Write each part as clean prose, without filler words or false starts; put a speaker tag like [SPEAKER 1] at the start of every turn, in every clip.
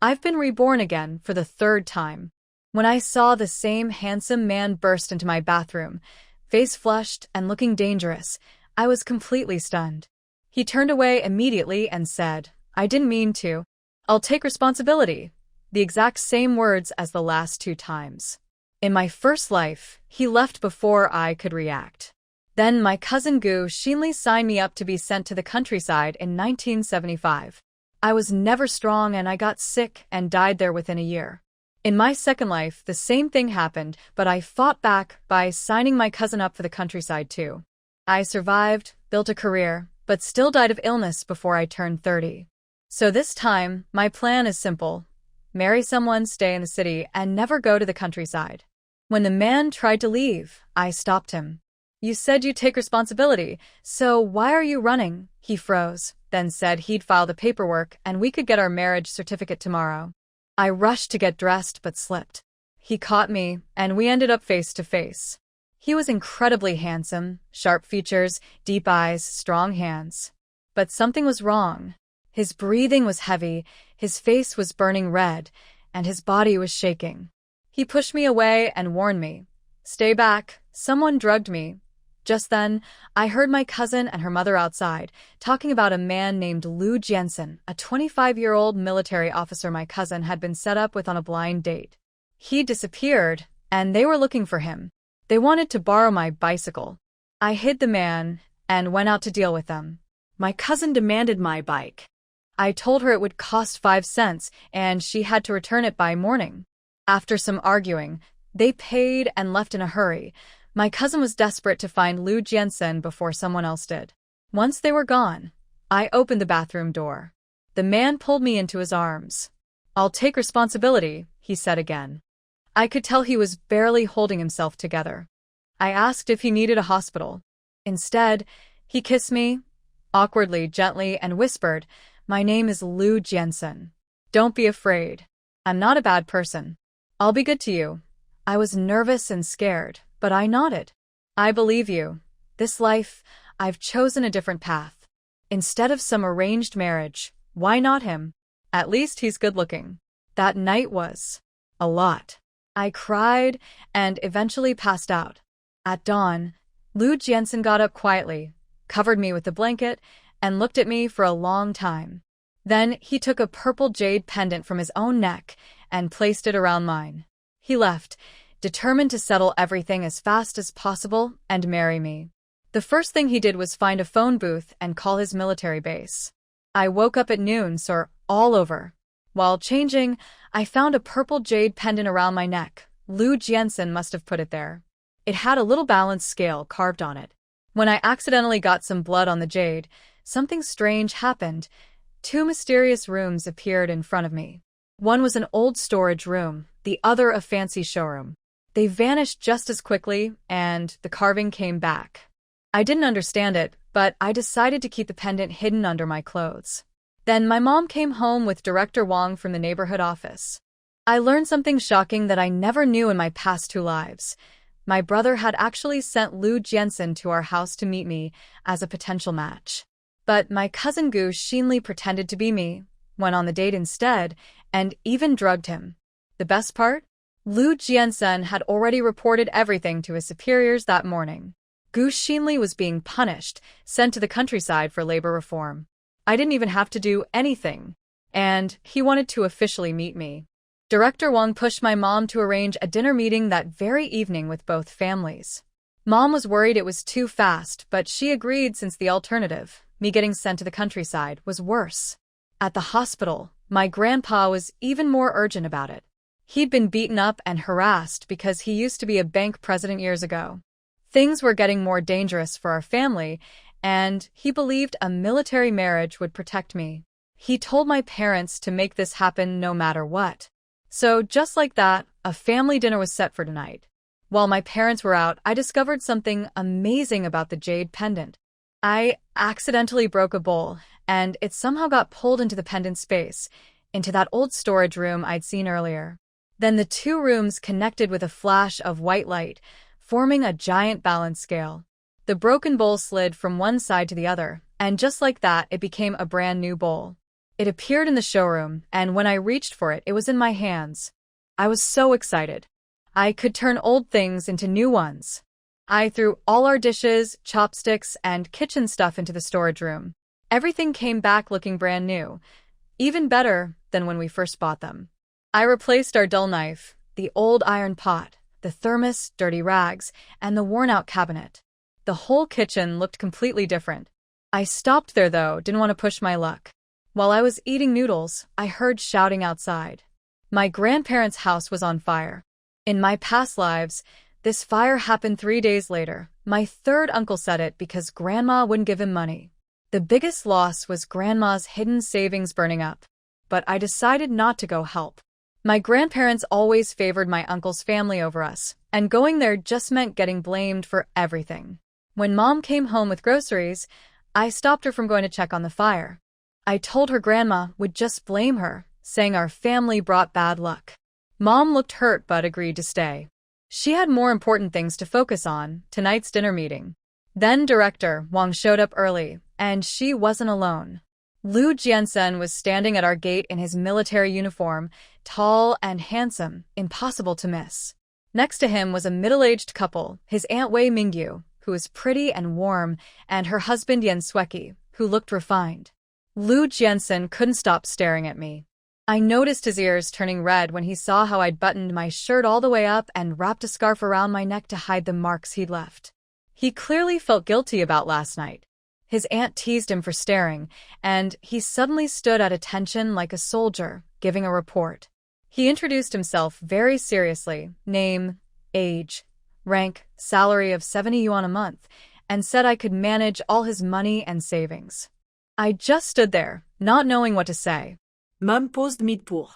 [SPEAKER 1] I've been reborn again for the third time. When I saw the same handsome man burst into my bathroom, face flushed and looking dangerous, I was completely stunned. He turned away immediately and said, "I didn't mean to. I'll take responsibility." The exact same words as the last 2 times. In my first life, he left before I could react. Then my cousin Gu Xinli signed me up to be sent to the countryside in 1975. I was never strong and I got sick and died there within a year. In my second life, the same thing happened, but I fought back by signing my cousin up for the countryside too. I survived, built a career, but still died of illness before I turned 30. So this time, my plan is simple. Marry someone, stay in the city, and never go to the countryside. When the man tried to leave, I stopped him. "You said you'd take responsibility, so why are you running?" He froze, then said he'd file the paperwork and we could get our marriage certificate tomorrow. I rushed to get dressed but slipped. He caught me, and we ended up face to face. He was incredibly handsome, sharp features, deep eyes, strong hands. But something was wrong. His breathing was heavy, his face was burning red, and his body was shaking. He pushed me away and warned me, "Stay back, someone drugged me." Just then, I heard my cousin and her mother outside, talking about a man named Liu Jiansen, a 25-year-old military officer my cousin had been set up with on a blind date. He disappeared, and they were looking for him. They wanted to borrow my bicycle. I hid the man and went out to deal with them. My cousin demanded my bike. I told her it would cost 5 cents, and she had to return it by morning. After some arguing, they paid and left in a hurry. My cousin was desperate to find Liu Jiansen before someone else did. Once they were gone, I opened the bathroom door. The man pulled me into his arms. "I'll take responsibility," he said again. I could tell he was barely holding himself together. I asked if he needed a hospital. Instead, he kissed me, awkwardly, gently, and whispered, "My name is Liu Jiansen. Don't be afraid. I'm not a bad person. I'll be good to you." I was nervous and scared, but I nodded. "I believe you. This life, I've chosen a different path. Instead of some arranged marriage, why not him? At least he's good-looking." That night was a lot. I cried and eventually passed out. At dawn, Liu Jiansen got up quietly, covered me with a blanket, and looked at me for a long time. Then he took a purple jade pendant from his own neck and placed it around mine. He left, determined to settle everything as fast as possible and marry me. The first thing he did was find a phone booth and call his military base. I woke up at noon, sore all over. While changing, I found a purple jade pendant around my neck. Liu Jiansen must have put it there. It had a little balance scale carved on it. When I accidentally got some blood on the jade, something strange happened. 2 mysterious rooms appeared in front of me. One was an old storage room, the other a fancy showroom. They vanished just as quickly, and the carving came back. I didn't understand it, but I decided to keep the pendant hidden under my clothes. Then my mom came home with Director Wang from the neighborhood office. I learned something shocking that I never knew in my past 2 lives. My brother had actually sent Liu Jiansen to our house to meet me as a potential match. But my cousin Gu Xinli pretended to be me, went on the date instead, and even drugged him. The best part? Liu Jiansen had already reported everything to his superiors that morning. Gu Xinli was being punished, sent to the countryside for labor reform. I didn't even have to do anything, and he wanted to officially meet me. Director Wang pushed my mom to arrange a dinner meeting that very evening with both families. Mom was worried it was too fast, but she agreed since the alternative, me getting sent to the countryside, was worse. At the hospital, my grandpa was even more urgent about it. He'd been beaten up and harassed because he used to be a bank president years ago. Things were getting more dangerous for our family, and he believed a military marriage would protect me. He told my parents to make this happen no matter what. So just like that, a family dinner was set for tonight. While my parents were out, I discovered something amazing about the jade pendant. I accidentally broke a bowl, and it somehow got pulled into the pendant space, into that old storage room I'd seen earlier. Then the 2 rooms connected with a flash of white light, forming a giant balance scale. The broken bowl slid from one side to the other, and just like that, it became a brand new bowl. It appeared in the showroom, and when I reached for it, it was in my hands. I was so excited. I could turn old things into new ones. I threw all our dishes, chopsticks, and kitchen stuff into the storage room. Everything came back looking brand new, even better than when we first bought them. I replaced our dull knife, the old iron pot, the thermos, dirty rags, and the worn-out cabinet. The whole kitchen looked completely different. I stopped there though, didn't want to push my luck. While I was eating noodles, I heard shouting outside. My grandparents' house was on fire. In my past lives, this fire happened 3 days later. My third uncle said it because Grandma wouldn't give him money. The biggest loss was Grandma's hidden savings burning up. But I decided not to go help. My grandparents always favored my uncle's family over us, and going there just meant getting blamed for everything. When Mom came home with groceries, I stopped her from going to check on the fire. I told her Grandma would just blame her, saying our family brought bad luck. Mom looked hurt but agreed to stay. She had more important things to focus on, tonight's dinner meeting. Then Director Wang showed up early, and she wasn't alone. Liu Jiansen was standing at our gate in his military uniform, tall and handsome, impossible to miss. Next to him was a middle-aged couple, his Aunt Wei Mingyu, who was pretty and warm, and her husband Yan Sueki, who looked refined. Liu Jiansen couldn't stop staring at me. I noticed his ears turning red when he saw how I'd buttoned my shirt all the way up and wrapped a scarf around my neck to hide the marks he'd left. He clearly felt guilty about last night. His aunt teased him for staring, and he suddenly stood at attention like a soldier, giving a report. He introduced himself very seriously, name, age, rank, salary of 70 yuan a month, and said I could manage all his money and savings. I just stood there, not knowing what to say.
[SPEAKER 2] Mom posed mid pour.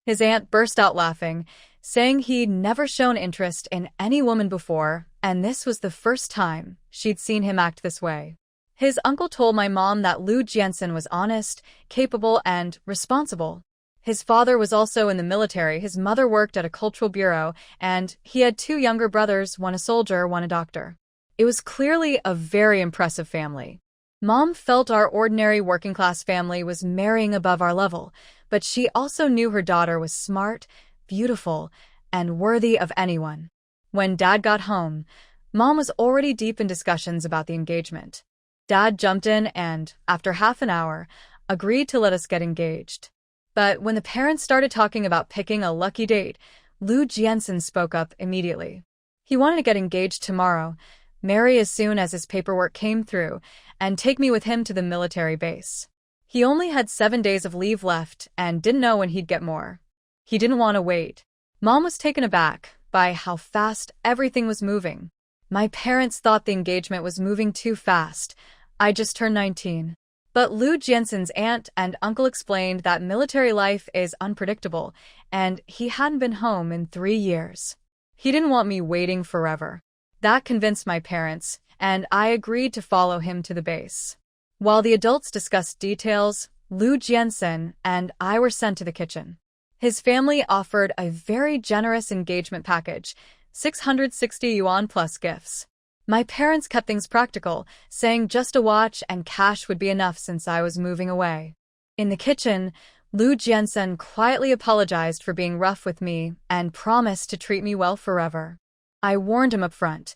[SPEAKER 1] His aunt burst out laughing, saying he'd never shown interest in any woman before, and this was the first time she'd seen him act this way. His uncle told my mom that Liu Jiansen was honest, capable, and responsible. His father was also in the military, his mother worked at a cultural bureau, and he had 2 younger brothers, one a soldier, one a doctor. It was clearly a very impressive family. Mom felt our ordinary working-class family was marrying above our level, but she also knew her daughter was smart, beautiful, and worthy of anyone. When Dad got home, Mom was already deep in discussions about the engagement. Dad jumped in and, after half an hour, agreed to let us get engaged. But when the parents started talking about picking a lucky date, Liu Jiansen spoke up immediately. He wanted to get engaged tomorrow, marry as soon as his paperwork came through, and take me with him to the military base. He only had 7 days of leave left and didn't know when he'd get more. He didn't want to wait. Mom was taken aback by how fast everything was moving. My parents thought the engagement was moving too fast. I just turned 19. But Liu Jiansen's aunt and uncle explained that military life is unpredictable, and he hadn't been home in 3 years. He didn't want me waiting forever. That convinced my parents, and I agreed to follow him to the base. While the adults discussed details, Liu Jiansen and I were sent to the kitchen. His family offered a very generous engagement package, 660 yuan plus gifts. My parents kept things practical, saying just a watch and cash would be enough since I was moving away. In the kitchen, Liu Jiansen quietly apologized for being rough with me and promised to treat me well forever. I warned him up front.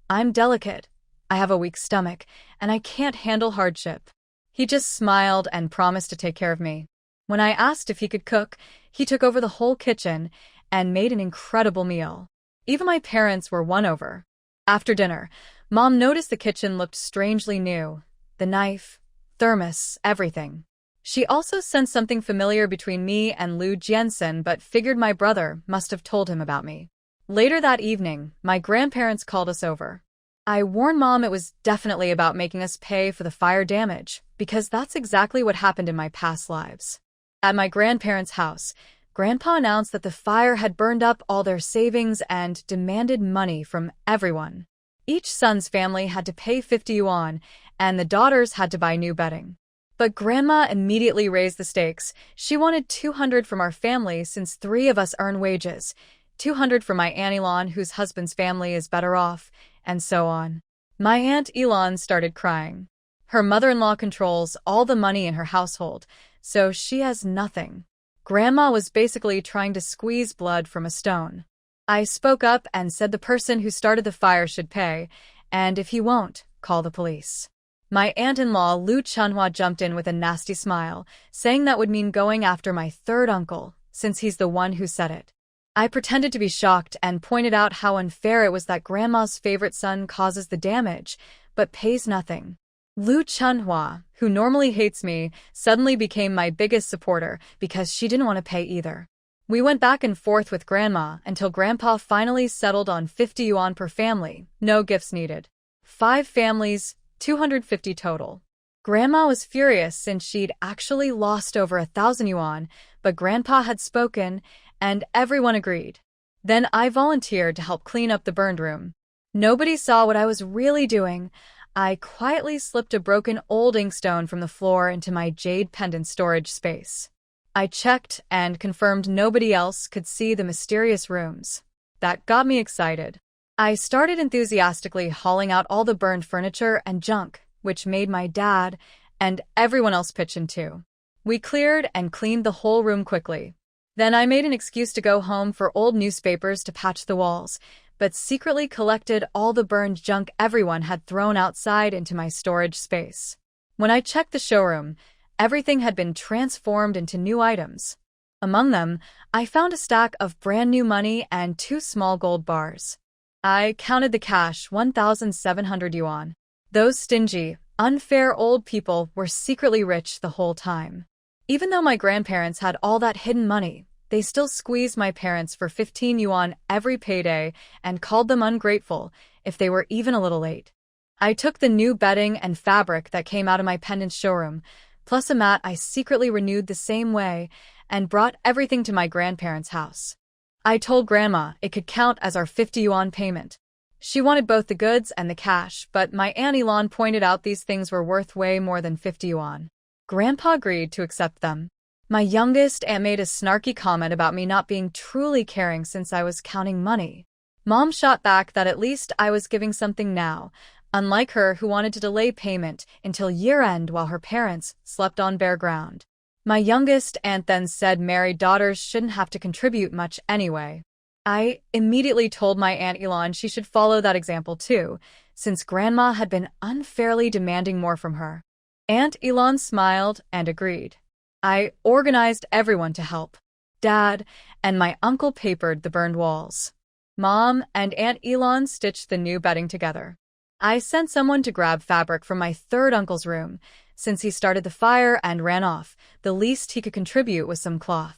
[SPEAKER 1] I'm delicate, I have a weak stomach, and I can't handle hardship. He just smiled and promised to take care of me. When I asked if he could cook, he took over the whole kitchen and made an incredible meal. Even my parents were won over. After dinner, Mom noticed the kitchen looked strangely new. The knife, thermos, everything. She also sensed something familiar between me and Liu Jiansen but figured my brother must have told him about me. Later that evening, my grandparents called us over. I warned Mom it was definitely about making us pay for the fire damage, because that's exactly what happened in my past lives. At my grandparents' house, Grandpa announced that the fire had burned up all their savings and demanded money from everyone. Each son's family had to pay 50 yuan, and the daughters had to buy new bedding. But Grandma immediately raised the stakes. She wanted 200 from our family since 3 of us earn wages, 200 from my Aunt Elon, whose husband's family is better off, and so on. My Aunt Elon started crying. Her mother-in-law controls all the money in her household, so she has nothing. Grandma was basically trying to squeeze blood from a stone. I spoke up and said the person who started the fire should pay, and if he won't, call the police. My aunt-in-law Lu Chunhua jumped in with a nasty smile, saying that would mean going after my third uncle, since he's the one who said it. I pretended to be shocked and pointed out how unfair it was that Grandma's favorite son causes the damage, but pays nothing. Lu Chunhua, who normally hates me, suddenly became my biggest supporter because she didn't want to pay either. We went back and forth with Grandma until Grandpa finally settled on 50 yuan per family, no gifts needed. 5 families, 250 total. Grandma was furious since she'd actually lost over 1,000 yuan, but Grandpa had spoken, and everyone agreed. Then I volunteered to help clean up the burned room. Nobody saw what I was really doing. I quietly slipped a broken old inkstone from the floor into my jade pendant storage space. I checked and confirmed nobody else could see the mysterious rooms. That got me excited. I started enthusiastically hauling out all the burned furniture and junk, which made my dad and everyone else pitch in too. We cleared and cleaned the whole room quickly. Then I made an excuse to go home for old newspapers to patch the walls, but secretly collected all the burned junk everyone had thrown outside into my storage space. When I checked the showroom, everything had been transformed into new items. Among them, I found a stack of brand new money and 2 small gold bars. I counted the cash, 1,700 yuan. Those stingy, unfair old people were secretly rich the whole time. Even though my grandparents had all that hidden money, they still squeezed my parents for 15 yuan every payday and called them ungrateful if they were even a little late. I took the new bedding and fabric that came out of my pendant showroom, plus a mat I secretly renewed the same way, and brought everything to my grandparents' house. I told Grandma it could count as our 50 yuan payment. She wanted both the goods and the cash, but my Aunt Elon pointed out these things were worth way more than 50 yuan. Grandpa agreed to accept them. My youngest aunt made a snarky comment about me not being truly caring since I was counting money. Mom shot back that at least I was giving something now, unlike her who wanted to delay payment until year-end while her parents slept on bare ground. My youngest aunt then said married daughters shouldn't have to contribute much anyway. I immediately told my Aunt Elon she should follow that example too, since Grandma had been unfairly demanding more from her. Aunt Elon smiled and agreed. I organized everyone to help. Dad and my uncle papered the burned walls. Mom and Aunt Elon stitched the new bedding together. I sent someone to grab fabric from my third uncle's room. Since he started the fire and ran off, the least he could contribute was some cloth.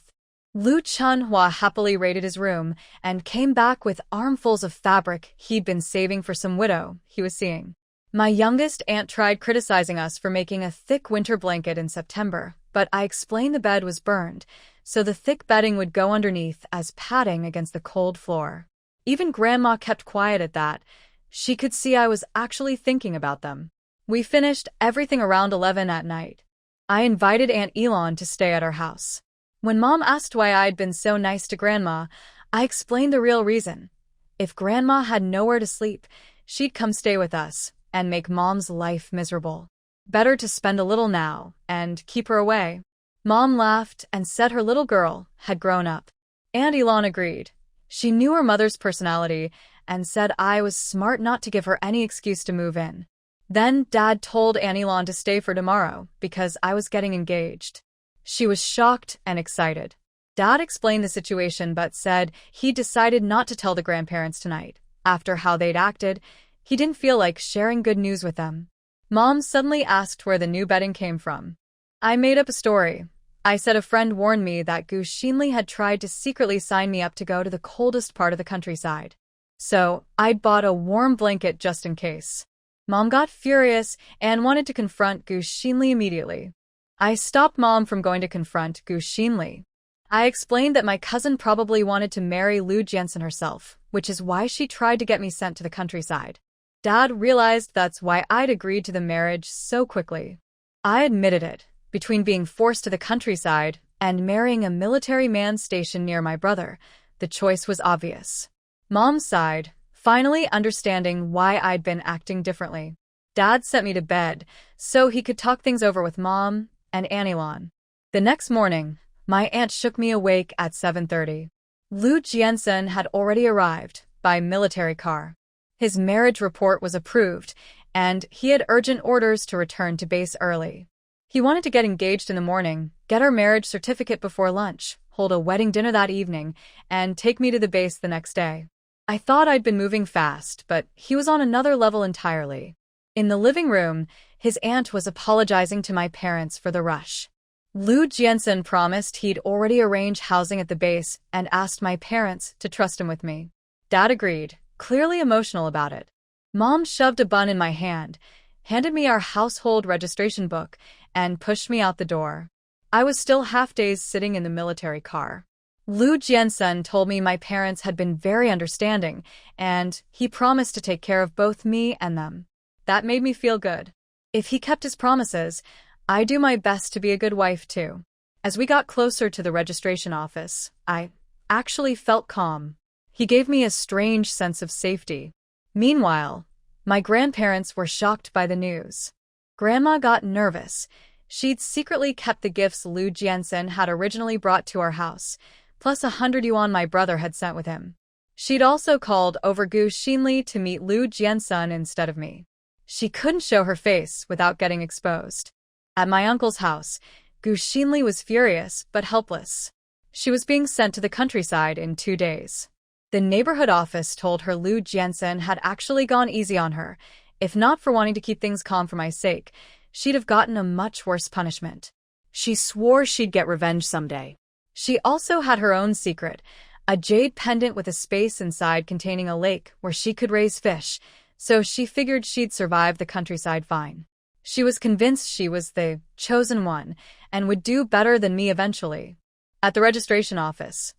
[SPEAKER 1] Lu Chunhua happily raided his room and came back with armfuls of fabric he'd been saving for some widow he was seeing. My youngest aunt tried criticizing us for making a thick winter blanket in September, but I explained the bed was burned, so the thick bedding would go underneath as padding against the cold floor. Even Grandma kept quiet at that. She could see I was actually thinking about them. We finished everything around 11 at night. I invited Aunt Elon to stay at our house. When Mom asked why I'd been so nice to Grandma, I explained the real reason. If Grandma had nowhere to sleep, she'd come stay with us and make Mom's life miserable. Better to spend a little now and keep her away. Mom laughed and said her little girl had grown up. Aunt Elon agreed. She knew her mother's personality and said I was smart not to give her any excuse to move in. Then Dad told Aunt Elon to stay for tomorrow because I was getting engaged. She was shocked and excited. Dad explained the situation but said he decided not to tell the grandparents tonight. After how they'd acted, he didn't feel like sharing good news with them. Mom suddenly asked where the new bedding came from. I made up a story. I said a friend warned me that Gu Xinli had tried to secretly sign me up to go to the coldest part of the countryside. So I'd bought a warm blanket just in case. Mom got furious and wanted to confront Gu Xinli immediately. I stopped Mom from going to confront Gu Xinli. I explained that my cousin probably wanted to marry Lu Jiansen herself, which is why she tried to get me sent to the countryside. Dad realized that's why I'd agreed to the marriage so quickly. I admitted it. Between being forced to the countryside and marrying a military man stationed near my brother, the choice was obvious. Mom sighed, finally understanding why I'd been acting differently. Dad sent me to bed so he could talk things over with Mom and Aunt Elon. The next morning, my aunt shook me awake at 7:30. Liu Jiansen had already arrived by military car. His marriage report was approved, and he had urgent orders to return to base early. He wanted to get engaged in the morning, get our marriage certificate before lunch, hold a wedding dinner that evening, and take me to the base the next day. I thought I'd been moving fast, but he was on another level entirely. In the living room, his aunt was apologizing to my parents for the rush. Liu Jiansen promised he'd already arranged housing at the base and asked my parents to trust him with me. Dad agreed, clearly emotional about it. Mom shoved a bun in my hand, handed me our household registration book, and pushed me out the door. I was still half-dazed sitting in the military car. Liu Jiansen told me my parents had been very understanding, and he promised to take care of both me and them. That made me feel good. If he kept his promises, I'd do my best to be a good wife too. As we got closer to the registration office, I actually felt calm. He gave me a strange sense of safety. Meanwhile, my grandparents were shocked by the news. Grandma got nervous. She'd secretly kept the gifts Liu Jiansen had originally brought to our house, plus 100 yuan my brother had sent with him. She'd also called over Gu Xinli to meet Liu Jiansen instead of me. She couldn't show her face without getting exposed. At my uncle's house, Gu Xinli was furious but helpless. She was being sent to the countryside in 2 days. The neighborhood office told her Liu Jiansen had actually gone easy on her. If not for wanting to keep things calm for my sake, she'd have gotten a much worse punishment. She swore she'd get revenge someday. She also had her own secret, a jade pendant with a space inside containing a lake where she could raise fish, so she figured she'd survive the countryside fine. She was convinced she was the chosen one and would do better than me eventually. At the registration office,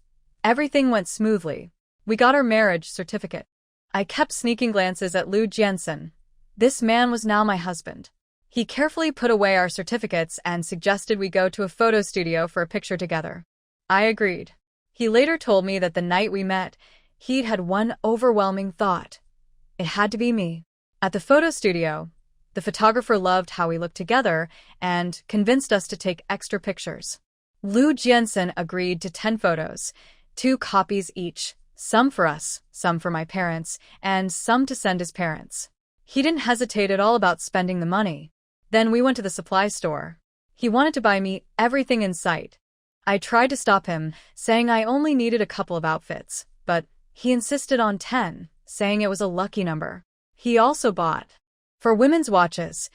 [SPEAKER 1] everything went smoothly. We got our marriage certificate. I kept sneaking glances at Liu Jiansen. This man was now my husband. He carefully put away our certificates and suggested we go to a photo studio for a picture together. I agreed. He later told me that the night we met, he'd had one overwhelming thought. It had to be me. At the photo studio, the photographer loved how we looked together and convinced us to take extra pictures. Liu Jiansen agreed to 10 photos, 2 copies each, some for us, some for my parents, and some to send his parents. He didn't hesitate at all about spending the money. Then we went to the supply store. He wanted to buy me everything in sight. I tried to stop him, saying I only needed a couple of outfits, but he insisted on 10, saying it was a lucky number. He also bought, for women's watches,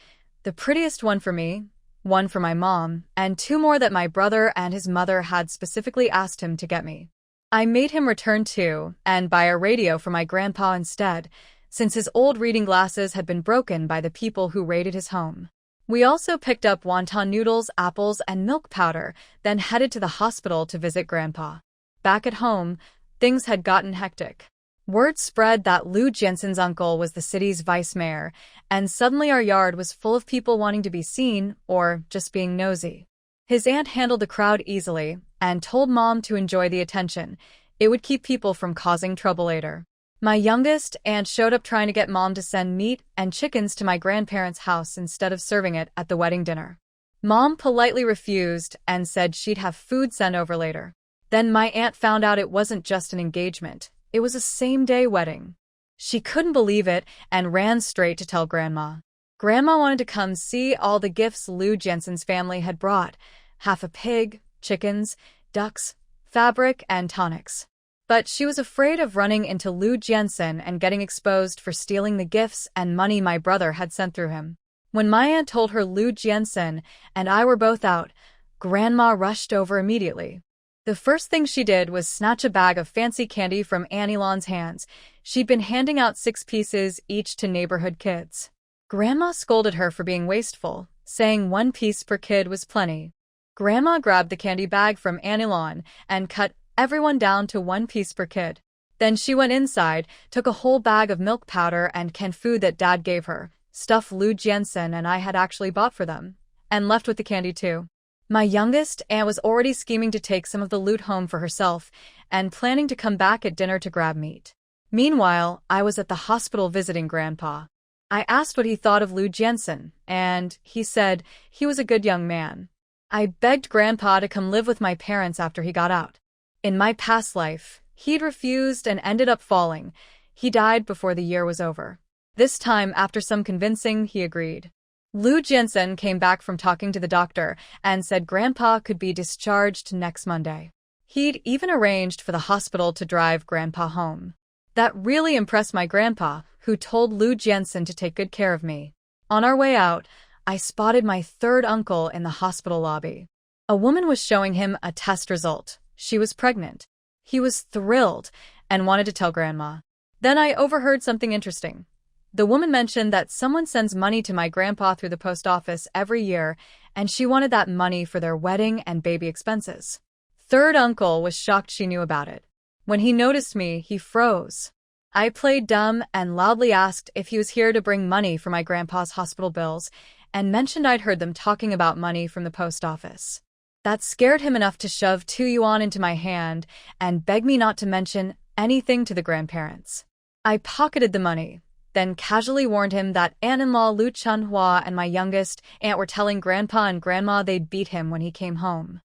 [SPEAKER 1] the prettiest one for me, one for my mom, and 2 more that my brother and his mother had specifically asked him to get me. I made him return 2 and buy a radio for my grandpa instead, since his old reading glasses had been broken by the people who raided his home. We also picked up wonton noodles, apples, and milk powder, then headed to the hospital to visit Grandpa. Back at home, things had gotten hectic. Word spread that Liu Jiansen's uncle was the city's vice mayor, and suddenly our yard was full of people wanting to be seen or just being nosy. His aunt handled the crowd easily and told Mom to enjoy the attention. It would keep people from causing trouble later. My youngest aunt showed up trying to get Mom to send meat and chickens to my grandparents' house instead of serving it at the wedding dinner. Mom politely refused and said she'd have food sent over later. Then my aunt found out it wasn't just an engagement, it was a same-day wedding. She couldn't believe it and ran straight to tell Grandma. Grandma wanted to come see all the gifts Liu Jiansen's family had brought, half a pig, chickens, ducks, fabric, and tonics. But she was afraid of running into Liu Jiansen and getting exposed for stealing the gifts and money my brother had sent through him. When my aunt told her Liu Jiansen and I were both out, Grandma rushed over immediately. The first thing she did was snatch a bag of fancy candy from Annie Lon's hands. She'd been handing out 6 pieces each to neighborhood kids. Grandma scolded her for being wasteful, saying 1 piece per kid was plenty. Grandma grabbed the candy bag from Annie Lon and cut everyone down to 1 piece per kid. Then she went inside, took a whole bag of milk powder and canned food that Dad gave her, stuff Liu Jiansen and I had actually bought for them, and left with the candy too. My youngest aunt was already scheming to take some of the loot home for herself and planning to come back at dinner to grab meat. Meanwhile, I was at the hospital visiting Grandpa. I asked what he thought of Liu Jiansen, and he said he was a good young man. I begged Grandpa to come live with my parents after he got out. In my past life, he'd refused and ended up falling. He died before the year was over. This time, after some convincing, he agreed. Lu Jiansen came back from talking to the doctor and said Grandpa could be discharged next Monday. He'd even arranged for the hospital to drive Grandpa home. That really impressed my grandpa, who told Lu Jiansen to take good care of me. On our way out, I spotted my third uncle in the hospital lobby. A woman was showing him a test result. She was pregnant. He was thrilled and wanted to tell Grandma. Then I overheard something interesting. The woman mentioned that someone sends money to my grandpa through the post office every year, and she wanted that money for their wedding and baby expenses. Third uncle was shocked she knew about it. When he noticed me, he froze. I played dumb and loudly asked if he was here to bring money for my grandpa's hospital bills, and mentioned I'd heard them talking about money from the post office. That scared him enough to shove 2 yuan into my hand and beg me not to mention anything to the grandparents. I pocketed the money, then casually warned him that aunt-in-law Lu Chunhua and my youngest aunt were telling Grandpa and Grandma they'd beat him when he came home.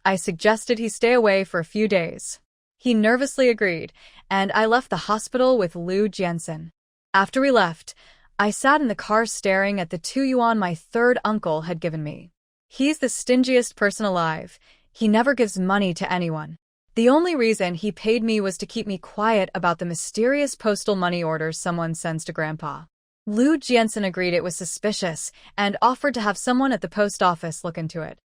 [SPEAKER 1] I suggested he stay away for a few days. He nervously agreed, and I left the hospital with Lu Jiansen. After we left, I sat in the car staring at the 2 yuan my third uncle had given me. He's the stingiest person alive. He never gives money to anyone. The only reason he paid me was to keep me quiet about the mysterious postal money orders someone sends to Grandpa. Lu Jiansen agreed it was suspicious and offered to have someone at the post office look into it.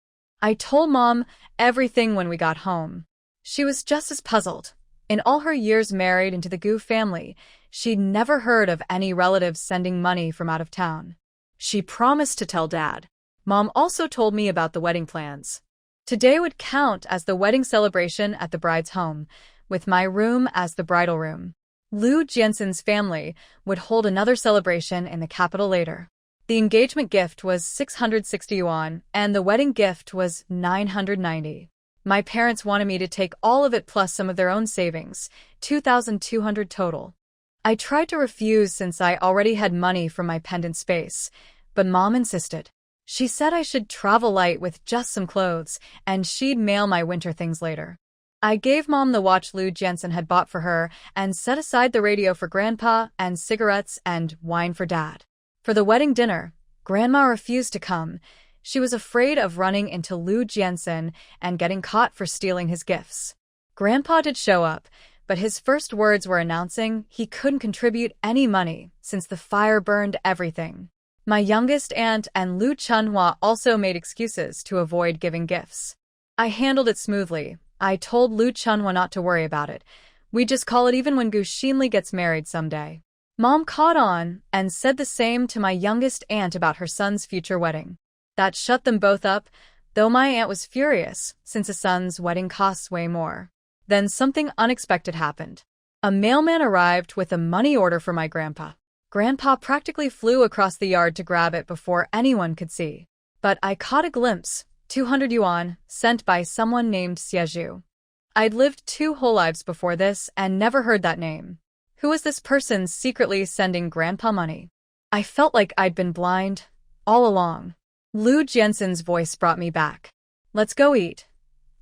[SPEAKER 1] I told Mom everything when we got home. She was just as puzzled. In all her years married into the Gu family, she'd never heard of any relatives sending money from out of town. She promised to tell Dad. Mom also told me about the wedding plans. Today would count as the wedding celebration at the bride's home, with my room as the bridal room. Lu Jiansen's family would hold another celebration in the capital later. The engagement gift was 660 yuan, and the wedding gift was 990. My parents wanted me to take all of it plus some of their own savings, 2,200 total. I tried to refuse since I already had money from my pendant space, but Mom insisted. She said I should travel light with just some clothes, and she'd mail my winter things later. I gave Mom the watch Lu Jiansen had bought for her and set aside the radio for Grandpa and cigarettes and wine for Dad. For the wedding dinner, Grandma refused to come. She was afraid of running into Lu Jiansen and getting caught for stealing his gifts. Grandpa did show up, but his first words were announcing he couldn't contribute any money since the fire burned everything. My youngest aunt and Lu Chunhua also made excuses to avoid giving gifts. I handled it smoothly. I told Lu Chunhua not to worry about it. We just call it even when Gu Xinli gets married someday. Mom caught on and said the same to my youngest aunt about her son's future wedding. That shut them both up, though my aunt was furious, since a son's wedding costs way more. Then something unexpected happened. A mailman arrived with a money order for my grandpa. Grandpa practically flew across the yard to grab it before anyone could see. But I caught a glimpse, 200 yuan, sent by someone named Xiezhu. I'd lived 2 whole lives before this and never heard that name. Who was this person secretly sending Grandpa money? I felt like I'd been blind all along. Lu Jiansen's voice brought me back. Let's go eat.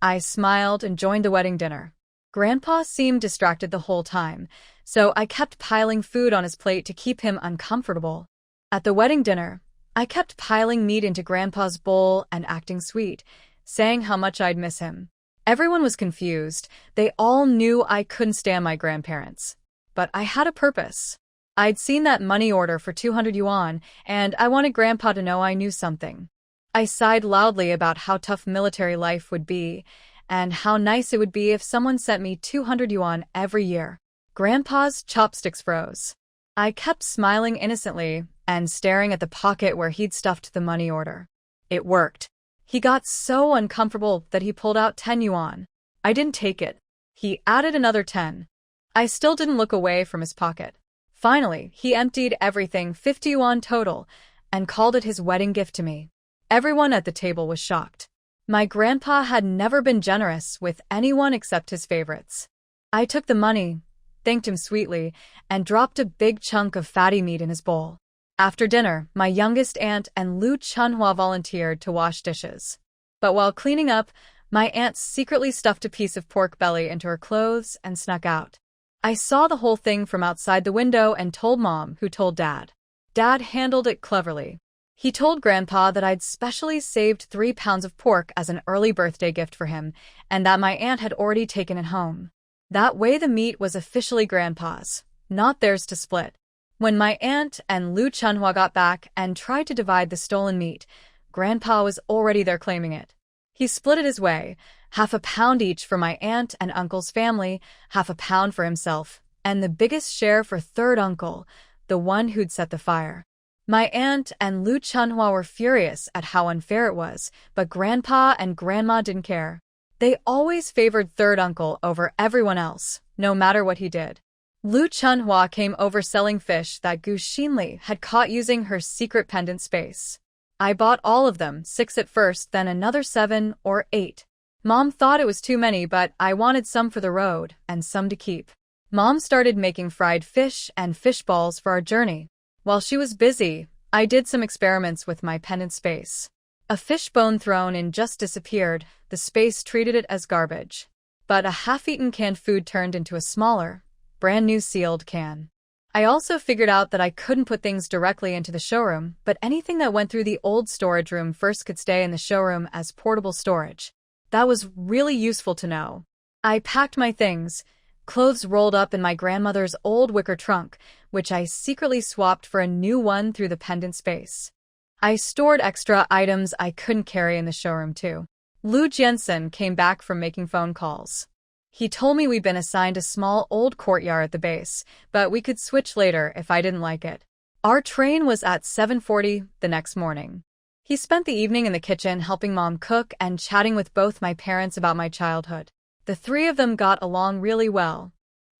[SPEAKER 1] I smiled and joined the wedding dinner. Grandpa seemed distracted the whole time, so I kept piling food on his plate to keep him uncomfortable. At the wedding dinner, I kept piling meat into Grandpa's bowl and acting sweet, saying how much I'd miss him. Everyone was confused. They all knew I couldn't stand my grandparents. But I had a purpose. I'd seen that money order for 200 yuan, and I wanted Grandpa to know I knew something. I sighed loudly about how tough military life would be, and how nice it would be if someone sent me 200 yuan every year. Grandpa's chopsticks froze. I kept smiling innocently and staring at the pocket where he'd stuffed the money order. It worked. He got so uncomfortable that he pulled out 10 yuan. I didn't take it. He added another 10. I still didn't look away from his pocket. Finally, he emptied everything, 50 yuan total, and called it his wedding gift to me. Everyone at the table was shocked. My grandpa had never been generous with anyone except his favorites. I took the money, thanked him sweetly, and dropped a big chunk of fatty meat in his bowl. After dinner, my youngest aunt and Lu Chunhua volunteered to wash dishes. But while cleaning up, my aunt secretly stuffed a piece of pork belly into her clothes and snuck out. I saw the whole thing from outside the window and told Mom, who told Dad. Dad handled it cleverly. He told Grandpa that I'd specially saved 3 pounds of pork as an early birthday gift for him, and that my aunt had already taken it home. That way the meat was officially Grandpa's, not theirs to split. When my aunt and Lu Chunhua got back and tried to divide the stolen meat, Grandpa was already there claiming it. He split it his way, 1/2 pound each for my aunt and uncle's family, 1/2 pound for himself, and the biggest share for third uncle, the one who'd set the fire. My aunt and Lu Chunhua were furious at how unfair it was, but Grandpa and Grandma didn't care. They always favored third uncle over everyone else, no matter what he did. Lu Chunhua came over selling fish that Gu Xinli had caught using her secret pendant space. I bought all of them, 6 at first, then another 7 or 8. Mom thought it was too many, but I wanted some for the road and some to keep. Mom started making fried fish and fish balls for our journey. While she was busy, I did some experiments with my pendant space. A fish bone thrown in just disappeared. The space treated it as garbage. But a half-eaten canned food turned into a smaller, brand new sealed can. I also figured out that I couldn't put things directly into the showroom, but anything that went through the old storage room first could stay in the showroom as portable storage. That was really useful to know. I packed my things, clothes rolled up in my grandmother's old wicker trunk, which I secretly swapped for a new one through the pendant space. I stored extra items I couldn't carry in the showroom too. Lu Jiansen came back from making phone calls. He told me we'd been assigned a small old courtyard at the base, but we could switch later if I didn't like it. Our train was at 7:40 the next morning. He spent the evening in the kitchen helping Mom cook and chatting with both my parents about my childhood. The 3 of them got along really well.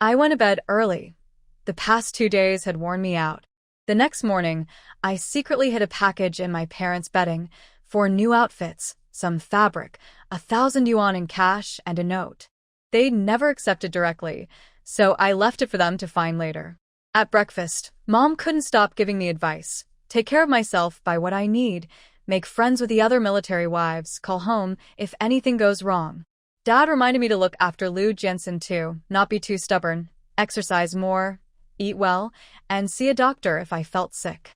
[SPEAKER 1] I went to bed early. The past 2 days had worn me out. The next morning, I secretly hid a package in my parents' bedding, 4 new outfits, some fabric, 1,000 yuan in cash, and a note. They'd never accepted directly, so I left it for them to find later. At breakfast, Mom couldn't stop giving me advice. Take care of myself, buy what I need, make friends with the other military wives, call home if anything goes wrong. Dad reminded me to look after Lu Jiansen too, not be too stubborn, exercise more, eat well, and see a doctor if I felt sick.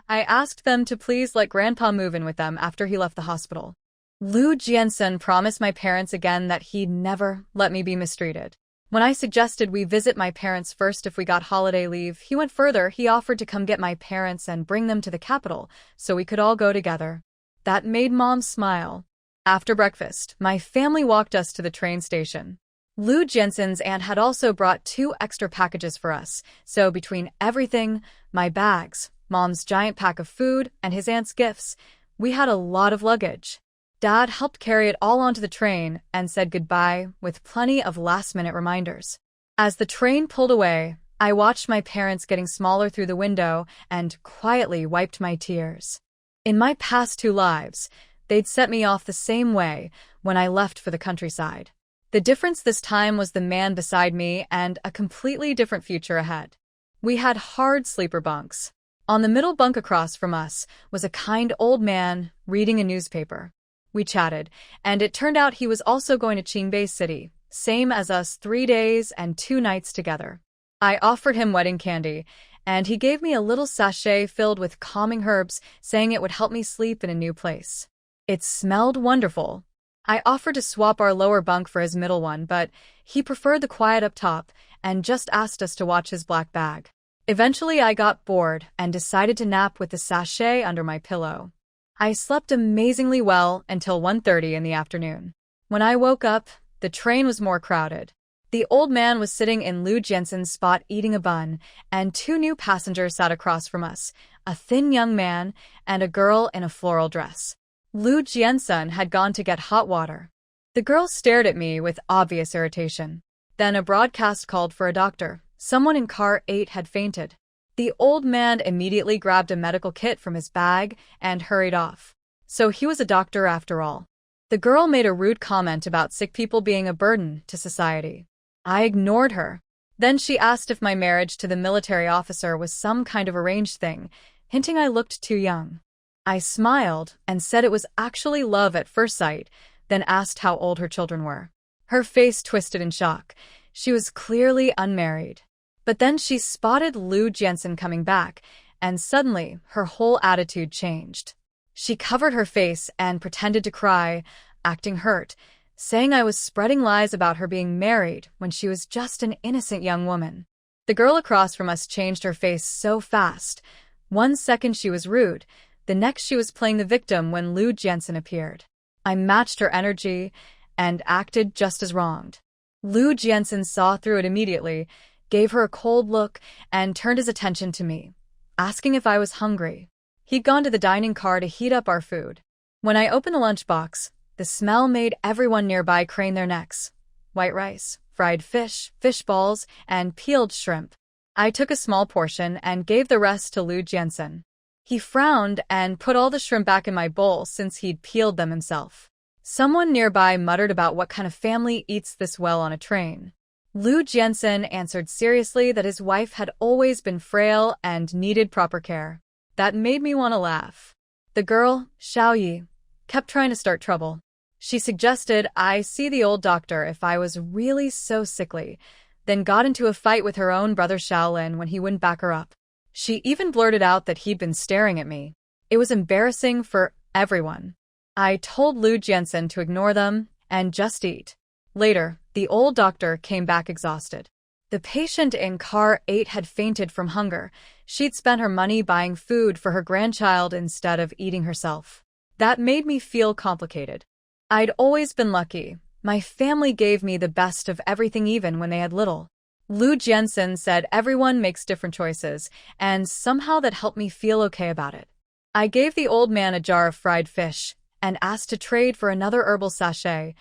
[SPEAKER 1] I asked them to please let Grandpa move in with them after he left the hospital. Lu Jiansen promised my parents again that he'd never let me be mistreated. When I suggested we visit my parents first if we got holiday leave, he went further. He offered to come get my parents and bring them to the capital so we could all go together. That made Mom smile. After breakfast, my family walked us to the train station. Lu Jiansen's aunt had also brought 2 extra packages for us, so between everything, my bags, Mom's giant pack of food, and his aunt's gifts, we had a lot of luggage. Dad helped carry it all onto the train and said goodbye with plenty of last-minute reminders. As the train pulled away, I watched my parents getting smaller through the window and quietly wiped my tears. In my past 2 lives, they'd set me off the same way when I left for the countryside. The difference this time was the man beside me and a completely different future ahead. We had hard sleeper bunks. On the middle bunk across from us was a kind old man reading a newspaper. We chatted, and it turned out he was also going to Qingbei City, same as us, 3 days and 2 nights together. I offered him wedding candy, and he gave me a little sachet filled with calming herbs, saying it would help me sleep in a new place. It smelled wonderful. I offered to swap our lower bunk for his middle one, but he preferred the quiet up top and just asked us to watch his black bag. Eventually I got bored and decided to nap with the sachet under my pillow. I slept amazingly well until 1:30 in the afternoon. When I woke up, the train was more crowded. The old man was sitting in Lu Jiansen's spot eating a bun, and 2 new passengers sat across from us, a thin young man and a girl in a floral dress. Lu Jiansen had gone to get hot water. The girl stared at me with obvious irritation. Then a broadcast called for a doctor. Someone in car 8 had fainted. The old man immediately grabbed a medical kit from his bag and hurried off. So he was a doctor after all. The girl made a rude comment about sick people being a burden to society. I ignored her. Then she asked if my marriage to the military officer was some kind of arranged thing, hinting I looked too young. I smiled and said it was actually love at first sight, then asked how old her children were. Her face twisted in shock. She was clearly unmarried. But then she spotted Lu Jianxin coming back, and suddenly her whole attitude changed. She covered her face and pretended to cry, acting hurt, saying I was spreading lies about her being married when she was just an innocent young woman. The girl across from us changed her face so fast. 1 second she was rude, the next she was playing the victim when Lu Jianxin appeared. I matched her energy and acted just as wronged. Lu Jianxin saw through it immediately, gave her a cold look, and turned his attention to me, asking if I was hungry. He'd gone to the dining car to heat up our food. When I opened the lunchbox, the smell made everyone nearby crane their necks. White rice, fried fish, fish balls, and peeled shrimp. I took a small portion and gave the rest to Lu Jianxin. He frowned and put all the shrimp back in my bowl since he'd peeled them himself. Someone nearby muttered about what kind of family eats this well on a train. Lu Jianxin answered seriously that his wife had always been frail and needed proper care. That made me want to laugh. The girl, Xiaoyi, kept trying to start trouble. She suggested I see the old doctor if I was really so sickly, then got into a fight with her own brother Shaolin when he wouldn't back her up. She even blurted out that he'd been staring at me. It was embarrassing for everyone. I told Lu Jianxin to ignore them and just eat. Later, the old doctor came back exhausted. The patient in car 8 had fainted from hunger. She'd spent her money buying food for her grandchild instead of eating herself. That made me feel complicated. I'd always been lucky. My family gave me the best of everything even when they had little. Lu Jianxin said everyone makes different choices, and somehow that helped me feel okay about it. I gave the old man a jar of fried fish and asked to trade for another herbal sachet.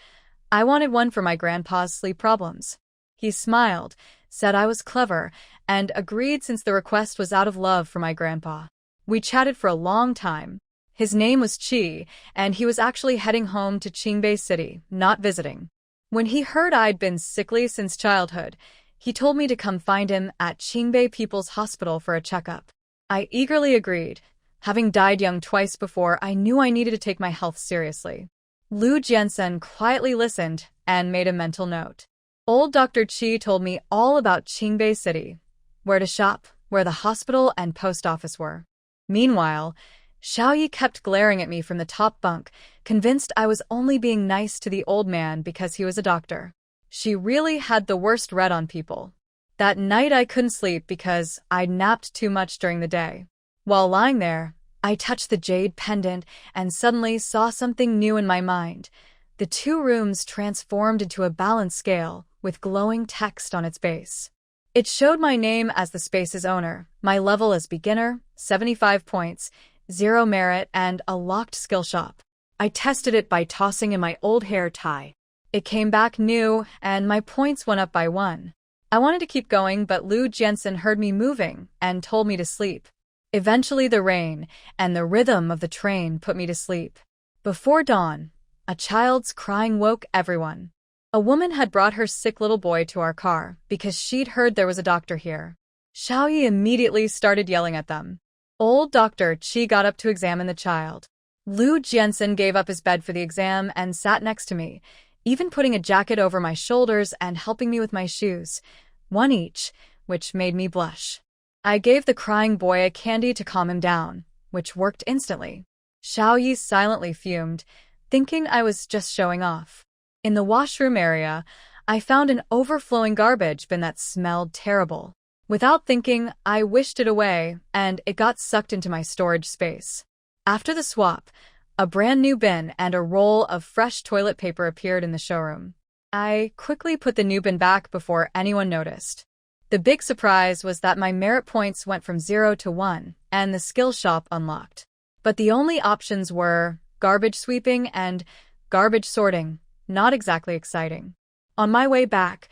[SPEAKER 1] I wanted one for my grandpa's sleep problems. He smiled, said I was clever, and agreed since the request was out of love for my grandpa. We chatted for a long time. His name was Qi, and he was actually heading home to Qingbei City, not visiting. When he heard I'd been sickly since childhood, he told me to come find him at Qingbei People's Hospital for a checkup. I eagerly agreed. Having died young twice before, I knew I needed to take my health seriously. Lu Jianxin quietly listened and made a mental note. Old Dr. Qi told me all about Qingbei City, where to shop, where the hospital and post office were. Meanwhile, Xiaoyi kept glaring at me from the top bunk, convinced I was only being nice to the old man because he was a doctor. She really had the worst read on people. That night I couldn't sleep because I'd napped too much during the day. While lying there, I touched the jade pendant and suddenly saw something new in my mind. The 2 rooms transformed into a balance scale with glowing text on its base. It showed my name as the space's owner, my level as beginner, 75 points, 0 merit, and a locked skill shop. I tested it by tossing in my old hair tie. It came back new, and my points went up by 1. I wanted to keep going, but Lu Jianxin heard me moving and told me to sleep. Eventually the rain and the rhythm of the train put me to sleep. Before dawn, a child's crying woke everyone. A woman had brought her sick little boy to our car because she'd heard there was a doctor here. Xiaoyi immediately started yelling at them. Old Dr. Qi got up to examine the child. Lu Jianxin gave up his bed for the exam and sat next to me, even putting a jacket over my shoulders and helping me with my shoes, 1 each, which made me blush. I gave the crying boy a candy to calm him down, which worked instantly. Xiaoyi silently fumed, thinking I was just showing off. In the washroom area, I found an overflowing garbage bin that smelled terrible. Without thinking, I wished it away, and it got sucked into my storage space. After the swap, a brand new bin and a roll of fresh toilet paper appeared in the showroom. I quickly put the new bin back before anyone noticed. The big surprise was that my merit points went from 0 to 1, and the skill shop unlocked. But the only options were garbage sweeping and garbage sorting, not exactly exciting. On my way back,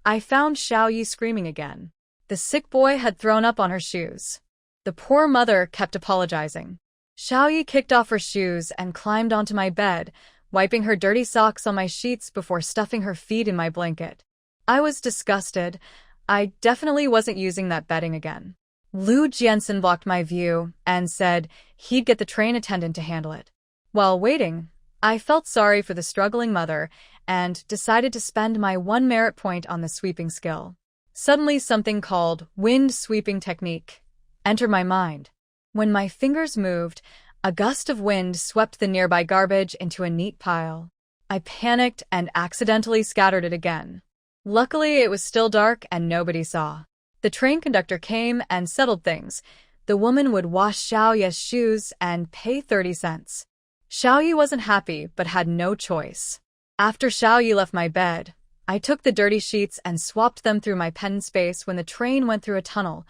[SPEAKER 1] I found Xiaoyi screaming again. The sick boy had thrown up on her shoes. The poor mother kept apologizing. Xiaoyi kicked off her shoes and climbed onto my bed, wiping her dirty socks on my sheets before stuffing her feet in my blanket. I was disgusted. I definitely wasn't using that bedding again. Liu Jiansen blocked my view and said he'd get the train attendant to handle it. While waiting, I felt sorry for the struggling mother and decided to spend my 1 merit point on the sweeping skill. Suddenly something called wind sweeping technique entered my mind. When my fingers moved, a gust of wind swept the nearby garbage into a neat pile. I panicked and accidentally scattered it again. Luckily, it was still dark and nobody saw. The train conductor came and settled things. The woman would wash Xiaoye's shoes and pay 30 cents. Xiaoye wasn't happy but had no choice. After Xiaoye left my bed, I took the dirty sheets and swapped them through my pendant space when the train went through a tunnel.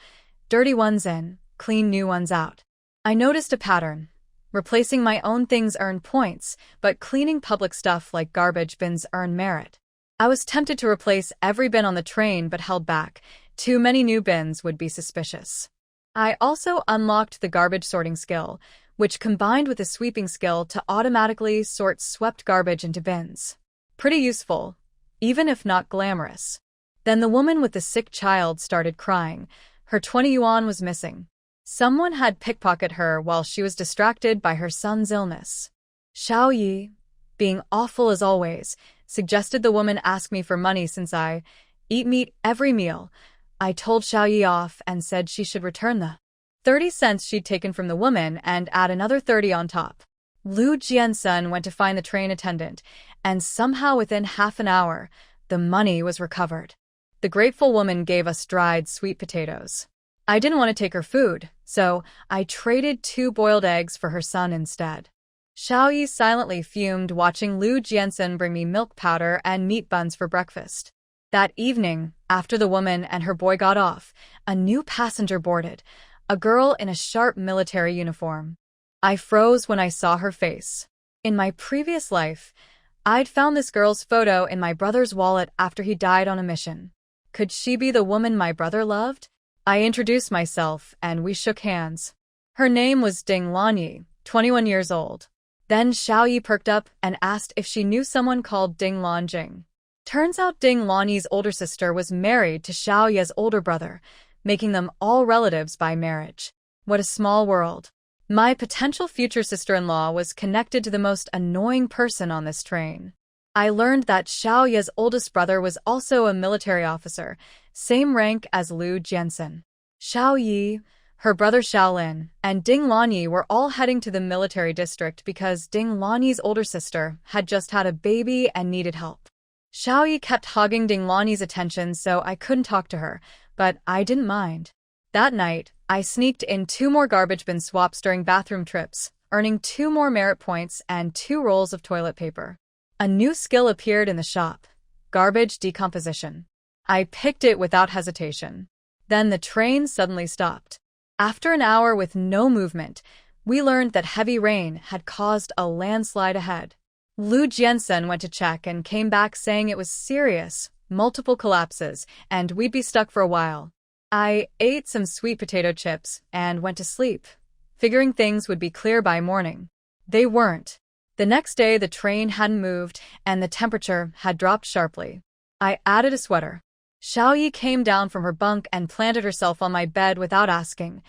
[SPEAKER 1] Dirty ones in, clean new ones out. I noticed a pattern. Replacing my own things earned points, but cleaning public stuff like garbage bins earned merit. I was tempted to replace every bin on the train but held back. Too many new bins would be suspicious. I also unlocked the garbage sorting skill, which combined with the sweeping skill to automatically sort swept garbage into bins. Pretty useful, even if not glamorous. Then the woman with the sick child started crying. Her 20 yuan was missing. Someone had pickpocketed her while she was distracted by her son's illness. Xiaoye, being awful as always, suggested the woman ask me for money since I eat meat every meal. I told Xiaoye off and said she should return the 30 cents she'd taken from the woman and add another 30 on top. Liu Jiansen went to find the train attendant, and somehow within half an hour, the money was recovered. The grateful woman gave us dried sweet potatoes. I didn't want to take her food, so I traded 2 boiled eggs for her son instead. Xiaoye silently fumed watching Liu Jiansen bring me milk powder and meat buns for breakfast. That evening, after the woman and her boy got off, a new passenger boarded, a girl in a sharp military uniform. I froze when I saw her face. In my previous life, I'd found this girl's photo in my brother's wallet after he died on a mission. Could she be the woman my brother loved? I introduced myself, and we shook hands. Her name was Ding Lanyi, 21 years old. Then Xiaoye perked up and asked if she knew someone called Ding Lanjing. Turns out Ding Lanyi's older sister was married to Xiaoye's older brother, making them all relatives by marriage. What a small world. My potential future sister-in-law was connected to the most annoying person on this train. I learned that Xiaoye's oldest brother was also a military officer, same rank as Liu Jiansen. Xiaoye, her brother Xiaolin, and Ding Lanyi were all heading to the military district because Ding Lanyi's older sister had just had a baby and needed help. Xiaoye kept hogging Ding Lanyi's attention, so I couldn't talk to her, but I didn't mind. That night, I sneaked in 2 more garbage bin swaps during bathroom trips, earning 2 more merit points and 2 rolls of toilet paper. A new skill appeared in the shop: garbage decomposition. I picked it without hesitation. Then the train suddenly stopped. After an hour with no movement, we learned that heavy rain had caused a landslide ahead. Liu Jiansen went to check and came back saying it was serious, multiple collapses, and we'd be stuck for a while. I ate some sweet potato chips and went to sleep, figuring things would be clear by morning. They weren't. The next day, the train hadn't moved, and the temperature had dropped sharply. I added a sweater. Xiaoye came down from her bunk and planted herself on my bed without asking,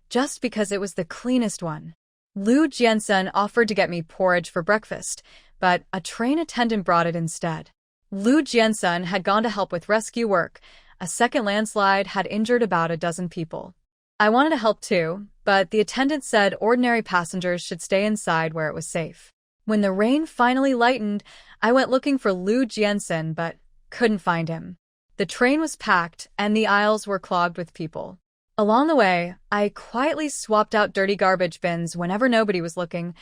[SPEAKER 1] just because it was the cleanest one. Liu Jiansen offered to get me porridge for breakfast, but a train attendant brought it instead. Liu Jiansen had gone to help with rescue work. A second landslide had injured about a dozen people. I wanted to help too, but the attendant said ordinary passengers should stay inside where it was safe. When the rain finally lightened, I went looking for Liu Jiansen but couldn't find him. The train was packed and the aisles were clogged with people. Along the way, I quietly swapped out dirty garbage bins whenever nobody was looking,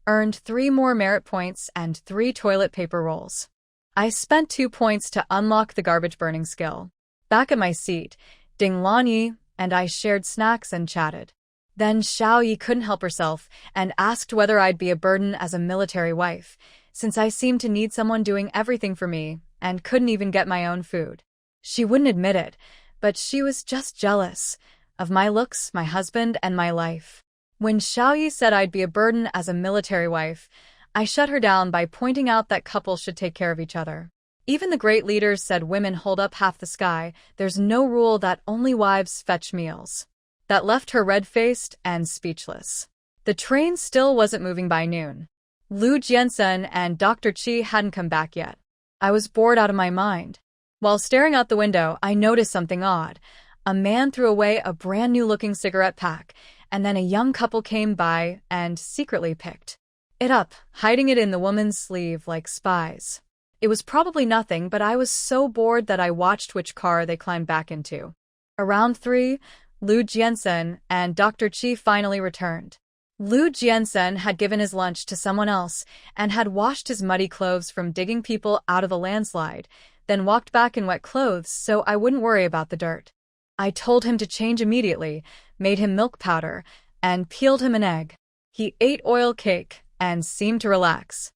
[SPEAKER 1] earned 3 more merit points and 3 toilet paper rolls. I spent 2 points to unlock the garbage burning skill. Back at my seat, Ding Lanyi and I shared snacks and chatted. Then Xiaoye couldn't help herself and asked whether I'd be a burden as a military wife, since I seemed to need someone doing everything for me and couldn't even get my own food. She wouldn't admit it, but she was just jealous of my looks, my husband, and my life. When Xiaoye said I'd be a burden as a military wife, I shut her down by pointing out that couples should take care of each other. Even the great leaders said women hold up half the sky. There's no rule that only wives fetch meals. that left her red-faced and speechless. The train still wasn't moving by noon. Lu Jiansen and Dr. Chi hadn't come back yet. I was bored out of my mind. While staring out the window, I noticed something odd. A man threw away a brand new looking cigarette pack, and then a young couple came by and secretly picked it up, hiding it in the woman's sleeve like spies. It was probably nothing, but I was so bored that I watched which car they climbed back into. Around 3, Lu Jiansen and Dr. Chi finally returned. Lu Jiansen had given his lunch to someone else and had washed his muddy clothes from digging people out of the landslide, then walked back in wet clothes so I wouldn't worry about the dirt. I told him to change immediately, made him milk powder, and peeled him an egg. He ate oil cake and seemed to relax.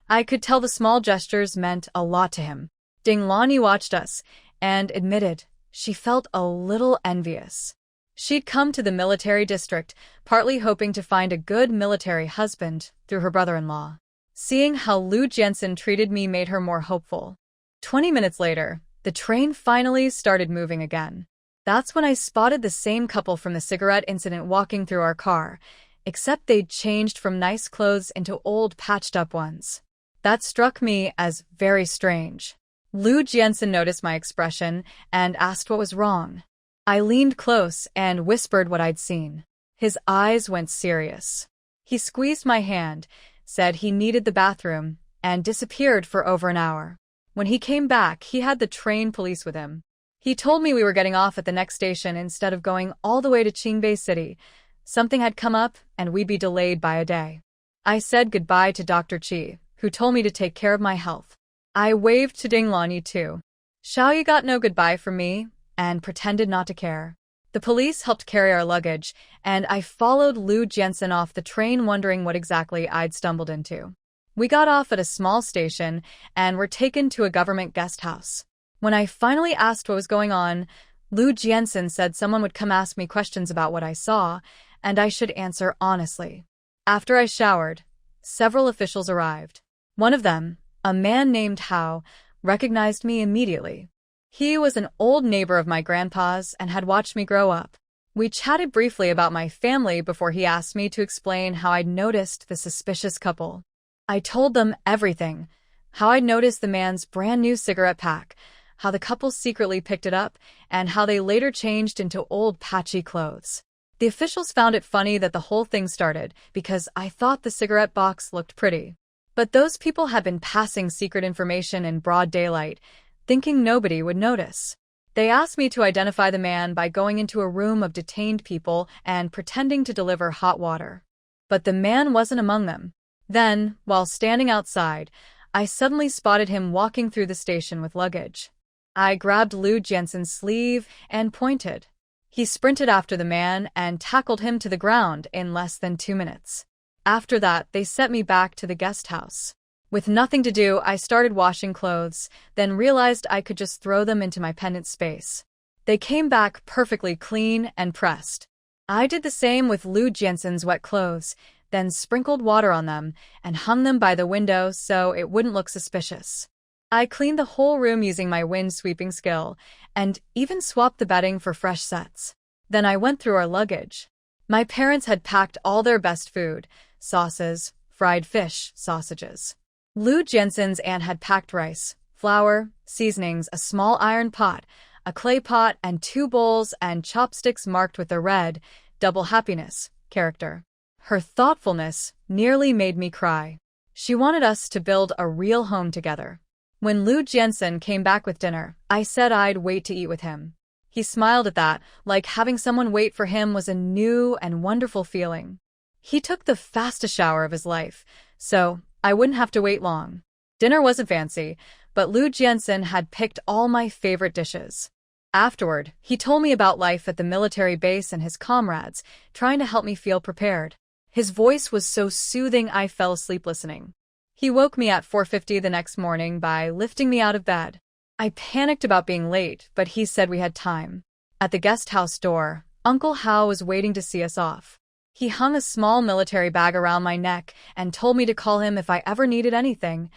[SPEAKER 1] I could tell the small gestures meant a lot to him. Ding Lani watched us and admitted she felt a little envious. She'd come to the military district, partly hoping to find a good military husband through her brother-in-law. Seeing how Lu Jiansen treated me made her more hopeful. 20 minutes later, the train finally started moving again. That's when I spotted the same couple from the cigarette incident walking through our car, except they'd changed from nice clothes into old patched-up ones. That struck me as very strange. Lu Jiansen noticed my expression and asked what was wrong. I leaned close and whispered what I'd seen. His eyes went serious. He squeezed my hand, said he needed the bathroom, and disappeared for over an hour. When he came back, he had the train police with him. He told me we were getting off at the next station instead of going all the way to Qingbei City. Something had come up, and we'd be delayed by a day. I said goodbye to Dr. Chi, who told me to take care of my health. I waved to Ding Lani too. Xiaoyi got no goodbye from me, and pretended not to care. The police helped carry our luggage, and I followed Lu Jiansen off the train wondering what exactly I'd stumbled into. We got off at a small station, and were taken to a government guest house. When I finally asked what was going on, Lu Jiansen said someone would come ask me questions about what I saw, and I should answer honestly. After I showered, several officials arrived. One of them, a man named Hao, recognized me immediately. He was an old neighbor of my grandpa's and had watched me grow up. We chatted briefly about my family before he asked me to explain how I'd noticed the suspicious couple. I told them everything, how I'd noticed the man's brand new cigarette pack, how the couple secretly picked it up, and how they later changed into old patchy clothes. The officials found it funny that the whole thing started because I thought the cigarette box looked pretty. But those people had been passing secret information in broad daylight, thinking nobody would notice. They asked me to identify the man by going into a room of detained people and pretending to deliver hot water. But the man wasn't among them. Then, while standing outside, I suddenly spotted him walking through the station with luggage. I grabbed Lu Jiansen's sleeve and pointed. He sprinted after the man and tackled him to the ground in less than 2 minutes. After that, they sent me back to the guest house. With nothing to do, I started washing clothes, then realized I could just throw them into my pendant space. They came back perfectly clean and pressed. I did the same with Lu Jiansen's wet clothes, then sprinkled water on them and hung them by the window so it wouldn't look suspicious. I cleaned the whole room using my wind-sweeping skill, and even swapped the bedding for fresh sets. Then I went through our luggage. My parents had packed all their best food, sauces, fried fish, sausages. Lu Jiansen's aunt had packed rice, flour, seasonings, a small iron pot, a clay pot, and 2 bowls and chopsticks marked with the red, double happiness, character. Her thoughtfulness nearly made me cry. She wanted us to build a real home together. When Lu Jiansen came back with dinner, I said I'd wait to eat with him. He smiled at that, like having someone wait for him was a new and wonderful feeling. He took the fastest shower of his life, so I wouldn't have to wait long. Dinner wasn't fancy, but Lu Jiansen had picked all my favorite dishes. Afterward, he told me about life at the military base and his comrades, trying to help me feel prepared. His voice was so soothing I fell asleep listening. He woke me at 4:50 the next morning by lifting me out of bed. I panicked about being late, but he said we had time. At the guest house door, Uncle Hao was waiting to see us off. He hung a small military bag around my neck and told me to call him if I ever needed anything,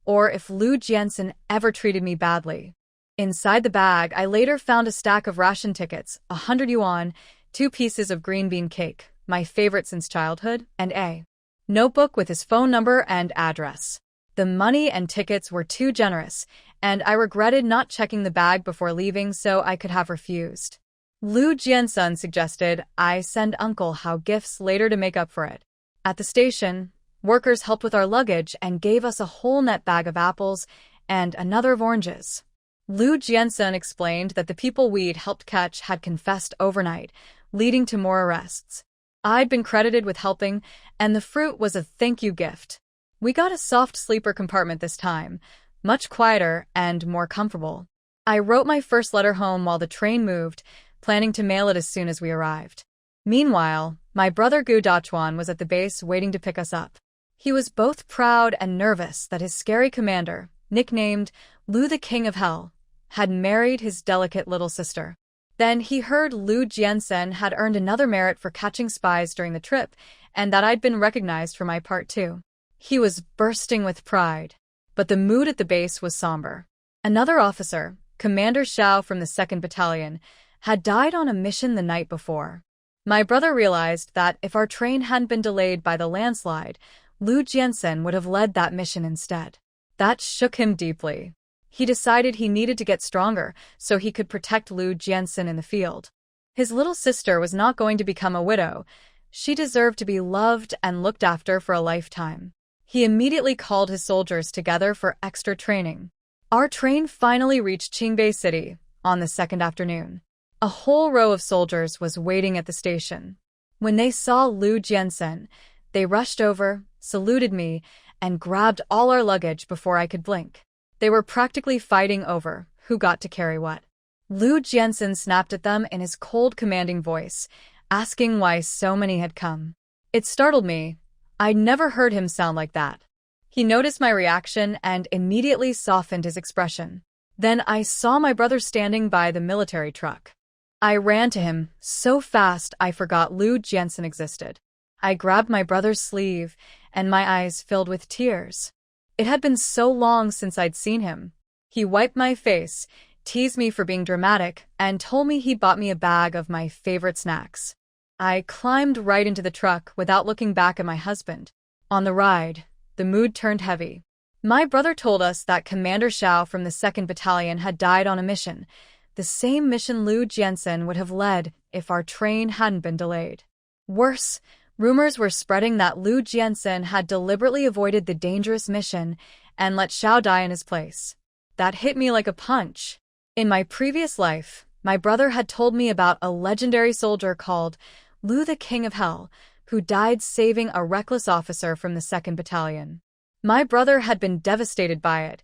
[SPEAKER 1] or if Lu Jiansen ever treated me badly. Inside the bag, I later found a stack of ration tickets, 100 yuan, 2 pieces of green bean cake, my favorite since childhood, and a notebook with his phone number and address. The money and tickets were too generous, and I regretted not checking the bag before leaving so I could have refused. Lu Jiansun suggested I send Uncle Hao gifts later to make up for it. At the station, workers helped with our luggage and gave us a whole net bag of apples and another of oranges. Lu Jiansun explained that the people we'd helped catch had confessed overnight, leading to more arrests. I'd been credited with helping, and the fruit was a thank you gift. We got a soft sleeper compartment this time, much quieter and more comfortable. I wrote my first letter home while the train moved, planning to mail it as soon as we arrived. Meanwhile, my brother Gu Dachuan was at the base waiting to pick us up. He was both proud and nervous that his scary commander, nicknamed Lu the King of Hell, had married his delicate little sister. Then he heard Lu Jiansun had earned another merit for catching spies during the trip, and that I'd been recognized for my part too. He was bursting with pride. But the mood at the base was somber. Another officer, Commander Xiao from the 2nd Battalion, had died on a mission the night before. My brother realized that if our train hadn't been delayed by the landslide, Lu Jiansun would have led that mission instead. That shook him deeply. He decided he needed to get stronger so he could protect Lu Jiansun in the field. His little sister was not going to become a widow. She deserved to be loved and looked after for a lifetime. He immediately called his soldiers together for extra training. Our train finally reached Qingbei City on the 2nd afternoon. A whole row of soldiers was waiting at the station. When they saw Lu Jiansun, they rushed over, saluted me, and grabbed all our luggage before I could blink. They were practically fighting over who got to carry what. Lu Jiansun snapped at them in his cold, commanding voice, asking why so many had come. It startled me. I'd never heard him sound like that. He noticed my reaction and immediately softened his expression. Then I saw my brother standing by the military truck. I ran to him so fast I forgot Lu Jiansun existed. I grabbed my brother's sleeve, and my eyes filled with tears. It had been so long since I'd seen him. He wiped my face, teased me for being dramatic, and told me he'd bought me a bag of my favorite snacks. I climbed right into the truck without looking back at my husband. On the ride, the mood turned heavy. My brother told us that Commander Xiao from the 2nd Battalion had died on a mission, the same mission Lu Jiansun would have led if our train hadn't been delayed. Worse, rumors were spreading that Lu Jiansun had deliberately avoided the dangerous mission and let Xiao die in his place. That hit me like a punch. In my previous life, my brother had told me about a legendary soldier called Lu the King of Hell, who died saving a reckless officer from the 2nd Battalion. My brother had been devastated by it,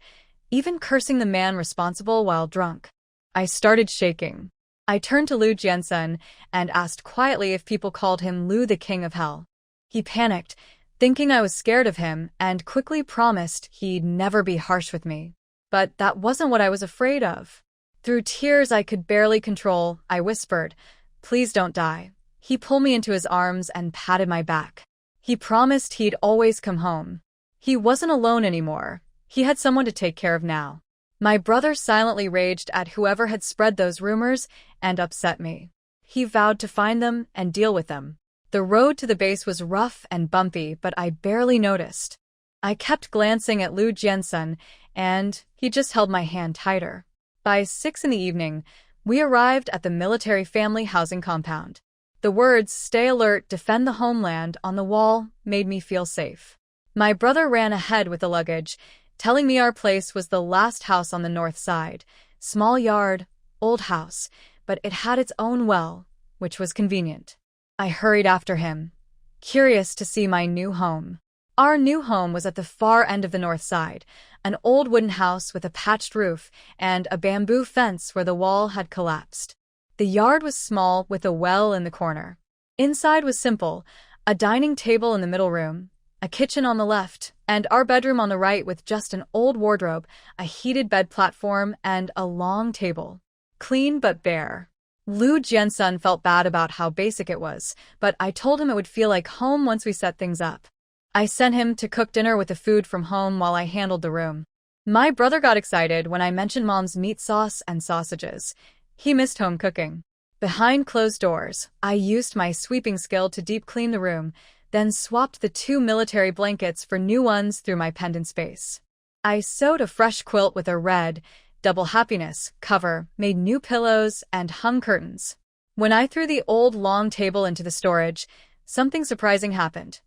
[SPEAKER 1] even cursing the man responsible while drunk. I started shaking. I turned to Lu Jiansun and asked quietly if people called him Lu the King of Hell. He panicked, thinking I was scared of him, and quickly promised he'd never be harsh with me. But that wasn't what I was afraid of. Through tears I could barely control, I whispered, "Please don't die." He pulled me into his arms and patted my back. He promised he'd always come home. He wasn't alone anymore. He had someone to take care of now. My brother silently raged at whoever had spread those rumors and upset me. He vowed to find them and deal with them. The road to the base was rough and bumpy, but I barely noticed. I kept glancing at Lu Jiansun, and he just held my hand tighter. By 6 in the evening, we arrived at the military family housing compound. The words, "Stay alert, defend the homeland," on the wall made me feel safe. My brother ran ahead with the luggage, telling me our place was the last house on the north side. Small yard, old house, but it had its own well, which was convenient. I hurried after him, curious to see my new home. Our new home was at the far end of the north side, an old wooden house with a patched roof and a bamboo fence where the wall had collapsed. The yard was small with a well in the corner. Inside was simple, a dining table in the middle room, a kitchen on the left, and our bedroom on the right with just an old wardrobe, a heated bed platform, and a long table. Clean but bare. Lu Jiansun felt bad about how basic it was, but I told him it would feel like home once we set things up. I sent him to cook dinner with the food from home while I handled the room. My brother got excited when I mentioned Mom's meat sauce and sausages. He missed home cooking. Behind closed doors, I used my sweeping skill to deep clean the room, then swapped the 2 military blankets for new ones through my pendant space. I sewed a fresh quilt with a red, double happiness cover, made new pillows, and hung curtains. When I threw the old long table into the storage, something surprising happened.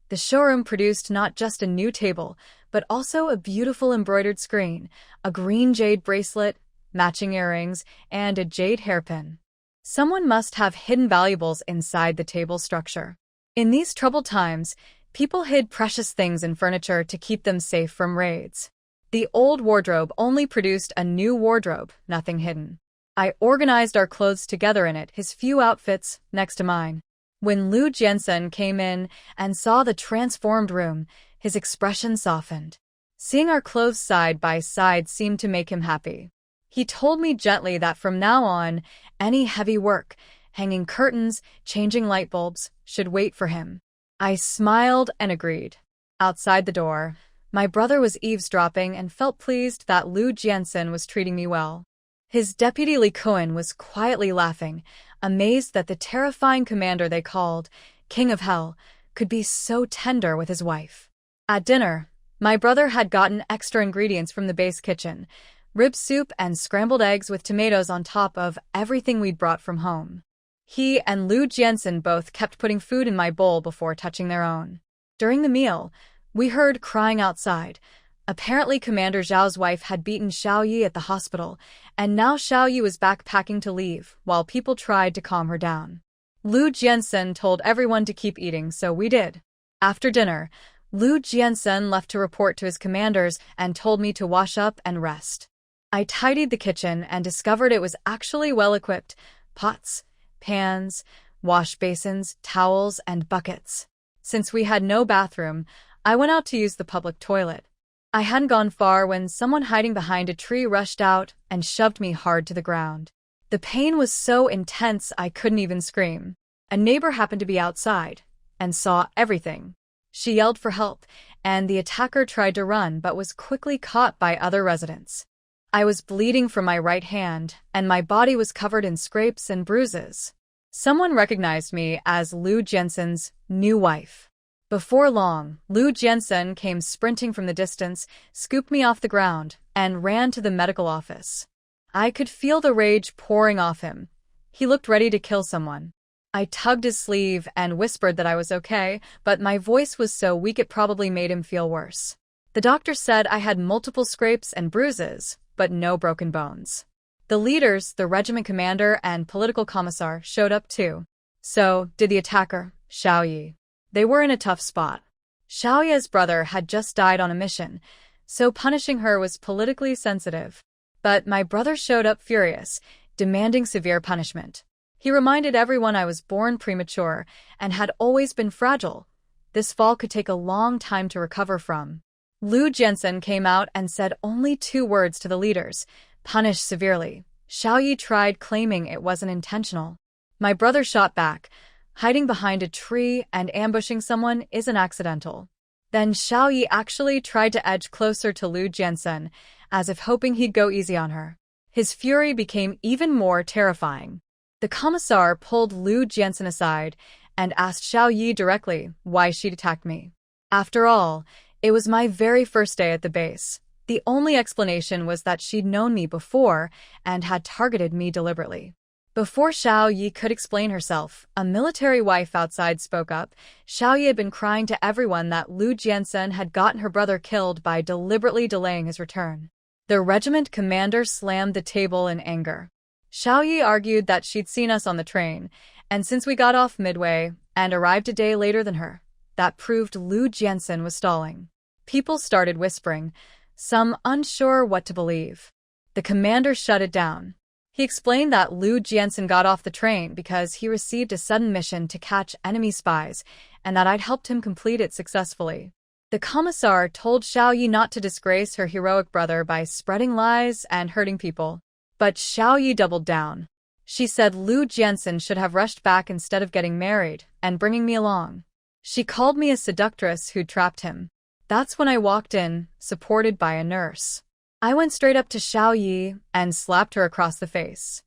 [SPEAKER 1] The showroom produced not just a new table, but also a beautiful embroidered screen, a green jade bracelet, matching earrings, and a jade hairpin. Someone must have hidden valuables inside the table structure. In these troubled times, people hid precious things in furniture to keep them safe from raids. The old wardrobe only produced a new wardrobe, nothing hidden. I organized our clothes together in it, his few outfits next to mine. When Liu Jiansen came in and saw the transformed room, his expression softened. Seeing our clothes side by side seemed to make him happy. He told me gently that from now on, any heavy work, hanging curtains, changing light bulbs, should wait for him. I smiled and agreed. Outside the door, my brother was eavesdropping and felt pleased that Liu Jiansen was treating me well. His deputy Li Kuan was quietly laughing, amazed that the terrifying commander they called King of Hell could be so tender with his wife. At dinner, my brother had gotten extra ingredients from the base kitchen, rib soup and scrambled eggs with tomatoes on top of everything we'd brought from home. He and Liu Jiansen both kept putting food in my bowl before touching their own. During the meal, we heard crying outside. Apparently Commander Zhao's wife had beaten Xiao Yi at the hospital, and now Xiao Yi was back packing to leave, while people tried to calm her down. Liu Jiansen told everyone to keep eating, so we did. After dinner, Liu Jiansen left to report to his commanders and told me to wash up and rest. I tidied the kitchen and discovered it was actually well-equipped: pots, pans, wash basins, towels, and buckets. Since we had no bathroom, I went out to use the public toilet. I hadn't gone far when someone hiding behind a tree rushed out and shoved me hard to the ground. The pain was so intense I couldn't even scream. A neighbor happened to be outside and saw everything. She yelled for help, and the attacker tried to run but was quickly caught by other residents. I was bleeding from my right hand, and my body was covered in scrapes and bruises. Someone recognized me as Liu Jiansen's new wife. Before long, Liu Jiansen came sprinting from the distance, scooped me off the ground, and ran to the medical office. I could feel the rage pouring off him. He looked ready to kill someone. I tugged his sleeve and whispered that I was okay, but my voice was so weak it probably made him feel worse. The doctor said I had multiple scrapes and bruises, but no broken bones. The leaders, the regiment commander and political commissar, showed up too. So did the attacker, Xiao Yi. They were in a tough spot. Xiao Yi's brother had just died on a mission, so punishing her was politically sensitive. But my brother showed up furious, demanding severe punishment. He reminded everyone I was born premature and had always been fragile. This fall could take a long time to recover from. Liu Jiansen came out and said only 2 words to the leaders: punish severely. Xiao Yi tried, claiming it wasn't intentional. My brother shot back: hiding behind a tree and ambushing someone isn't accidental. Then Xiao Yi actually tried to edge closer to Liu Jiansen, as if hoping he'd go easy on her. His fury became even more terrifying. The commissar pulled Liu Jiansen aside and asked Xiao Yi directly why she'd attacked me. After all, it was my very first day at the base. The only explanation was that she'd known me before and had targeted me deliberately. Before Xiao Yi could explain herself, a military wife outside spoke up. Xiao Yi had been crying to everyone that Liu Jiansen had gotten her brother killed by deliberately delaying his return. The regiment commander slammed the table in anger. Xiao Yi argued that she'd seen us on the train, and since we got off midway and arrived a day later than her, that proved Liu Jiansen was stalling. People started whispering, some unsure what to believe. The commander shut it down. He explained that Liu Jiansen got off the train because he received a sudden mission to catch enemy spies, and that I'd helped him complete it successfully. The commissar told Xiao Yi not to disgrace her heroic brother by spreading lies and hurting people. But Xiao Yi doubled down. She said Liu Jiansen should have rushed back instead of getting married and bringing me along. She called me a seductress who'd trapped him. That's when I walked in, supported by a nurse. I went straight up to Xiao Yi and slapped her across the face.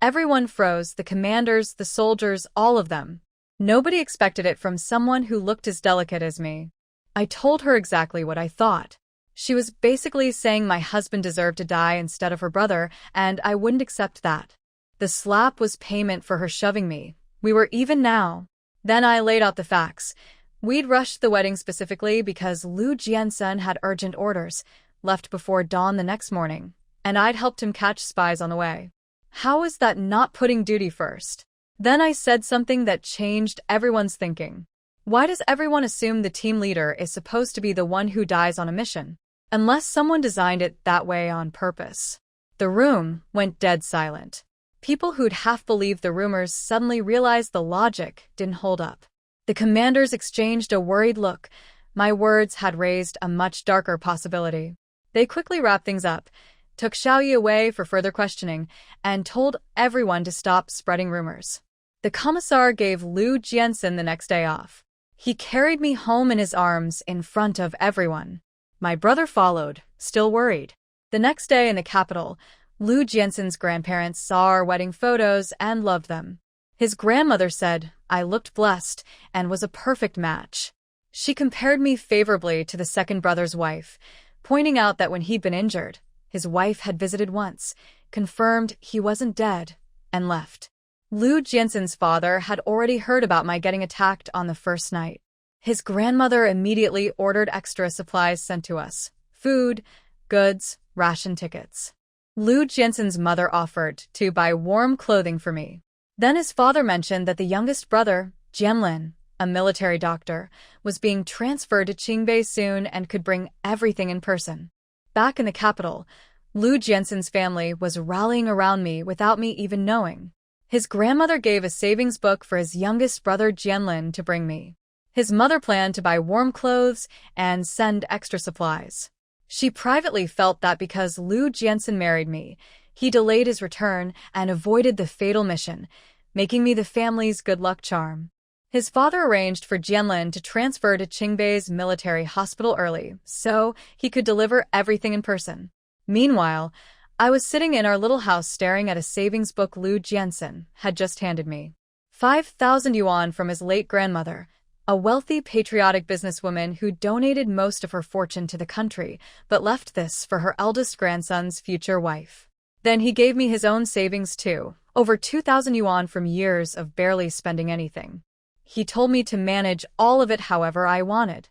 [SPEAKER 1] Everyone froze, the commanders, the soldiers, all of them. Nobody expected it from someone who looked as delicate as me. I told her exactly what I thought. She was basically saying my husband deserved to die instead of her brother, and I wouldn't accept that. The slap was payment for her shoving me. We were even now. Then I laid out the facts. We'd rushed the wedding specifically because Liu Jiansun had urgent orders, left before dawn the next morning, and I'd helped him catch spies on the way. How is that not putting duty first? Then I said something that changed everyone's thinking. Why does everyone assume the team leader is supposed to be the one who dies on a mission? Unless someone designed it that way on purpose. The room went dead silent. People who'd half believed the rumors suddenly realized the logic didn't hold up. The commanders exchanged a worried look. My words had raised a much darker possibility. They quickly wrapped things up, took Xiaoyi away for further questioning, and told everyone to stop spreading rumors. The commissar gave Liu Jiansun the next day off. He carried me home in his arms in front of everyone. My brother followed, still worried. The next day in the capital, Liu Jiansun's grandparents saw our wedding photos and loved them. His grandmother said I looked blessed and was a perfect match. She compared me favorably to the second brother's wife, pointing out that when he'd been injured, his wife had visited once, confirmed he wasn't dead, and left. Liu Jiansun's father had already heard about my getting attacked on the first night. His grandmother immediately ordered extra supplies sent to us: food, goods, ration tickets. Liu Jiansun's mother offered to buy warm clothing for me. Then his father mentioned that the youngest brother, Jianlin, a military doctor, was being transferred to Qingbei soon and could bring everything in person. Back in the capital, Liu Jiansun's family was rallying around me without me even knowing. His grandmother gave a savings book for his youngest brother Jianlin to bring me. His mother planned to buy warm clothes and send extra supplies. She privately felt that because Liu Jiansun married me, he delayed his return and avoided the fatal mission, making me the family's good luck charm. His father arranged for Jianlin to transfer to Qingbei's military hospital early, so he could deliver everything in person. Meanwhile, I was sitting in our little house staring at a savings book Liu Jiansun had just handed me. 5,000 yuan from his late grandmother, a wealthy, patriotic businesswoman who donated most of her fortune to the country, but left this for her eldest grandson's future wife. Then he gave me his own savings too, over 2,000 yuan from years of barely spending anything. He told me to manage all of it however I wanted.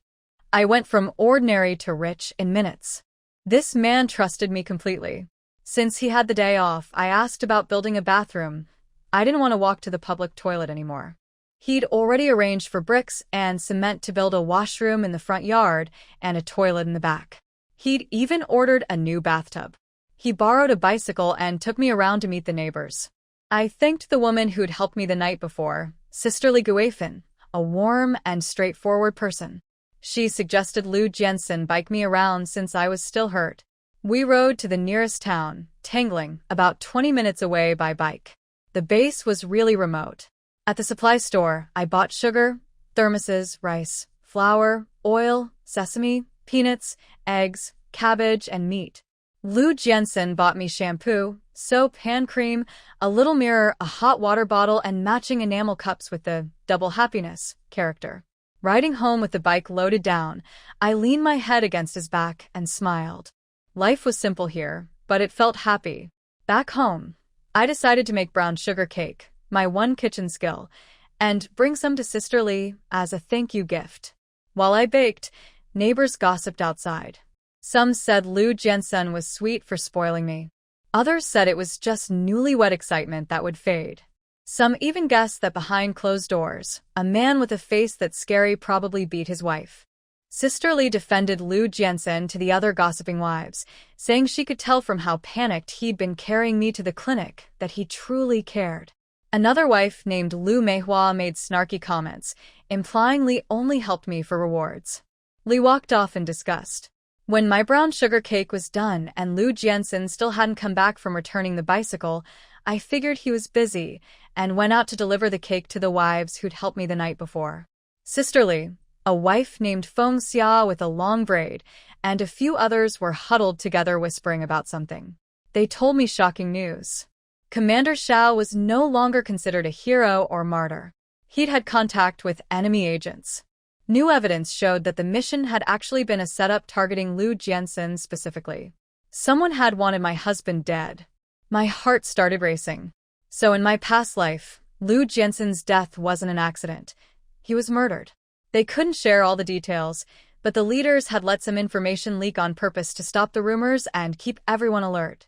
[SPEAKER 1] I went from ordinary to rich in minutes. This man trusted me completely. Since he had the day off, I asked about building a bathroom. I didn't want to walk to the public toilet anymore. He'd already arranged for bricks and cement to build a washroom in the front yard and a toilet in the back. He'd even ordered a new bathtub. He borrowed a bicycle and took me around to meet the neighbors. I thanked the woman who'd helped me the night before, Sisterly Guifin, a warm and straightforward person. She suggested Liu Jiansun bike me around since I was still hurt. We rode to the nearest town, Tangling, about 20 minutes away by bike. The base was really remote. At the supply store, I bought sugar, thermoses, rice, flour, oil, sesame, peanuts, eggs, cabbage, and meat. Liu Jiansun bought me shampoo, soap, hand cream, a little mirror, a hot water bottle, and matching enamel cups with the double happiness character. Riding home with the bike loaded down, I leaned my head against his back and smiled. Life was simple here, but it felt happy. Back home, I decided to make brown sugar cake, my one kitchen skill, and bring some to Sister Lee as a thank you gift. While I baked, neighbors gossiped outside. Some said Liu Jiansun was sweet for spoiling me. Others said it was just newlywed excitement that would fade. Some even guessed that behind closed doors, a man with a face that's scary probably beat his wife. Sister Lee defended Liu Jiansun to the other gossiping wives, saying she could tell from how panicked he'd been carrying me to the clinic that he truly cared. Another wife named Liu Manhwa made snarky comments, implying Li only helped me for rewards. Li walked off in disgust. When my brown sugar cake was done and Liu Jiansun still hadn't come back from returning the bicycle, I figured he was busy and went out to deliver the cake to the wives who'd helped me the night before. Sister Lee, a wife named Feng Xia with a long braid, and a few others were huddled together whispering about something. They told me shocking news. Commander Xiao was no longer considered a hero or martyr. He'd had contact with enemy agents. New evidence showed that the mission had actually been a setup targeting Liu Jianxin specifically. Someone had wanted my husband dead. My heart started racing. So in my past life, Liu Jianxin's death wasn't an accident. He was murdered. They couldn't share all the details, but the leaders had let some information leak on purpose to stop the rumors and keep everyone alert.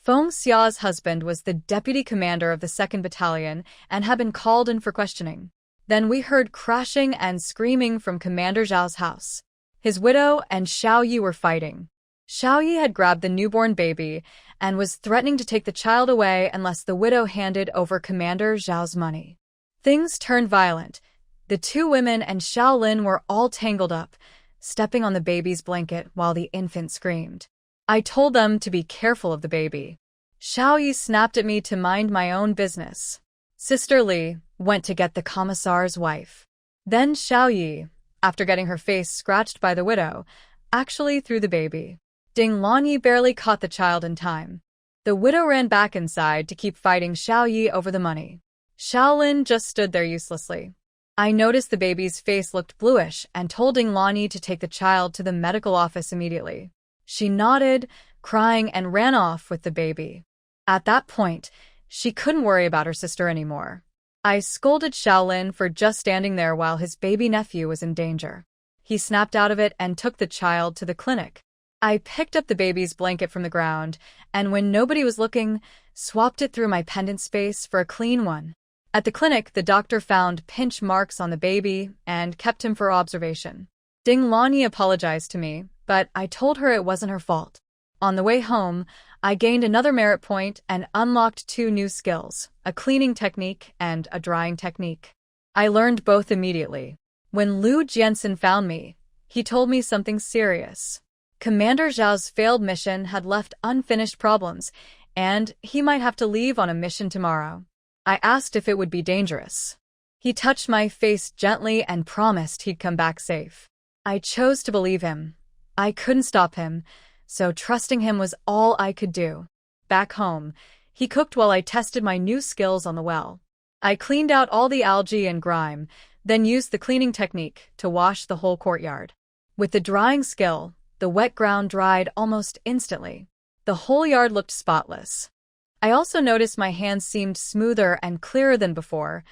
[SPEAKER 1] Feng Xiao's husband was the deputy commander of the 2nd Battalion and had been called in for questioning. Then we heard crashing and screaming from Commander Zhao's house. His widow and Xiao Yi were fighting. Xiao Yi had grabbed the newborn baby and was threatening to take the child away unless the widow handed over Commander Zhao's money. Things turned violent. The two women and Xiao Lin were all tangled up, stepping on the baby's blanket while the infant screamed. I told them to be careful of the baby. Xiao Yi snapped at me to mind my own business. Sister Li went to get the commissar's wife. Then Xiao Yi, after getting her face scratched by the widow, actually threw the baby. Ding Lanyi barely caught the child in time. The widow ran back inside to keep fighting Xiao Yi over the money. Shaolin just stood there uselessly. I noticed the baby's face looked bluish and told Ding Lanyi to take the child to the medical office immediately. She nodded, crying, and ran off with the baby. At that point, she couldn't worry about her sister anymore. I scolded Shaolin for just standing there while his baby nephew was in danger. He snapped out of it and took the child to the clinic. I picked up the baby's blanket from the ground, and when nobody was looking, swapped it through my pendant space for a clean one. At the clinic, the doctor found pinch marks on the baby and kept him for observation. Ding Lanyi apologized to me, but I told her it wasn't her fault. On the way home, I gained another merit point and unlocked 2 new skills, a cleaning technique and a drying technique. I learned both immediately. When Liu Jianxin found me, he told me something serious. Commander Zhao's failed mission had left unfinished problems, and he might have to leave on a mission tomorrow. I asked if it would be dangerous. He touched my face gently and promised he'd come back safe. I chose to believe him. I couldn't stop him, so trusting him was all I could do. Back home, he cooked while I tested my new skills on the well. I cleaned out all the algae and grime, then used the cleaning technique to wash the whole courtyard. With the drying skill, the wet ground dried almost instantly. The whole yard looked spotless. I also noticed my hands seemed smoother and clearer than before,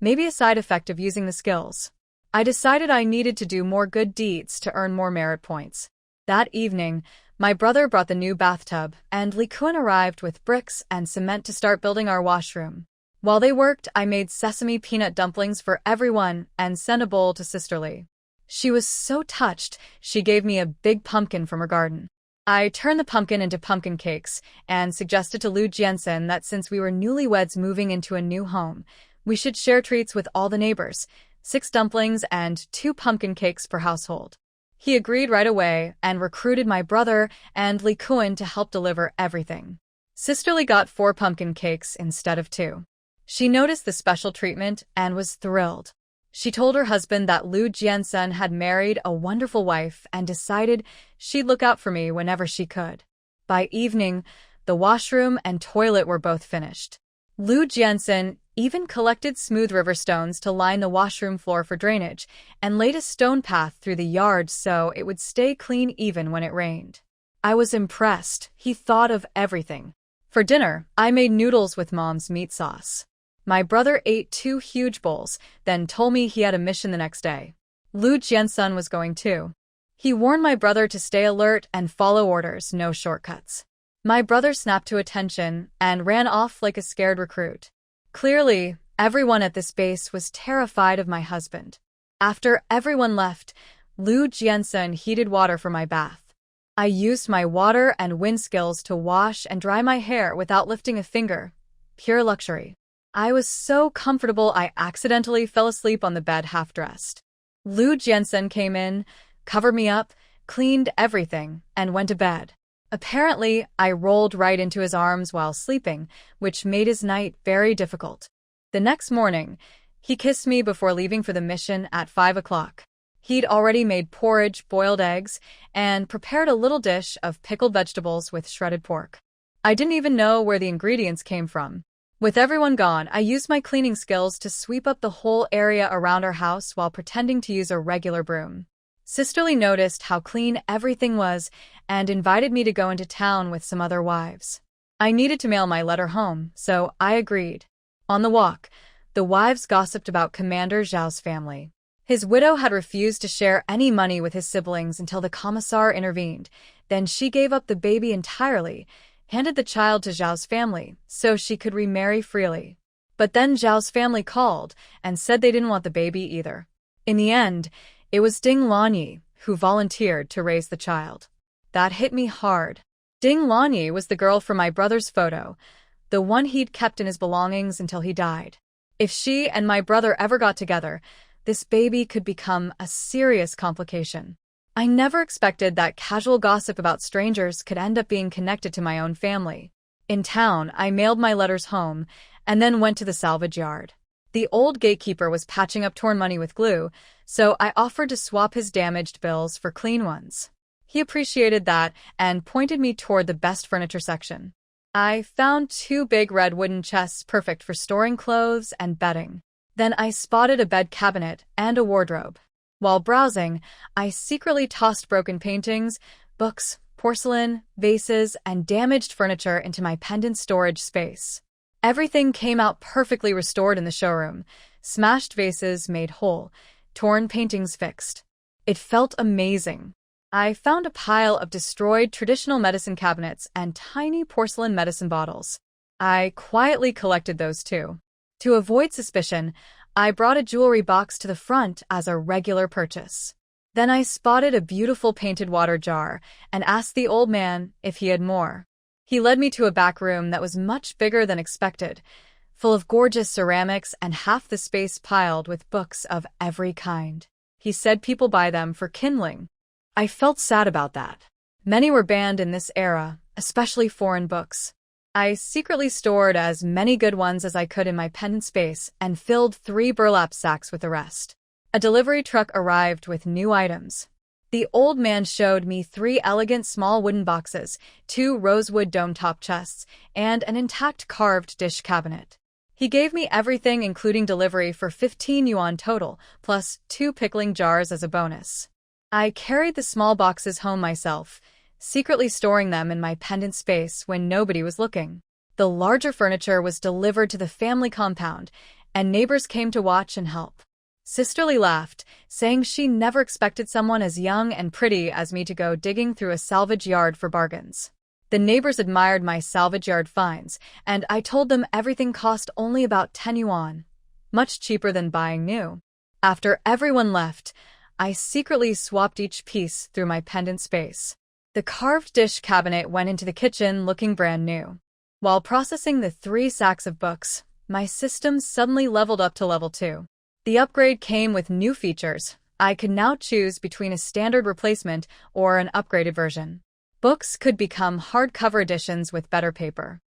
[SPEAKER 1] maybe a side effect of using the skills. I decided I needed to do more good deeds to earn more merit points. That evening, my brother brought the new bathtub, and Li Kun arrived with bricks and cement to start building our washroom. While they worked, I made sesame peanut dumplings for everyone and sent a bowl to Sister Li. She was so touched, she gave me a big pumpkin from her garden. I turned the pumpkin into pumpkin cakes and suggested to Liu Jianxin that since we were newlyweds moving into a new home, we should share treats with all the neighbors, 6 dumplings and 2 pumpkin cakes per household. He agreed right away and recruited my brother and Li Kun to help deliver everything. Sister Li got 4 pumpkin cakes instead of 2. She noticed the special treatment and was thrilled. She told her husband that Liu Jianxin had married a wonderful wife and decided she'd look out for me whenever she could. By evening, the washroom and toilet were both finished. Liu Jianxin even collected smooth river stones to line the washroom floor for drainage and laid a stone path through the yard so it would stay clean even when it rained. I was impressed. He thought of everything. For dinner, I made noodles with Mom's meat sauce. My brother ate 2 huge bowls, then told me he had a mission the next day. Liu Jianxin was going too. He warned my brother to stay alert and follow orders, no shortcuts. My brother snapped to attention and ran off like a scared recruit. Clearly, everyone at this base was terrified of my husband. After everyone left, Liu Jianxin heated water for my bath. I used my water and wind skills to wash and dry my hair without lifting a finger. Pure luxury. I was so comfortable I accidentally fell asleep on the bed half-dressed. Liu Jianxin came in, covered me up, cleaned everything, and went to bed. Apparently, I rolled right into his arms while sleeping, which made his night very difficult. The next morning, he kissed me before leaving for the mission at 5 o'clock. He'd already made porridge, boiled eggs, and prepared a little dish of pickled vegetables with shredded pork. I didn't even know where the ingredients came from. With everyone gone, I used my cleaning skills to sweep up the whole area around our house while pretending to use a regular broom. Sisterly noticed how clean everything was and invited me to go into town with some other wives. I needed to mail my letter home, so I agreed. On the walk, the wives gossiped about Commander Zhao's family. His widow had refused to share any money with his siblings until the commissar intervened. Then she gave up the baby entirely, handed the child to Zhao's family so she could remarry freely. But then Zhao's family called and said they didn't want the baby either. In the end, it was Ding Lanyi who volunteered to raise the child. That hit me hard. Ding Lanyi was the girl from my brother's photo, the one he'd kept in his belongings until he died. If she and my brother ever got together, this baby could become a serious complication. I never expected that casual gossip about strangers could end up being connected to my own family. In town, I mailed my letters home and then went to the salvage yard. The old gatekeeper was patching up torn money with glue, so I offered to swap his damaged bills for clean ones. He appreciated that and pointed me toward the best furniture section. I found 2 big red wooden chests perfect for storing clothes and bedding. Then I spotted a bed cabinet and a wardrobe. While browsing, I secretly tossed broken paintings, books, porcelain, vases, and damaged furniture into my pendant storage space. Everything came out perfectly restored in the showroom, smashed vases made whole, torn paintings fixed. It felt amazing. I found a pile of destroyed traditional medicine cabinets and tiny porcelain medicine bottles. I quietly collected those too. To avoid suspicion, I brought a jewelry box to the front as a regular purchase. Then I spotted a beautiful painted water jar and asked the old man if he had more. He led me to a back room that was much bigger than expected, full of gorgeous ceramics and half the space piled with books of every kind. He said people buy them for kindling. I felt sad about that. Many were banned in this era, especially foreign books. I secretly stored as many good ones as I could in my pendant space and filled 3 burlap sacks with the rest. A delivery truck arrived with new items. The old man showed me 3 elegant small wooden boxes, 2 rosewood dome-top chests, and an intact carved dish cabinet. He gave me everything including delivery for 15 yuan total, plus 2 pickling jars as a bonus. I carried the small boxes home myself, secretly storing them in my pendant space when nobody was looking. The larger furniture was delivered to the family compound, and neighbors came to watch and help. Sisterly laughed, saying she never expected someone as young and pretty as me to go digging through a salvage yard for bargains. The neighbors admired my salvage yard finds, and I told them everything cost only about 10 yuan, much cheaper than buying new. After everyone left, I secretly swapped each piece through my pendant space. The carved dish cabinet went into the kitchen looking brand new. While processing the 3 sacks of books, my system suddenly leveled up to level 2. The upgrade came with new features. I could now choose between a standard replacement or an upgraded version. Books could become hardcover editions with better paper.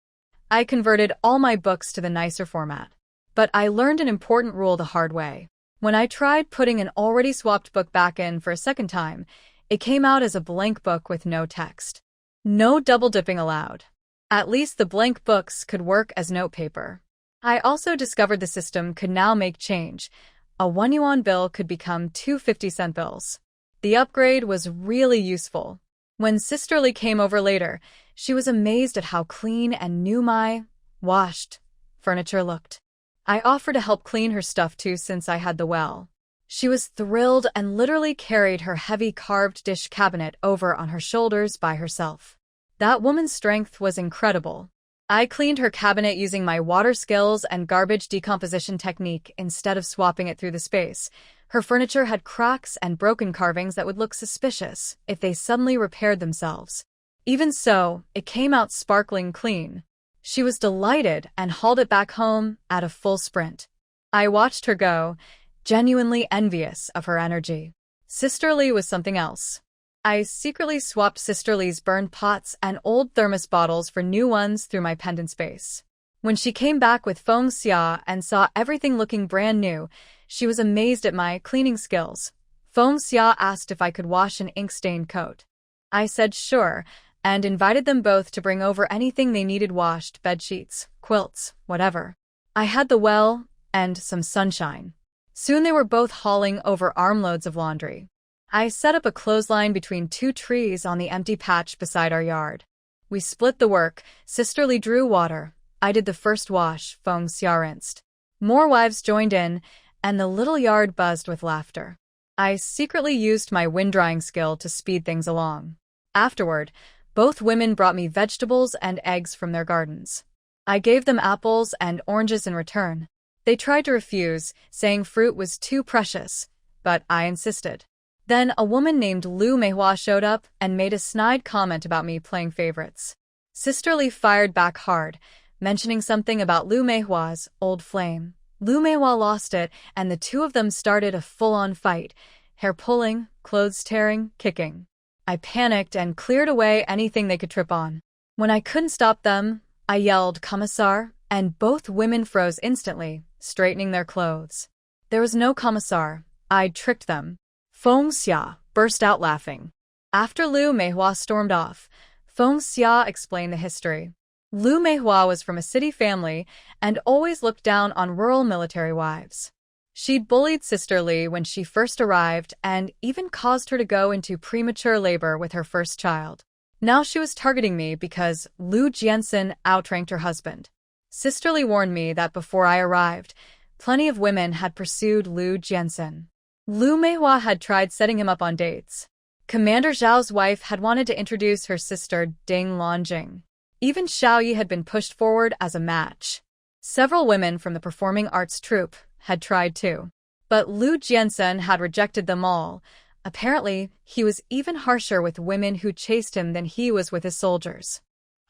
[SPEAKER 1] I converted all my books to the nicer format. But I learned an important rule the hard way. When I tried putting an already swapped book back in for a second time, it came out as a blank book with no text. No double dipping allowed. At least the blank books could work as notepaper. I also discovered the system could now make change. A 1 yuan bill could become 2 50-cent bills. The upgrade was really useful. When Sisterly came over later, she was amazed at how clean and new my washed furniture looked. I offered to help clean her stuff too since I had the well. She was thrilled and literally carried her heavy carved dish cabinet over on her shoulders by herself. That woman's strength was incredible. I cleaned her cabinet using my water skills and garbage decomposition technique instead of swapping it through the space. Her furniture had cracks and broken carvings that would look suspicious if they suddenly repaired themselves. Even so, it came out sparkling clean. She was delighted and hauled it back home at a full sprint. I watched her go, genuinely envious of her energy. Sisterly was something else. I secretly swapped Sisterly's burned pots and old thermos bottles for new ones through my pendant space. When she came back with Feng Xia and saw everything looking brand new, she was amazed at my cleaning skills. Feng Xia asked if I could wash an ink-stained coat. I said sure, and invited them both to bring over anything they needed washed, bedsheets, quilts, whatever. I had the well and some sunshine. Soon they were both hauling over armloads of laundry. I set up a clothesline between two trees on the empty patch beside our yard. We split the work. Sisterly drew water. I did the first wash. Feng Xia rinsed. More wives joined in, and the little yard buzzed with laughter. I secretly used my wind-drying skill to speed things along. Afterward, both women brought me vegetables and eggs from their gardens. I gave them apples and oranges in return. They tried to refuse, saying fruit was too precious, but I insisted. Then a woman named Lu Manhwa showed up and made a snide comment about me playing favorites. Sisterly fired back hard, mentioning something about Lu Manhwa's old flame. Lu Manhwa lost it, and the two of them started a full-on fight, hair pulling, clothes tearing, kicking. I panicked and cleared away anything they could trip on. When I couldn't stop them, I yelled, "Commissar," and both women froze instantly, straightening their clothes. There was no commissar. I'd tricked them. Feng Xia burst out laughing. After Lu Manhwa stormed off, Feng Xia explained the history. Lu Manhwa was from a city family and always looked down on rural military wives. She'd bullied Sister Li when she first arrived and even caused her to go into premature labor with her first child. Now she was targeting me because Lu Jianxin outranked her husband. Sister Li warned me that before I arrived, plenty of women had pursued Lu Jianxin. Lu Manhwa had tried setting him up on dates. Commander Zhao's wife had wanted to introduce her sister Ding Lanjing. Even Xiao Yi had been pushed forward as a match. Several women from the performing arts troupe had tried too. But Lu Jianxin had rejected them all. Apparently, he was even harsher with women who chased him than he was with his soldiers.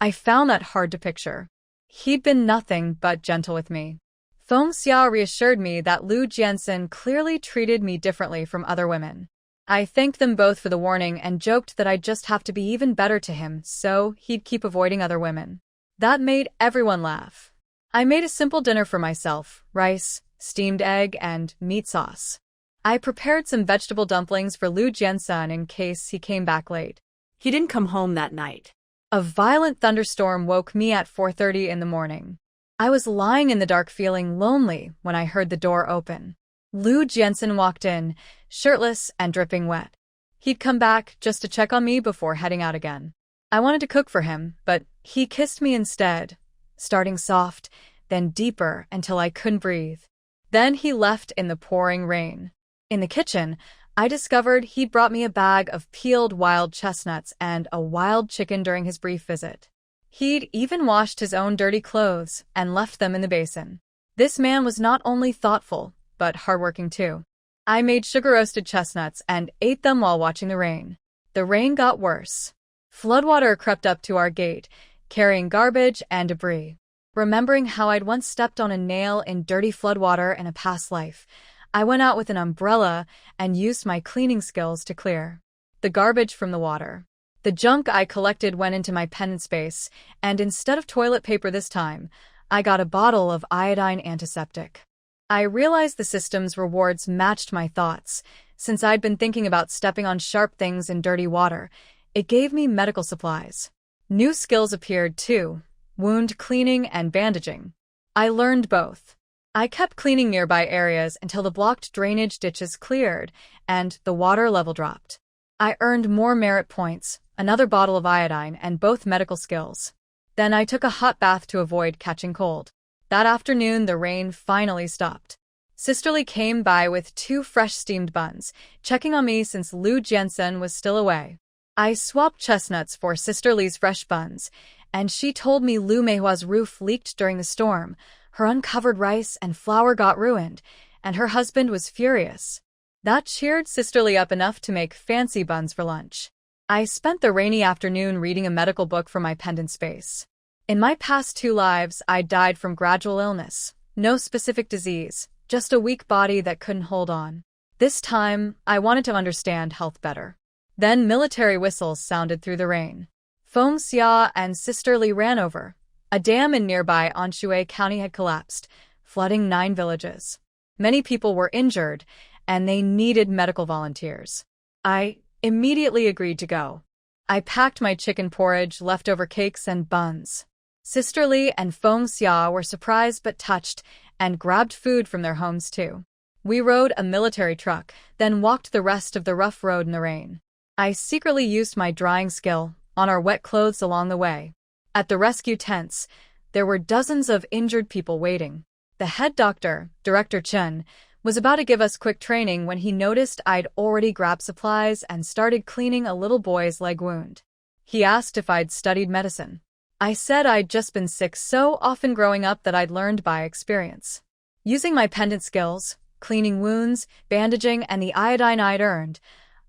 [SPEAKER 1] I found that hard to picture. He'd been nothing but gentle with me. Feng Xia reassured me that Lu Jianxin clearly treated me differently from other women. I thanked them both for the warning and joked that I'd just have to be even better to him so he'd keep avoiding other women. That made everyone laugh. I made a simple dinner for myself: rice, steamed egg, and meat sauce. I prepared some vegetable dumplings for Lu Jianxin in case he came back late.
[SPEAKER 2] He didn't come home that night.
[SPEAKER 1] A violent thunderstorm woke me at 4:30 in the morning. I was lying in the dark feeling lonely when I heard the door open. Lu Jianxin walked in, shirtless and dripping wet. He'd come back just to check on me before heading out again. I wanted to cook for him, but he kissed me instead, starting soft, then deeper until I couldn't breathe. Then he left in the pouring rain. In the kitchen, I discovered he'd brought me a bag of peeled wild chestnuts and a wild chicken during his brief visit. He'd even washed his own dirty clothes and left them in the basin. This man was not only thoughtful, but hardworking too. I made sugar-roasted chestnuts and ate them while watching the rain. The rain got worse. Floodwater crept up to our gate, carrying garbage and debris. Remembering how I'd once stepped on a nail in dirty floodwater in a past life, I went out with an umbrella and used my cleaning skills to clear the garbage from the water. The junk I collected went into my pendant space, and instead of toilet paper this time, I got a bottle of iodine antiseptic. I realized the system's rewards matched my thoughts. Since I'd been thinking about stepping on sharp things in dirty water, it gave me medical supplies. New skills appeared too: wound cleaning and bandaging. I learned both. I kept cleaning nearby areas until the blocked drainage ditches cleared and the water level dropped. I earned more merit points, another bottle of iodine, and both medical skills. Then I took a hot bath to avoid catching cold. That afternoon, the rain finally stopped. Sisterly came by with 2 fresh steamed buns, checking on me since Lu Jianxin was still away. I swapped chestnuts for Sisterly's fresh buns, and she told me Lu Manhwa's roof leaked during the storm, her uncovered rice and flour got ruined, and her husband was furious. That cheered Sisterly up enough to make fancy buns for lunch. I spent the rainy afternoon reading a medical book from my pendant space. In my past 2 lives, I died from gradual illness. No specific disease, just a weak body that couldn't hold on. This time, I wanted to understand health better. Then military whistles sounded through the rain. Feng Xia and Sisterly ran over. A dam in nearby Anshui County had collapsed, flooding 9 villages. Many people were injured, and they needed medical volunteers. I immediately agreed to go. I packed my chicken porridge, leftover cakes, and buns. Sister Lee and Feng Xia were surprised but touched and grabbed food from their homes too. We rode a military truck, then walked the rest of the rough road in the rain. I secretly used my drying skill on our wet clothes along the way. At the rescue tents, there were dozens of injured people waiting. The head doctor, Director Chen, was about to give us quick training when he noticed I'd already grabbed supplies and started cleaning a little boy's leg wound. He asked if I'd studied medicine. I said I'd just been sick so often growing up that I'd learned by experience. Using my pendant skills, cleaning wounds, bandaging, and the iodine I'd earned,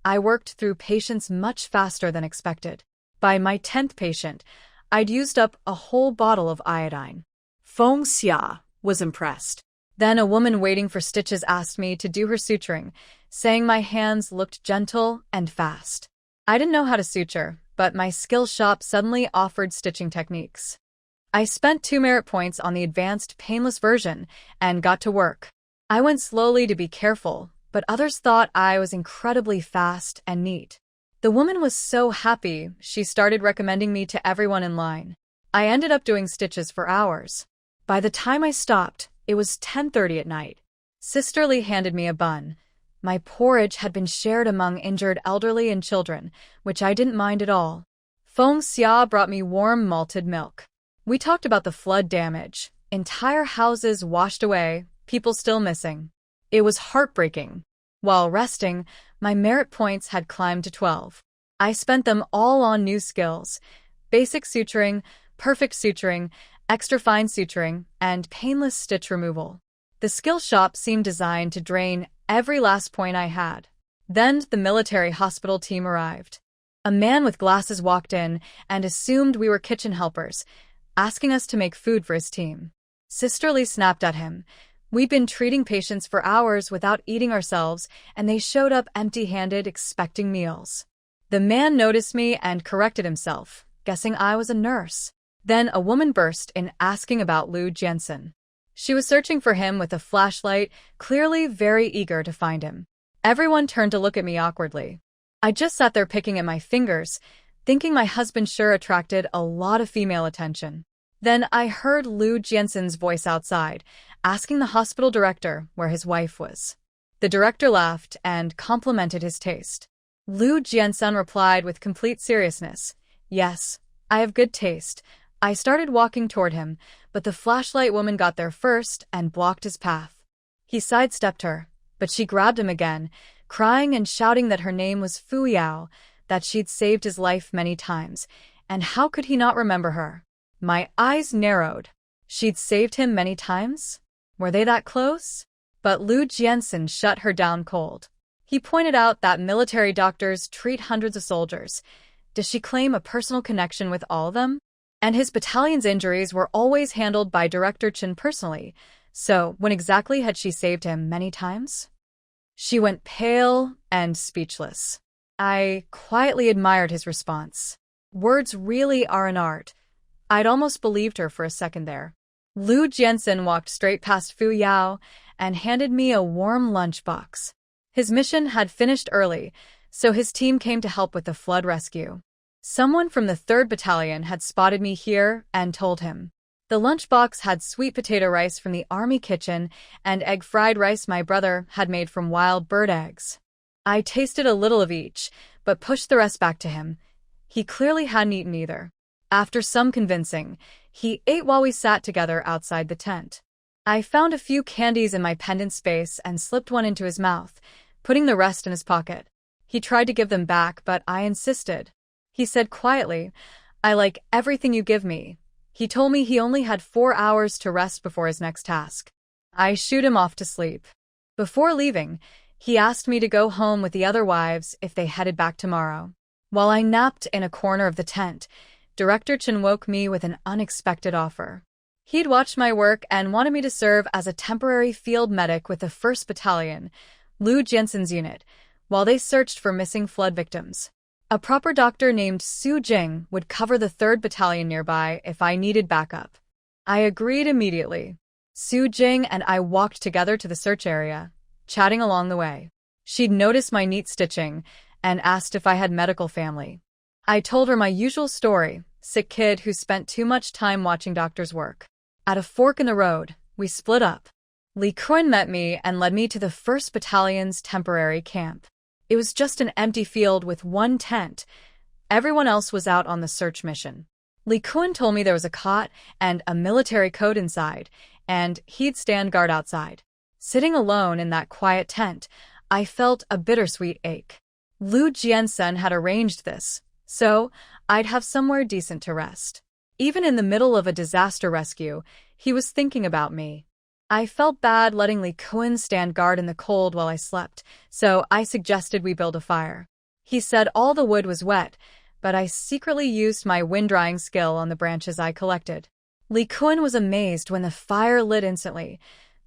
[SPEAKER 1] I worked through patients much faster than expected. By my 10th patient, I'd used up a whole bottle of iodine.
[SPEAKER 2] Feng Xia was impressed.
[SPEAKER 1] Then a woman waiting for stitches asked me to do her suturing, saying my hands looked gentle and fast. I didn't know how to suture, but my skill shop suddenly offered stitching techniques. I spent 2 merit points on the advanced painless version and got to work. I went slowly to be careful, but others thought I was incredibly fast and neat. The woman was so happy, she started recommending me to everyone in line. I ended up doing stitches for hours. By the time I stopped, it was 10:30 at night. Sister Lee handed me a bun. My porridge had been shared among injured elderly and children, which I didn't mind at all. Feng Xia brought me warm malted milk. We talked about the flood damage. Entire houses washed away, people still missing. It was heartbreaking. While resting, my merit points had climbed to 12. I spent them all on new skills: basic suturing, perfect suturing, extra fine suturing, and painless stitch removal. The skill shop seemed designed to drain every last point I had. Then the military hospital team arrived. A man with glasses walked in and assumed we were kitchen helpers, asking us to make food for his team. Sister Lee snapped at him. We'd been treating patients for hours without eating ourselves, and they showed up empty-handed expecting meals. The man noticed me and corrected himself, guessing I was a nurse. Then a woman burst in asking about Liu Jiansen. She was searching for him with a flashlight, clearly very eager to find him. Everyone turned to look at me awkwardly. I just sat there picking at my fingers, thinking my husband sure attracted a lot of female attention. Then I heard Liu Jiansen's voice outside, asking the hospital director where his wife was. The director laughed and complimented his taste. Liu Jiansen replied with complete seriousness, "Yes, I have good taste." I started walking toward him, but the flashlight woman got there first and blocked his path. He sidestepped her, but she grabbed him again, crying and shouting that her name was Fu Yao, that she'd saved his life many times, and how could he not remember her? My eyes narrowed. She'd saved him many times? Were they that close? But Liu Jiansen shut her down cold. He pointed out that military doctors treat hundreds of soldiers. Does she claim a personal connection with all of them? And his battalion's injuries were always handled by Director Chen personally, so when exactly had she saved him many times? She went pale and speechless. I quietly admired his response. Words really are an art. I'd almost believed her for a second there. Liu Jiansen walked straight past Fu Yao and handed me a warm lunchbox. His mission had finished early, so his team came to help with the flood rescue. Someone from the 3rd Battalion had spotted me here and told him. The lunchbox had sweet potato rice from the army kitchen and egg fried rice my brother had made from wild bird eggs. I tasted a little of each, but pushed the rest back to him. He clearly hadn't eaten either. After some convincing, he ate while we sat together outside the tent. I found a few candies in my pendant space and slipped one into his mouth, putting the rest in his pocket. He tried to give them back, but I insisted. He said quietly, "I like everything you give me." He told me he only had 4 hours to rest before his next task. I shooed him off to sleep. Before leaving, he asked me to go home with the other wives if they headed back tomorrow. While I napped in a corner of the tent, Director Chen woke me with an unexpected offer. He'd watched my work and wanted me to serve as a temporary field medic with the 1st Battalion, Liu Jiansen's unit, while they searched for missing flood victims. A proper doctor named Su Jing would cover the 3rd Battalion nearby if I needed backup. I agreed immediately. Su Jing and I walked together to the search area, chatting along the way. She'd noticed my neat stitching and asked if I had medical family. I told her my usual story, sick kid who spent too much time watching doctors work. At a fork in the road, we split up. Lee Kun met me and led me to the 1st Battalion's temporary camp. It was just an empty field with one tent. Everyone else was out on the search mission. Lee Kun told me there was a cot and a military coat inside, and he'd stand guard outside. Sitting alone in that quiet tent, I felt a bittersweet ache. Liu Jiansen had arranged this, so I'd have somewhere decent to rest. Even in the middle of a disaster rescue, he was thinking about me. I felt bad letting Lee Kun stand guard in the cold while I slept, so I suggested we build a fire. He said all the wood was wet, but I secretly used my wind-drying skill on the branches I collected. Lee Kun was amazed when the fire lit instantly.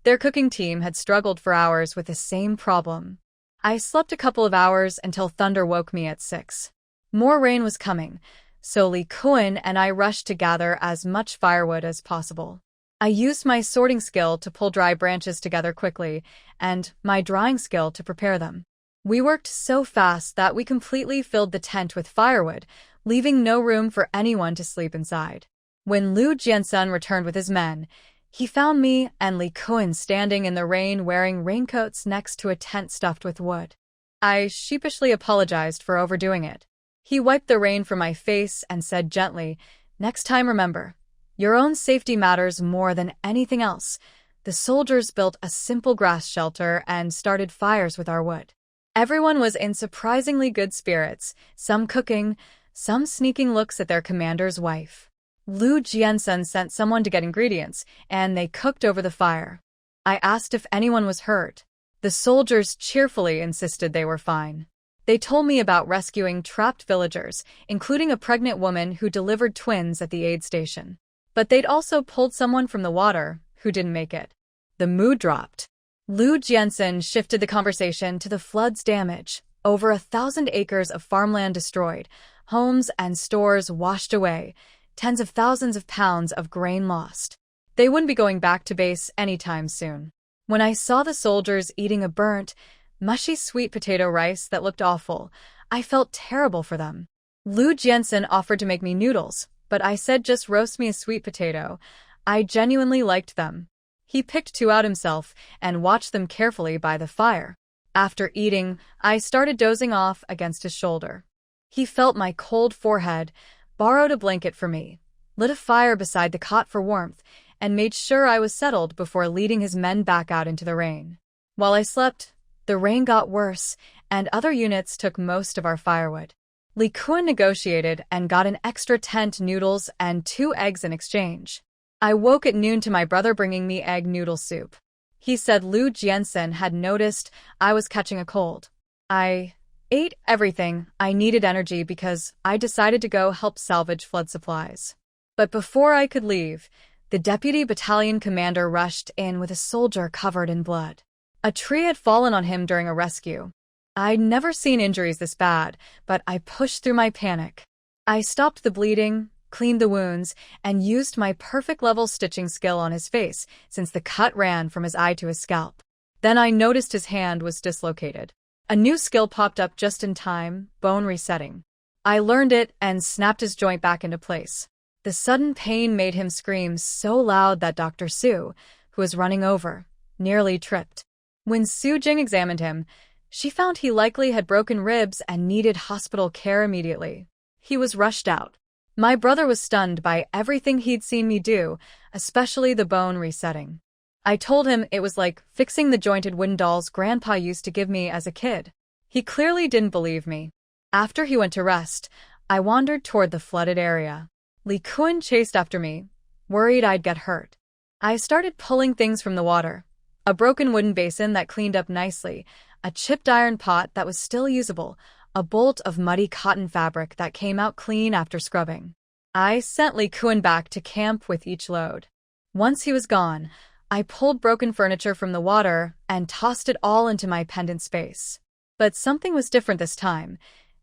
[SPEAKER 1] Their cooking team had struggled for hours with the same problem. I slept a couple of hours until thunder woke me at 6. More rain was coming, so Lee Kun and I rushed to gather as much firewood as possible. I used my sorting skill to pull dry branches together quickly, and my drying skill to prepare them. We worked so fast that we completely filled the tent with firewood, leaving no room for anyone to sleep inside. When Liu Jiansen returned with his men, he found me and Lee Kun standing in the rain wearing raincoats next to a tent stuffed with wood. I sheepishly apologized for overdoing it. He wiped the rain from my face and said gently, "Next time remember, your own safety matters more than anything else." The soldiers built a simple grass shelter and started fires with our wood. Everyone was in surprisingly good spirits, some cooking, some sneaking looks at their commander's wife. Liu Jiansen sent someone to get ingredients, and they cooked over the fire. I asked if anyone was hurt. The soldiers cheerfully insisted they were fine. They told me about rescuing trapped villagers, including a pregnant woman who delivered twins at the aid station. But they'd also pulled someone from the water who didn't make it. The mood dropped. Liu Jiansen shifted the conversation to the flood's damage. Over 1,000 acres of farmland destroyed, homes and stores washed away, tens of thousands of pounds of grain lost. They wouldn't be going back to base anytime soon. When I saw the soldiers eating a burnt, mushy sweet potato rice that looked awful, I felt terrible for them. Liu Jiansen offered to make me noodles, but I said just roast me a sweet potato. I genuinely liked them. He picked 2 out himself and watched them carefully by the fire. After eating, I started dozing off against his shoulder. He felt my cold forehead, borrowed a blanket for me, lit a fire beside the cot for warmth, and made sure I was settled before leading his men back out into the rain. While I slept, the rain got worse, and other units took most of our firewood. Lee Kun negotiated and got an extra tent, noodles, and 2 eggs in exchange. I woke at noon to my brother bringing me egg noodle soup. He said Liu Jiansen had noticed I was catching a cold. I ate everything. I needed energy because I decided to go help salvage flood supplies. But before I could leave, the deputy battalion commander rushed in with a soldier covered in blood. A tree had fallen on him during a rescue. I'd never seen injuries this bad, but I pushed through my panic. I stopped the bleeding, cleaned the wounds, and used my perfect level stitching skill on his face since the cut ran from his eye to his scalp. Then I noticed his hand was dislocated. A new skill popped up just in time, bone resetting. I learned it and snapped his joint back into place. The sudden pain made him scream so loud that Dr. Su, who was running over, nearly tripped. When Su Jing examined him, she found he likely had broken ribs and needed hospital care immediately. He was rushed out. My brother was stunned by everything he'd seen me do, especially the bone resetting. I told him it was like fixing the jointed wooden dolls Grandpa used to give me as a kid. He clearly didn't believe me. After he went to rest, I wandered toward the flooded area. Lee Kun chased after me, worried I'd get hurt. I started pulling things from the water. A broken wooden basin that cleaned up nicely, a chipped iron pot that was still usable, a bolt of muddy cotton fabric that came out clean after scrubbing. I sent Lee Kun back to camp with each load. Once he was gone, I pulled broken furniture from the water and tossed it all into my pendant space. But something was different this time.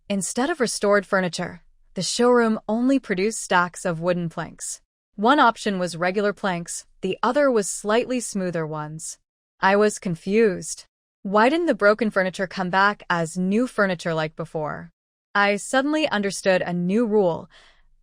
[SPEAKER 1] Instead of restored furniture, the showroom only produced stacks of wooden planks. One option was regular planks, the other was slightly smoother ones. I was confused. Why didn't the broken furniture come back as new furniture like before? I suddenly understood a new rule.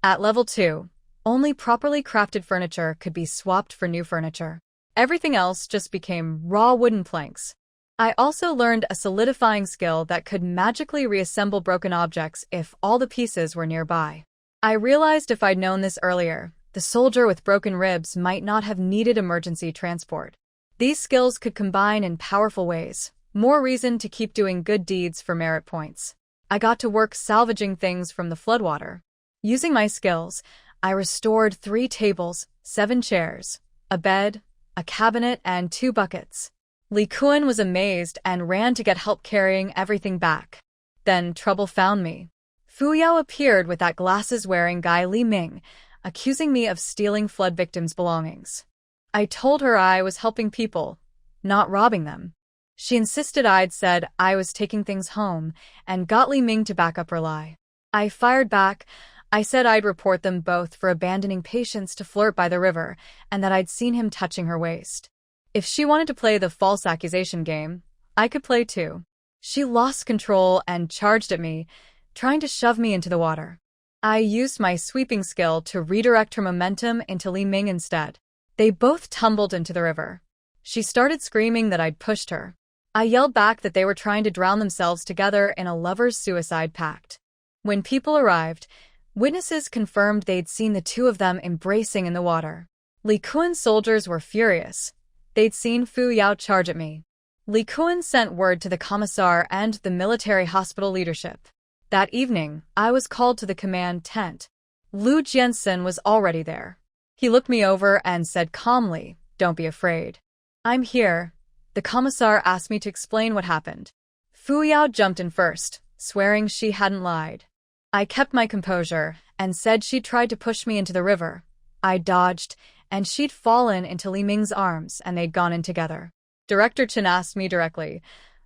[SPEAKER 1] At level 2, only properly crafted furniture could be swapped for new furniture. Everything else just became raw wooden planks. I also learned a solidifying skill that could magically reassemble broken objects if all the pieces were nearby. I realized if I'd known this earlier, the soldier with broken ribs might not have needed emergency transport. These skills could combine in powerful ways. More reason to keep doing good deeds for merit points. I got to work salvaging things from the floodwater. Using my skills, I restored 3 tables, 7 chairs, a bed, a cabinet, and 2 buckets. Li Kuan was amazed and ran to get help carrying everything back. Then trouble found me. Fu Yao appeared with that glasses-wearing guy Li Ming, accusing me of stealing flood victims' belongings. I told her I was helping people, not robbing them. She insisted I'd said I was taking things home and got Li Ming to back up her lie. I fired back. I said I'd report them both for abandoning patients to flirt by the river and that I'd seen him touching her waist. If she wanted to play the false accusation game, I could play too. She lost control and charged at me, trying to shove me into the water. I used my sweeping skill to redirect her momentum into Li Ming instead. They both tumbled into the river. She started screaming that I'd pushed her. I yelled back that they were trying to drown themselves together in a lover's suicide pact. When people arrived, witnesses confirmed they'd seen the two of them embracing in the water. Li Kuan's soldiers were furious. They'd seen Fu Yao charge at me. Li Kuan sent word to the commissar and the military hospital leadership. That evening, I was called to the command tent. Lu Jiansen was already there. He looked me over and said calmly, "Don't be afraid. I'm here." The commissar asked me to explain what happened. Fu Yao jumped in first, swearing she hadn't lied. I kept my composure and said she'd tried to push me into the river. I dodged, and she'd fallen into Li Ming's arms and they'd gone in together. Director Chen asked me directly,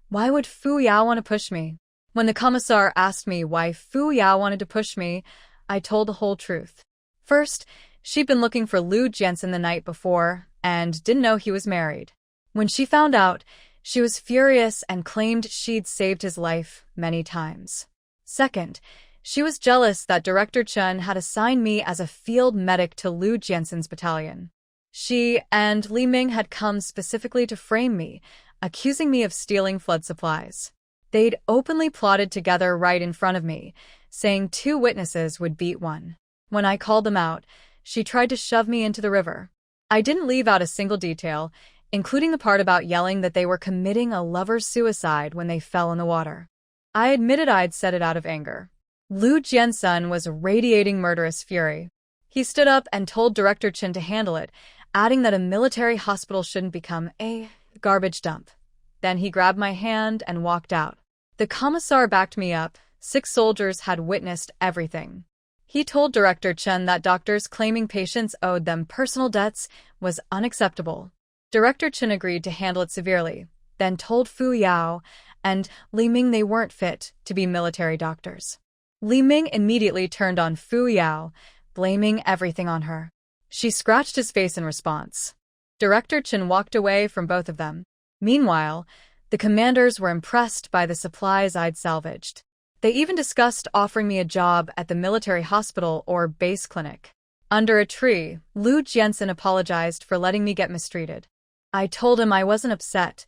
[SPEAKER 1] "Why would Fu Yao want to push me?" When the commissar asked me why Fu Yao wanted to push me, I told the whole truth. First, she'd been looking for Lu Jiansen the night before and didn't know he was married. When she found out, she was furious and claimed she'd saved his life many times. Second, she was jealous that Director Chen had assigned me as a field medic to Lu Jiansen's battalion. She and Li Ming had come specifically to frame me, accusing me of stealing flood supplies. They'd openly plotted together right in front of me, saying 2 witnesses would beat one. When I called them out, she tried to shove me into the river. I didn't leave out a single detail, including the part about yelling that they were committing a lover's suicide when they fell in the water. I admitted I'd said it out of anger. Lu Jiansen was radiating murderous fury. He stood up and told Director Chen to handle it, adding that a military hospital shouldn't become a garbage dump. Then he grabbed my hand and walked out. The commissar backed me up. 6 soldiers had witnessed everything. He told Director Chen that doctors claiming patients owed them personal debts was unacceptable. Director Chen agreed to handle it severely, then told Fu Yao and Li Ming they weren't fit to be military doctors. Li Ming immediately turned on Fu Yao, blaming everything on her. She scratched his face in response. Director Chen walked away from both of them. Meanwhile, the commanders were impressed by the supplies I'd salvaged. They even discussed offering me a job at the military hospital or base clinic. Under a tree, Lu Jiansen apologized for letting me get mistreated. I told him I wasn't upset.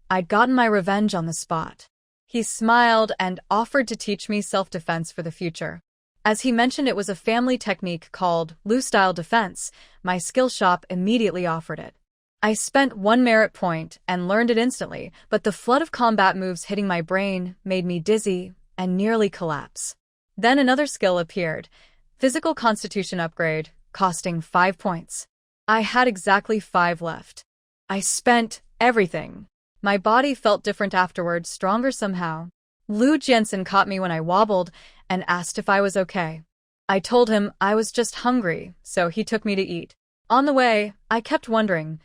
[SPEAKER 1] I'd gotten my revenge on the spot. He smiled and offered to teach me self-defense for the future. As he mentioned it was a family technique called Lu-style defense, my skill shop immediately offered it. I spent 1 merit point and learned it instantly, but the flood of combat moves hitting my brain made me dizzy and nearly collapse. Then another skill appeared, physical constitution upgrade, costing 5 points. I had exactly 5 left. I spent everything. My body felt different afterwards, stronger somehow. Lu Jiansen caught me when I wobbled and asked if I was okay. I told him I was just hungry, so he took me to eat. On the way, I kept wondering,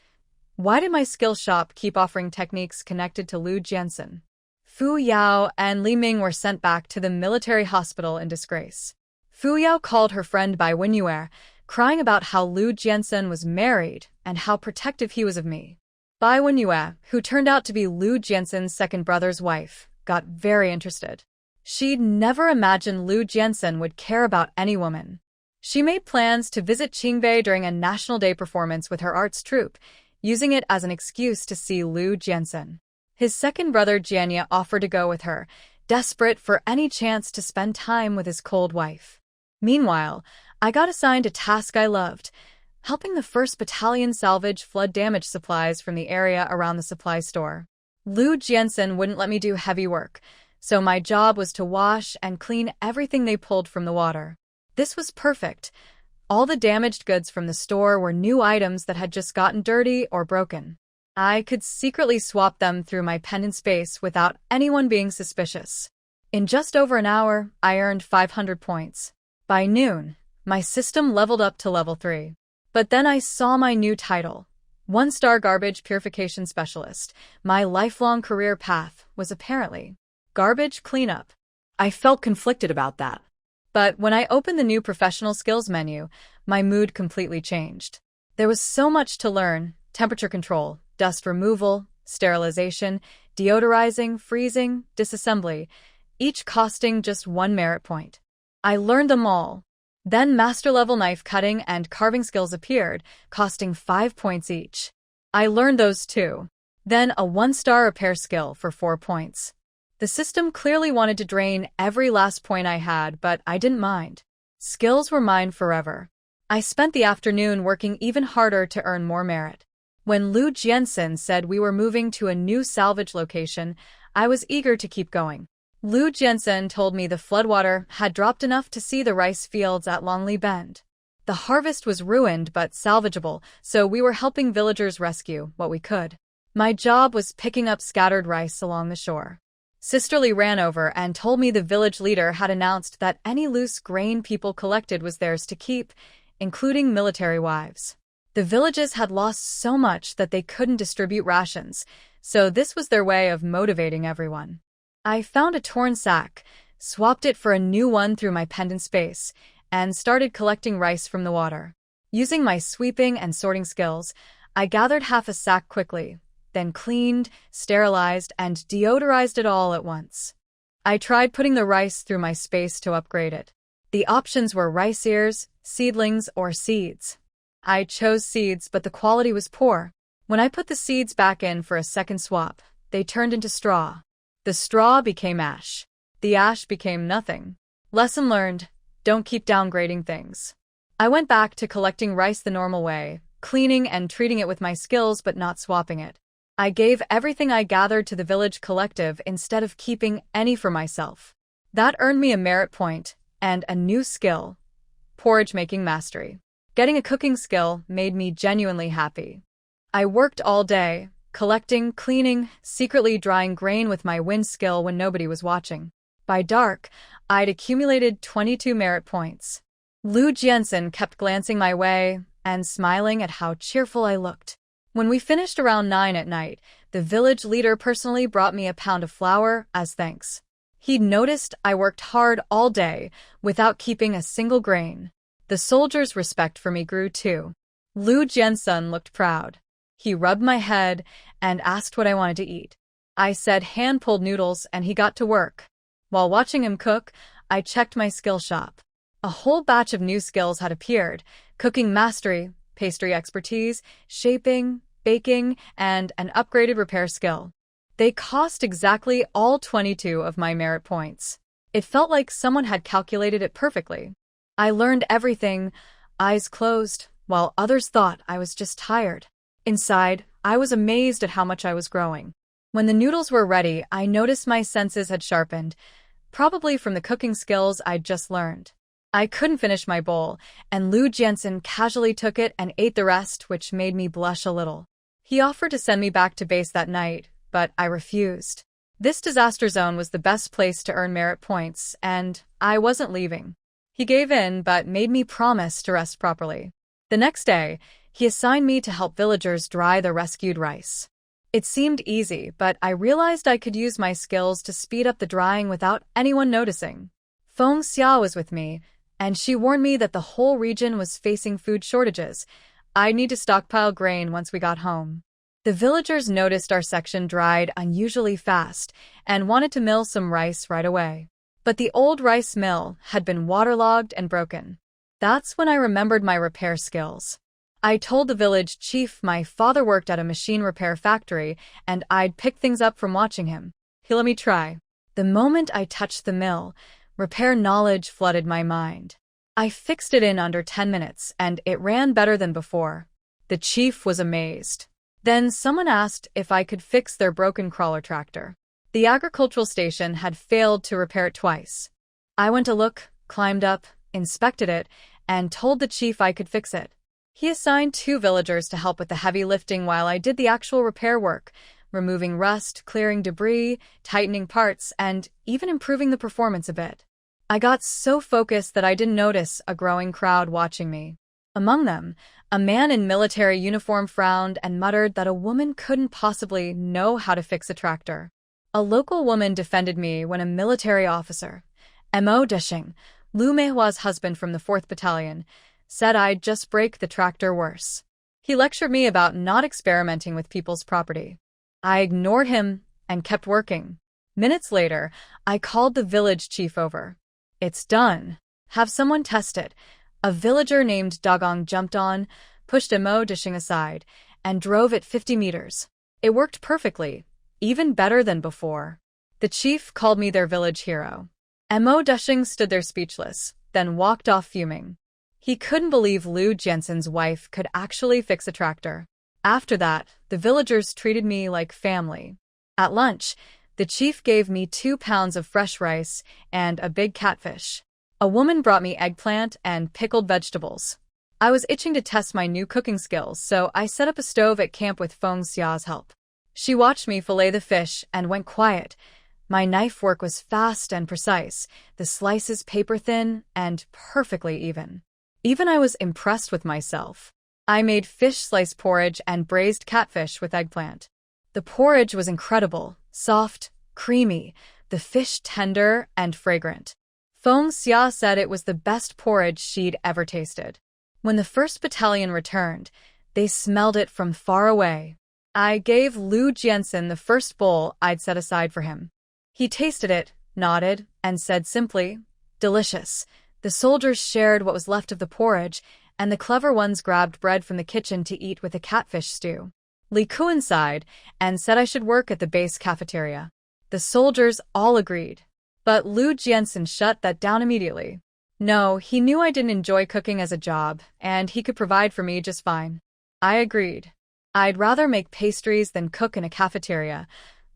[SPEAKER 1] why did my skill shop keep offering techniques connected to Lu Jiansen? Fu Yao and Li Ming were sent back to the military hospital in disgrace. Fu Yao called her friend Bai Wenyue, crying about how Lu Jiansen was married and how protective he was of me. Bai Wenyue, who turned out to be Lu Jiansen's second brother's wife, got very interested. She'd never imagined Liu Jiansen would care about any woman. She made plans to visit Qingbei during a National Day performance with her arts troupe, using it as an excuse to see Liu Jiansen. His second brother Jianya offered to go with her, desperate for any chance to spend time with his cold wife. Meanwhile, I got assigned a task I loved, helping the 1st Battalion salvage flood damage supplies from the area around the supply store. Liu Jiansen wouldn't let me do heavy work, so my job was to wash and clean everything they pulled from the water. This was perfect. All the damaged goods from the store were new items that had just gotten dirty or broken. I could secretly swap them through my pendant space without anyone being suspicious. In just over an hour, I earned 500 points. By noon, my system leveled up to level 3. But then I saw my new title, 1-star garbage purification specialist. My lifelong career path was apparently garbage cleanup.
[SPEAKER 2] I felt conflicted about that.
[SPEAKER 1] But when I opened the new professional skills menu, my mood completely changed. There was so much to learn: temperature control, dust removal, sterilization, deodorizing, freezing, disassembly, each costing just 1 merit point. I learned them all. Then master-level knife cutting and carving skills appeared, costing 5 points each. I learned those too. Then a 1-star repair skill for 4 points. The system clearly wanted to drain every last point I had, but I didn't mind. Skills were mine forever. I spent the afternoon working even harder to earn more merit. When Liu Jiansen said we were moving to a new salvage location, I was eager to keep going. Liu Jiansen told me the floodwater had dropped enough to see the rice fields at Longli Bend. The harvest was ruined but salvageable, so we were helping villagers rescue what we could. My job was picking up scattered rice along the shore. Sisterly ran over and told me the village leader had announced that any loose grain people collected was theirs to keep, including military wives. The villages had lost so much that they couldn't distribute rations, so this was their way of motivating everyone. I found a torn sack, swapped it for a new one through my pendant space, and started collecting rice from the water. Using my sweeping and sorting skills, I gathered half a sack quickly, then cleaned, sterilized, and deodorized it all at once. I tried putting the rice through my space to upgrade it. The options were rice ears, seedlings, or seeds. I chose seeds, but the quality was poor. When I put the seeds back in for a second swap, they turned into straw. The straw became ash. The ash became nothing. Lesson learned: don't keep downgrading things. I went back to collecting rice the normal way, cleaning and treating it with my skills but not swapping it. I gave everything I gathered to the village collective instead of keeping any for myself. That earned me a merit point and a new skill: porridge making mastery. Getting a cooking skill made me genuinely happy. I worked all day, collecting, cleaning, secretly drying grain with my wind skill when nobody was watching. By dark, I'd accumulated 22 merit points. Liu Jiansen kept glancing my way and smiling at how cheerful I looked. When we finished around 9 at night, the village leader personally brought me a pound of flour as thanks. He'd noticed I worked hard all day without keeping a single grain. The soldiers' respect for me grew too. Liu Jiansen looked proud. He rubbed my head and asked what I wanted to eat. I said hand-pulled noodles, and he got to work. While watching him cook, I checked my skill shop. A whole batch of new skills had appeared: cooking mastery, pastry expertise, shaping, baking, and an upgraded repair skill. They cost exactly all 22 of my merit points. It felt like someone had calculated it perfectly. I learned everything, eyes closed, while others thought I was just tired. Inside, I was amazed at how much I was growing. When the noodles were ready, I noticed my senses had sharpened, probably from the cooking skills I'd just learned. I couldn't finish my bowl, and Liu Jiansen casually took it and ate the rest, which made me blush a little. He offered to send me back to base that night, but I refused. This disaster zone was the best place to earn merit points, and I wasn't leaving. He gave in, but made me promise to rest properly. The next day, he assigned me to help villagers dry the rescued rice. It seemed easy, but I realized I could use my skills to speed up the drying without anyone noticing. Feng Xia was with me, and she warned me that the whole region was facing food shortages. I'd need to stockpile grain once we got home. The villagers noticed our section dried unusually fast and wanted to mill some rice right away. But the old rice mill had been waterlogged and broken. That's when I remembered my repair skills. I told the village chief my father worked at a machine repair factory and I'd pick things up from watching him. He let me try. The moment I touched the mill, repair knowledge flooded my mind. I fixed it in under 10 minutes and it ran better than before. The chief was amazed. Then someone asked if I could fix their broken crawler tractor. The agricultural station had failed to repair it twice. I went to look, climbed up, inspected it, and told the chief I could fix it. He assigned 2 villagers to help with the heavy lifting while I did the actual repair work, removing rust, clearing debris, tightening parts, and even improving the performance a bit. I got so focused that I didn't notice a growing crowd watching me. Among them, a man in military uniform frowned and muttered that a woman couldn't possibly know how to fix a tractor. A local woman defended me when a military officer, Mo Deshing, Lu Meihua's husband from the 4th Battalion, said I'd just break the tractor worse. He lectured me about not experimenting with people's property. I ignored him and kept working. Minutes later, I called the village chief over. "It's done. Have someone test it." A villager named Dagong jumped on, pushed Mo Deshing aside, and drove it 50 meters. It worked perfectly, even better than before. The chief called me their village hero. Mo Deshing stood there speechless, then walked off fuming. He couldn't believe Liu Jensen's wife could actually fix a tractor. After that, the villagers treated me like family. At lunch, the chief gave me 2 pounds of fresh rice and a big catfish. A woman brought me eggplant and pickled vegetables. I was itching to test my new cooking skills, so I set up a stove at camp with Feng Xia's help. She watched me fillet the fish and went quiet. My knife work was fast and precise, the slices paper-thin and perfectly even. Even I was impressed with myself. I made fish slice porridge and braised catfish with eggplant. The porridge was incredible, soft, creamy, the fish tender and fragrant. Feng Xia said it was the best porridge she'd ever tasted. When the 1st Battalion returned, they smelled it from far away. I gave Liu Jensen the first bowl I'd set aside for him. He tasted it, nodded, and said simply, "Delicious." The soldiers shared what was left of the porridge, and the clever ones grabbed bread from the kitchen to eat with a catfish stew. Li Kuan sighed and said I should work at the base cafeteria. The soldiers all agreed. But Liu Jensen shut that down immediately. No, he knew I didn't enjoy cooking as a job, and he could provide for me just fine. I agreed. I'd rather make pastries than cook in a cafeteria,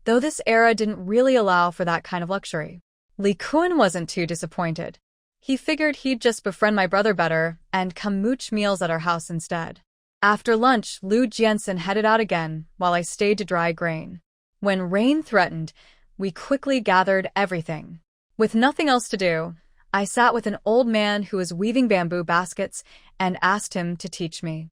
[SPEAKER 1] though this era didn't really allow for that kind of luxury. Li Kuan wasn't too disappointed. He figured he'd just befriend my brother better and come mooch meals at our house instead. After lunch, Liu Jensen headed out again while I stayed to dry grain. When rain threatened, we quickly gathered everything. With nothing else to do, I sat with an old man who was weaving bamboo baskets and asked him to teach me.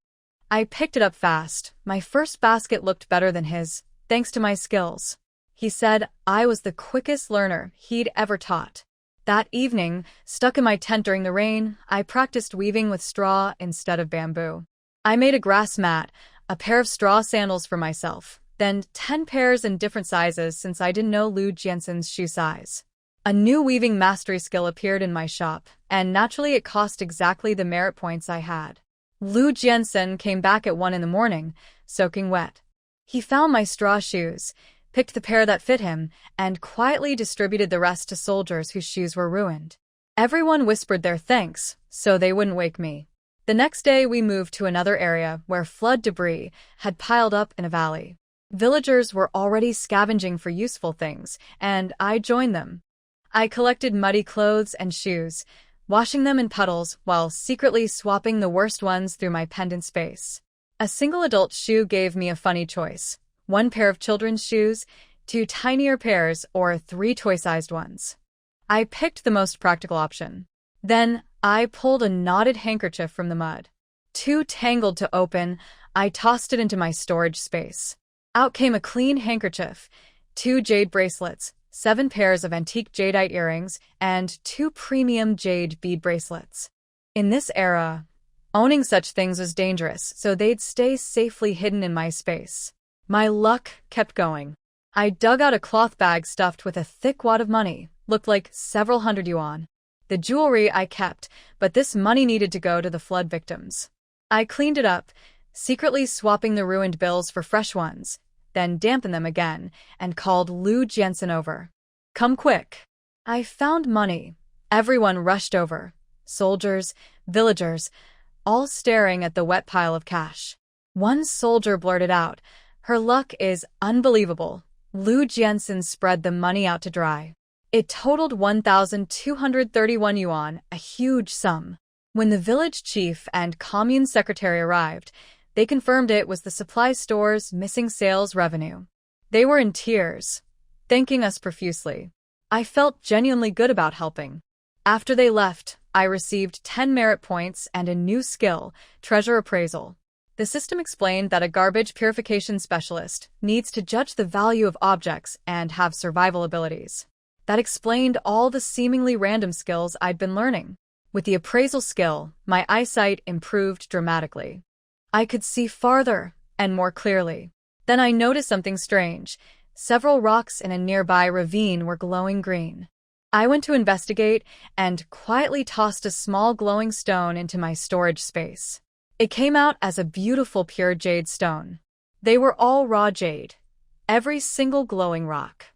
[SPEAKER 1] I picked it up fast. My first basket looked better than his, thanks to my skills. He said I was the quickest learner he'd ever taught. That evening, stuck in my tent during the rain, I practiced weaving with straw instead of bamboo. I made a grass mat, a pair of straw sandals for myself, then 10 pairs in different sizes since I didn't know Liu Jensen's shoe size. A new weaving mastery skill appeared in my shop, and naturally it cost exactly the merit points I had. Liu Jensen came back at 1 in the morning, soaking wet. He found my straw shoes, picked the pair that fit him, and quietly distributed the rest to soldiers whose shoes were ruined. Everyone whispered their thanks, so they wouldn't wake me. The next day we moved to another area where flood debris had piled up in a valley. Villagers were already scavenging for useful things, and I joined them. I collected muddy clothes and shoes, washing them in puddles while secretly swapping the worst ones through my pendant space. A single adult shoe gave me a funny choice: 1 pair of children's shoes, 2 tinier pairs, or 3 toy-sized ones. I picked the most practical option. Then I pulled a knotted handkerchief from the mud. Too tangled to open, I tossed it into my storage space. Out came a clean handkerchief, 2 jade bracelets, 7 pairs of antique jadeite earrings, and 2 premium jade bead bracelets. In this era, owning such things was dangerous, so they'd stay safely hidden in my space. My luck kept going. I dug out a cloth bag stuffed with a thick wad of money, looked like several hundred yuan. The jewelry I kept, but this money needed to go to the flood victims. I cleaned it up, secretly swapping the ruined bills for fresh ones, then dampened them again, and called Liu Jiansen over. "Come quick." I found money. Everyone rushed over. Soldiers, villagers, all staring at the wet pile of cash. One soldier blurted out, "Her luck is unbelievable." Liu Jiansen spread the money out to dry. It totaled 1,231 yuan, a huge sum. When the village chief and commune secretary arrived, they confirmed it was the supply store's missing sales revenue. They were in tears, thanking us profusely. I felt genuinely good about helping. After they left, I received 10 merit points and a new skill, treasure appraisal. The system explained that a garbage purification specialist needs to judge the value of objects and have survival abilities. That explained all the seemingly random skills I'd been learning. With the appraisal skill, my eyesight improved dramatically. I could see farther and more clearly. Then I noticed something strange. Several rocks in a nearby ravine were glowing green. I went to investigate and quietly tossed a small glowing stone into my storage space. It came out as a beautiful pure jade stone. They were all raw jade, every single glowing rock.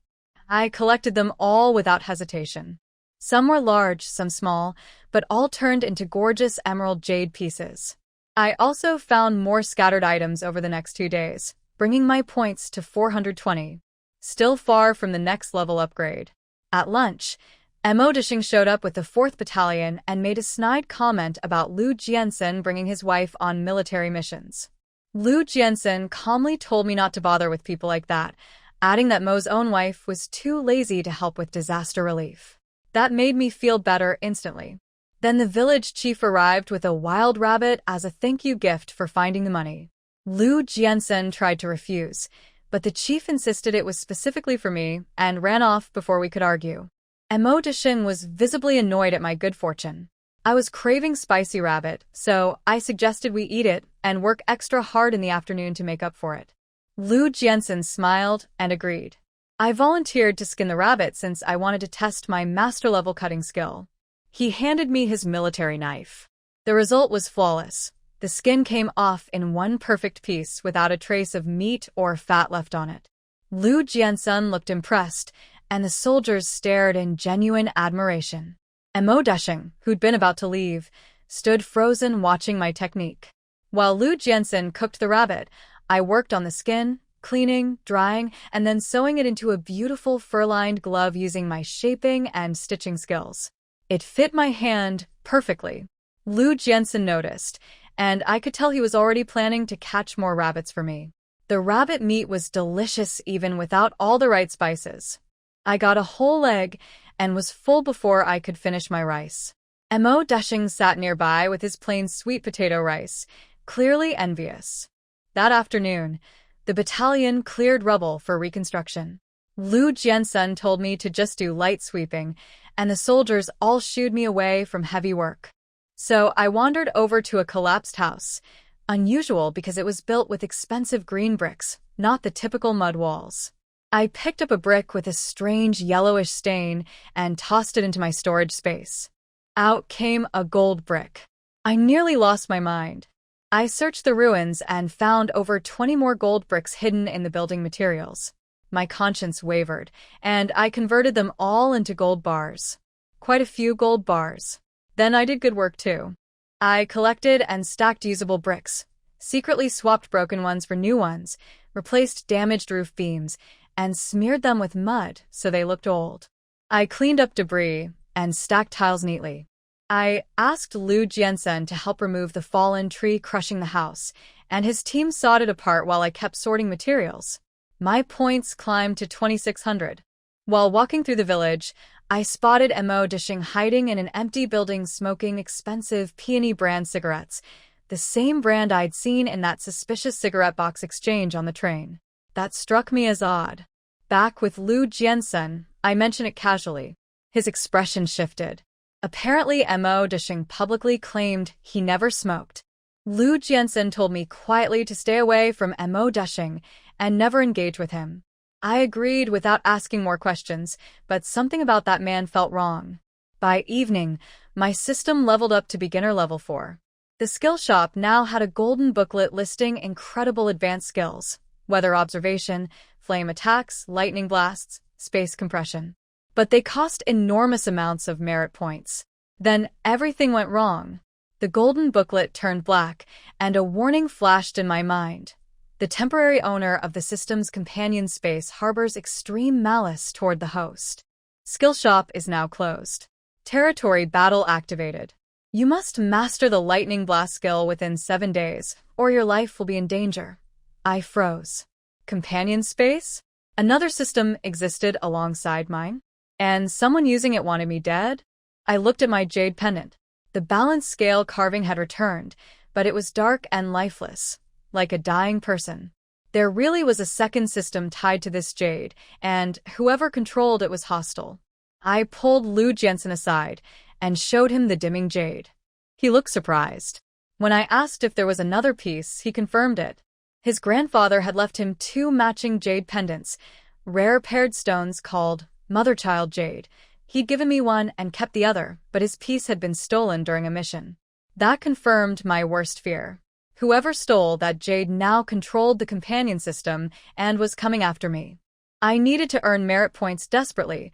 [SPEAKER 1] I collected them all without hesitation. Some were large, some small, but all turned into gorgeous emerald jade pieces. I also found more scattered items over the next 2 days, bringing my points to 420. Still far from the next level upgrade. At lunch, Mo Dishing showed up with the 4th Battalion and made a snide comment about Liu Jiansen bringing his wife on military missions. Liu Jiansen calmly told me not to bother with people like that, adding that Mo's own wife was too lazy to help with disaster relief. That made me feel better instantly. Then the village chief arrived with a wild rabbit as a thank you gift for finding the money. Liu Jiansen tried to refuse, but the chief insisted it was specifically for me and ran off before we could argue. Mo Dishing was visibly annoyed at my good fortune. I was craving spicy rabbit, so I suggested we eat it and work extra hard in the afternoon to make up for it. Liu Jiansen smiled and agreed. I volunteered to skin the rabbit since I wanted to test my master-level cutting skill. He handed me his military knife. The result was flawless. The skin came off in one perfect piece without a trace of meat or fat left on it. Liu Jiansen looked impressed, and the soldiers stared in genuine admiration. Mo Dishing, who'd been about to leave, stood frozen watching my technique. While Liu Jiansen cooked the rabbit, I worked on the skin, cleaning, drying, and then sewing it into a beautiful fur-lined glove using my shaping and stitching skills. It fit my hand perfectly. Liu Jiansen noticed, and I could tell he was already planning to catch more rabbits for me. The rabbit meat was delicious even without all the right spices. I got a whole leg and was full before I could finish my rice. Mo Dishing sat nearby with his plain sweet potato rice, clearly envious. That afternoon, the battalion cleared rubble for reconstruction. Liu Jiansen told me to just do light sweeping, and the soldiers all shooed me away from heavy work. So I wandered over to a collapsed house, unusual because it was built with expensive green bricks, not the typical mud walls. I picked up a brick with a strange yellowish stain and tossed it into my storage space. Out came a gold brick. I nearly lost my mind. I searched the ruins and found over 20 more gold bricks hidden in the building materials. My conscience wavered, and I converted them all into gold bars. Quite a few gold bars. Then I did good work too. I collected and stacked usable bricks, secretly swapped broken ones for new ones, replaced damaged roof beams, and smeared them with mud so they looked old. I cleaned up debris and stacked tiles neatly. I asked Liu Jiansen to help remove the fallen tree crushing the house, and his team sawed it apart while I kept sorting materials. My points climbed to 2,600. While walking through the village, I spotted Mo Dishing hiding in an empty building smoking expensive Peony brand cigarettes, the same brand I'd seen in that suspicious cigarette box exchange on the train. That struck me as odd. Back with Liu Jiansen, I mentioned it casually. His expression shifted. Apparently, Mo Dishing publicly claimed he never smoked. Liu Jiansen told me quietly to stay away from Mo Dishing and never engage with him. I agreed without asking more questions, but something about that man felt wrong. By evening, my system leveled up to beginner level 4. The skill shop now had a golden booklet listing incredible advanced skills: weather observation, flame attacks, lightning blasts, space compression. But they cost enormous amounts of merit points. Then everything went wrong. The golden booklet turned black, and a warning flashed in my mind. The temporary owner of the system's companion space harbors extreme malice toward the host. Skill shop is now closed. Territory battle activated. You must master the lightning blast skill within 7 days, or your life will be in danger. I froze. Companion space? Another system existed alongside mine? And someone using it wanted me dead? I looked at my jade pendant. The balance scale carving had returned, but it was dark and lifeless, like a dying person. There really was a second system tied to this jade, and whoever controlled it was hostile. I pulled Liu Jiansen aside and showed him the dimming jade. He looked surprised. When I asked if there was another piece, he confirmed it. His grandfather had left him 2 matching jade pendants, rare paired stones called mother-child jade. He'd given me one and kept the other, but his piece had been stolen during a mission. That confirmed my worst fear. Whoever stole that jade now controlled the companion system and was coming after me. I needed to earn merit points desperately,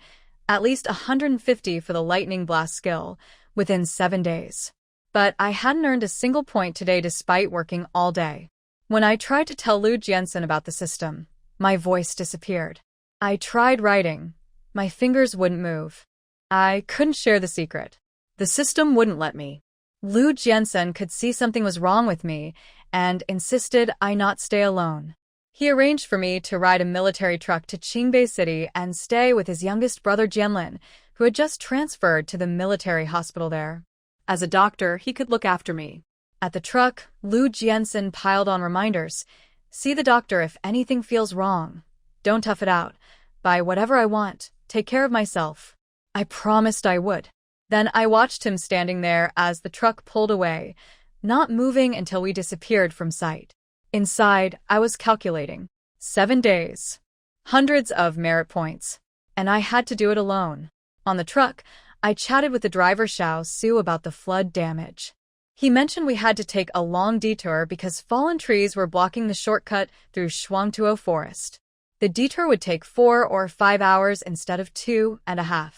[SPEAKER 1] at least 150 for the lightning blast skill, within 7 days. But I hadn't earned a single point today despite working all day. When I tried to tell Liu Jiansen about the system, my voice disappeared. I tried writing. My fingers wouldn't move. I couldn't share the secret.
[SPEAKER 2] The system wouldn't let me.
[SPEAKER 1] Liu Jiansen could see something was wrong with me and insisted I not stay alone. He arranged for me to ride a military truck to Qingbei City and stay with his youngest brother Jianlin, who had just transferred to the military hospital there.
[SPEAKER 2] As a doctor, he could look after me.
[SPEAKER 1] At the truck, Liu Jiansen piled on reminders. See the doctor if anything feels wrong. Don't tough it out. Buy whatever I want. Take care of myself. I promised I would. Then I watched him standing there as the truck pulled away, not moving until we disappeared from sight. Inside, I was calculating. 7 days. Hundreds of merit points. And I had to do it alone. On the truck, I chatted with the driver Xiao Su about the flood damage. He mentioned we had to take a long detour because fallen trees were blocking the shortcut through Shuangtuo Forest. The detour would take 4 or 5 hours instead of 2.5.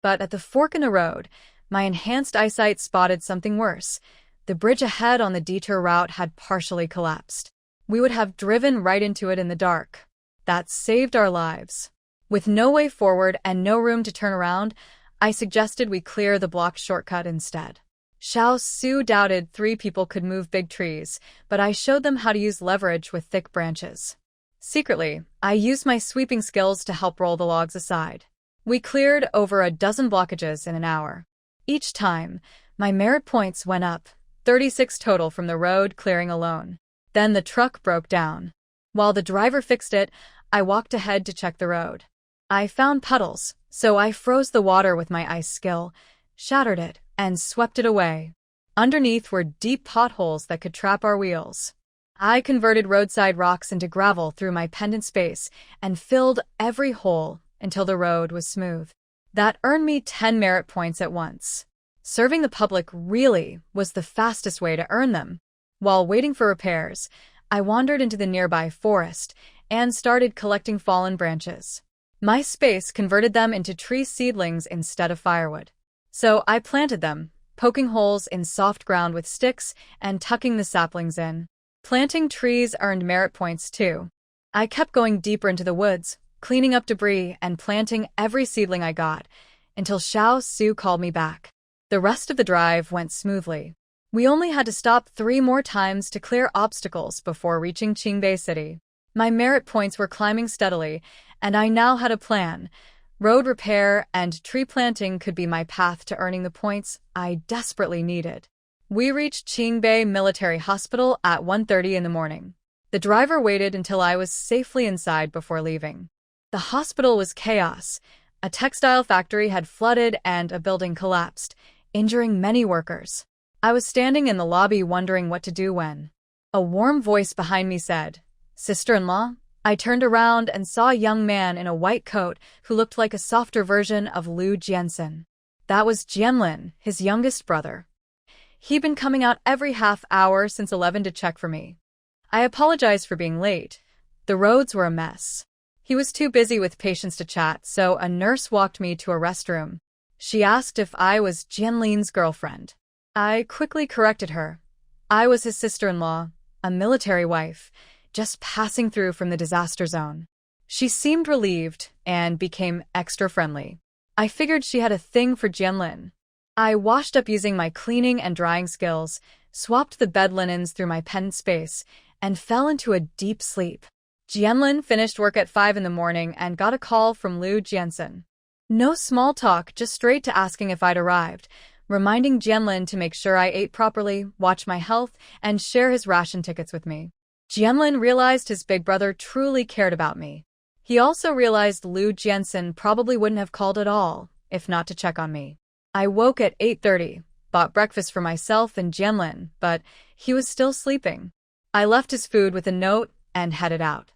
[SPEAKER 1] But at the fork in the road, my enhanced eyesight spotted something worse. The bridge ahead on the detour route had partially collapsed. We would have driven right into it in the dark. That saved our lives. With no way forward and no room to turn around, I suggested we clear the blocked shortcut instead. Xiao Su doubted 3 people could move big trees, but I showed them how to use leverage with thick branches. Secretly, I used my sweeping skills to help roll the logs aside. We cleared over a dozen blockages in an hour. Each time, my merit points went up, 36 total from the road clearing alone. Then the truck broke down. While the driver fixed it, I walked ahead to check the road. I found puddles, so I froze the water with my ice skill, shattered it, and swept it away. Underneath were deep potholes that could trap our wheels. I converted roadside rocks into gravel through my pendant space and filled every hole until the road was smooth. That earned me 10 merit points at once. Serving the public really was the fastest way to earn them. While waiting for repairs, I wandered into the nearby forest and started collecting fallen branches. My space converted them into tree seedlings instead of firewood. So I planted them, poking holes in soft ground with sticks and tucking the saplings in. Planting trees earned merit points too. I kept going deeper into the woods, cleaning up debris and planting every seedling I got, until Xiao Su called me back. The rest of the drive went smoothly. We only had to stop 3 more times to clear obstacles before reaching Qingbei City. My merit points were climbing steadily, and I now had a plan. Road repair and tree planting could be my path to earning the points I desperately needed. We reached Qingbei Military Hospital at 1:30 in the morning. The driver waited until I was safely inside before leaving. The hospital was chaos. A textile factory had flooded and a building collapsed, injuring many workers. I was standing in the lobby wondering what to do when a warm voice behind me said, "Sister-in-law, I turned around and saw a young man in a white coat who looked like a softer version of Liu Jiansen. That was Jianlin, his youngest brother. He'd been coming out every half hour since 11 to check for me. I apologized for being late. The roads were a mess. He was too busy with patients to chat, so a nurse walked me to a restroom. She asked if I was Jianlin's girlfriend. I quickly corrected her. I was his sister-in-law, a military wife, just passing through from the disaster zone. She seemed relieved and became extra friendly. I figured she had a thing for Jianlin. I washed up using my cleaning and drying skills, swapped the bed linens through my pendant space, and fell into a deep sleep. Jianlin finished work at 5 in the morning and got a call from Liu Jiansen. No small talk, just straight to asking if I'd arrived, reminding Jianlin to make sure I ate properly, watch my health, and share his ration tickets with me. Jianlin realized his big brother truly cared about me. He also realized Liu Jiansen probably wouldn't have called at all, if not to check on me. I woke at 8:30, bought breakfast for myself and Jianlin, but he was still sleeping. I left his food with a note and headed out.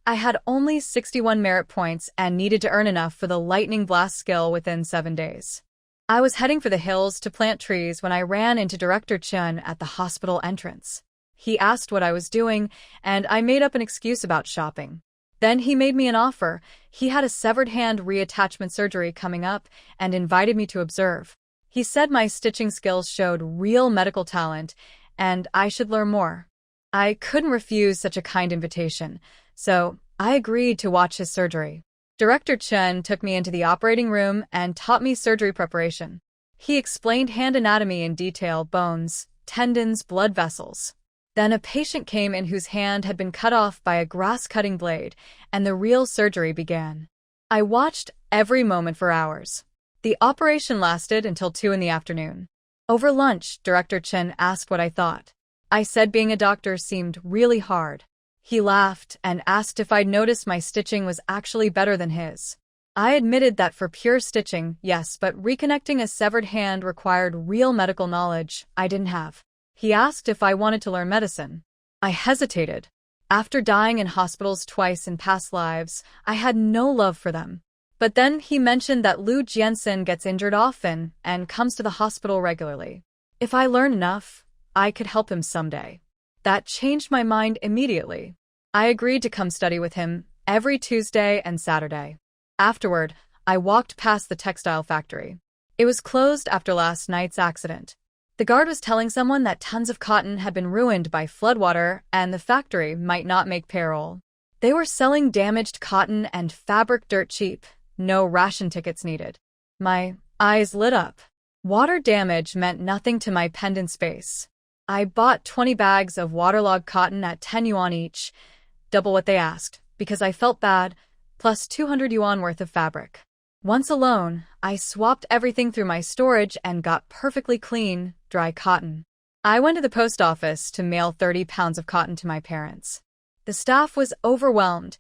[SPEAKER 1] I had only 61 merit points and needed to earn enough for the lightning blast skill within 7 days. I was heading for the hills to plant trees when I ran into Director Chun at the hospital entrance. He asked what I was doing, and I made up an excuse about shopping. Then he made me an offer. He had a severed hand reattachment surgery coming up and invited me to observe. He said my stitching skills showed real medical talent, and I should learn more. I couldn't refuse such a kind invitation, so I agreed to watch his surgery. Director Chun took me into the operating room and taught me surgery preparation. He explained hand anatomy in detail: bones, tendons, blood vessels. Then a patient came in whose hand had been cut off by a grass-cutting blade, and the real surgery began. I watched every moment for hours. The operation lasted until 2 in the afternoon. Over lunch, Director Chen asked what I thought. I said being a doctor seemed really hard. He laughed and asked if I'd noticed my stitching was actually better than his. I admitted that for pure stitching, yes, but reconnecting a severed hand required real medical knowledge I didn't have. He asked if I wanted to learn medicine. I hesitated. After dying in hospitals twice in past lives, I had no love for them. But then he mentioned that Liu Jiansen gets injured often and comes to the hospital regularly. If I learn enough, I could help him someday. That changed my mind immediately. I agreed to come study with him every Tuesday and Saturday. Afterward, I walked past the textile factory. It was closed after last night's accident. The guard was telling someone that tons of cotton had been ruined by floodwater and the factory might not make payroll. They were selling damaged cotton and fabric dirt cheap, no ration tickets needed. My eyes lit up. Water damage meant nothing to my pendant space. I bought 20 bags of waterlogged cotton at 10 yuan each, double what they asked, because I felt bad, plus 200 yuan worth of fabric. Once alone, I swapped everything through my storage and got perfectly clean, dry cotton. I went to the post office to mail 30 pounds of cotton to my parents. The staff was overwhelmed.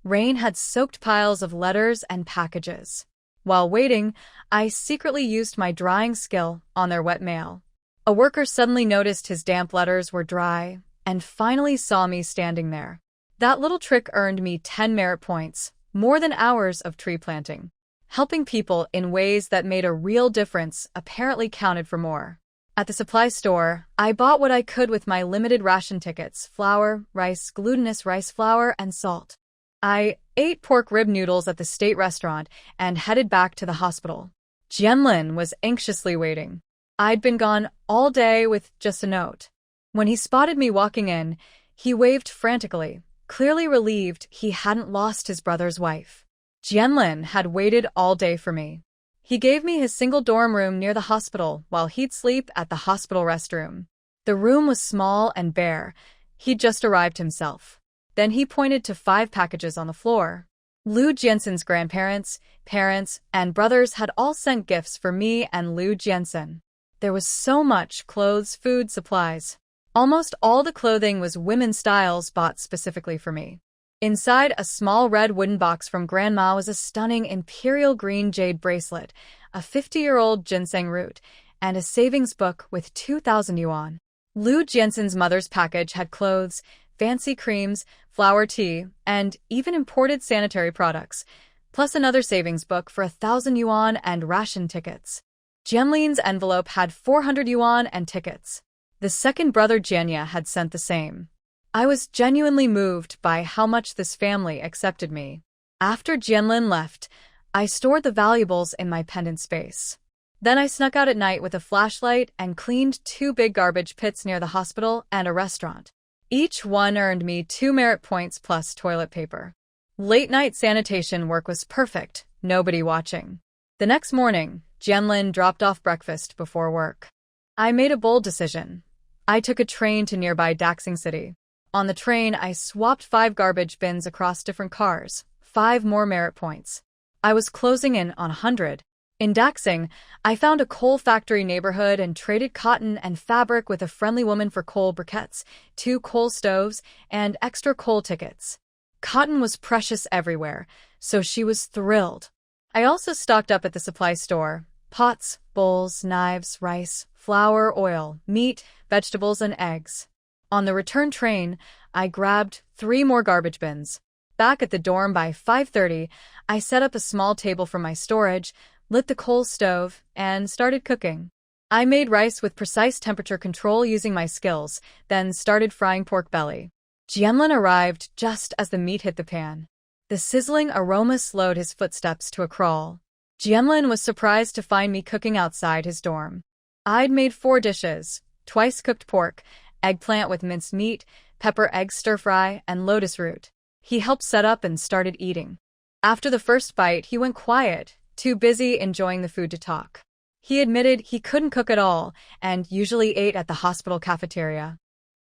[SPEAKER 1] Rain had soaked piles of letters and packages. While waiting, I secretly used my drying skill on their wet mail. A worker suddenly noticed his damp letters were dry and finally saw me standing there. That little trick earned me 10 merit points, more than hours of tree planting. Helping people in ways that made a real difference apparently counted for more. At the supply store, I bought what I could with my limited ration tickets: flour, rice, glutinous rice flour, and salt. I ate pork rib noodles at the state restaurant and headed back to the hospital. Jianlin was anxiously waiting. I'd been gone all day with just a note. When he spotted me walking in, he waved frantically, clearly relieved he hadn't lost his brother's wife. Jianlin had waited all day for me. He gave me his single dorm room near the hospital while he'd sleep at the hospital restroom. The room was small and bare. He'd just arrived himself. Then he pointed to 5 packages on the floor. Liu Jiansen's grandparents, parents, and brothers had all sent gifts for me and Liu Jiansen. There was so much: clothes, food, supplies. Almost all the clothing was women's styles bought specifically for me. Inside a small red wooden box from Grandma was a stunning imperial green jade bracelet, a 50-year-old ginseng root, and a savings book with 2,000 yuan. Liu Jiansen's mother's package had clothes, fancy creams, flower tea, and even imported sanitary products, plus another savings book for 1,000 yuan and ration tickets. Jianlin's envelope had 400 yuan and tickets. The second brother Jianya had sent the same. I was genuinely moved by how much this family accepted me. After Jianlin left, I stored the valuables in my pendant space. Then I snuck out at night with a flashlight and cleaned 2 big garbage pits near the hospital and a restaurant. Each one earned me 2 merit points plus toilet paper. Late-night sanitation work was perfect, nobody watching. The next morning, Jianlin dropped off breakfast before work. I made a bold decision. I took a train to nearby Daxing City. On the train, I swapped 5 garbage bins across different cars, 5 more merit points. I was closing in on 100. In Daxing, I found a coal factory neighborhood and traded cotton and fabric with a friendly woman for coal briquettes, 2 coal stoves, and extra coal tickets. Cotton was precious everywhere, so she was thrilled. I also stocked up at the supply store: pots, bowls, knives, rice, flour, oil, meat, vegetables, and eggs. On the return train, I grabbed 3 more garbage bins. Back at the dorm by 5:30, I set up a small table for my storage, lit the coal stove, and started cooking. I made rice with precise temperature control using my skills, then started frying pork belly. Jianlin arrived just as the meat hit the pan. The sizzling aroma slowed his footsteps to a crawl. Jianlin was surprised to find me cooking outside his dorm. I'd made 4 dishes: twice cooked pork, eggplant with minced meat, pepper egg stir-fry, and lotus root. He helped set up and started eating. After the first bite, he went quiet, too busy enjoying the food to talk. He admitted he couldn't cook at all and usually ate at the hospital cafeteria.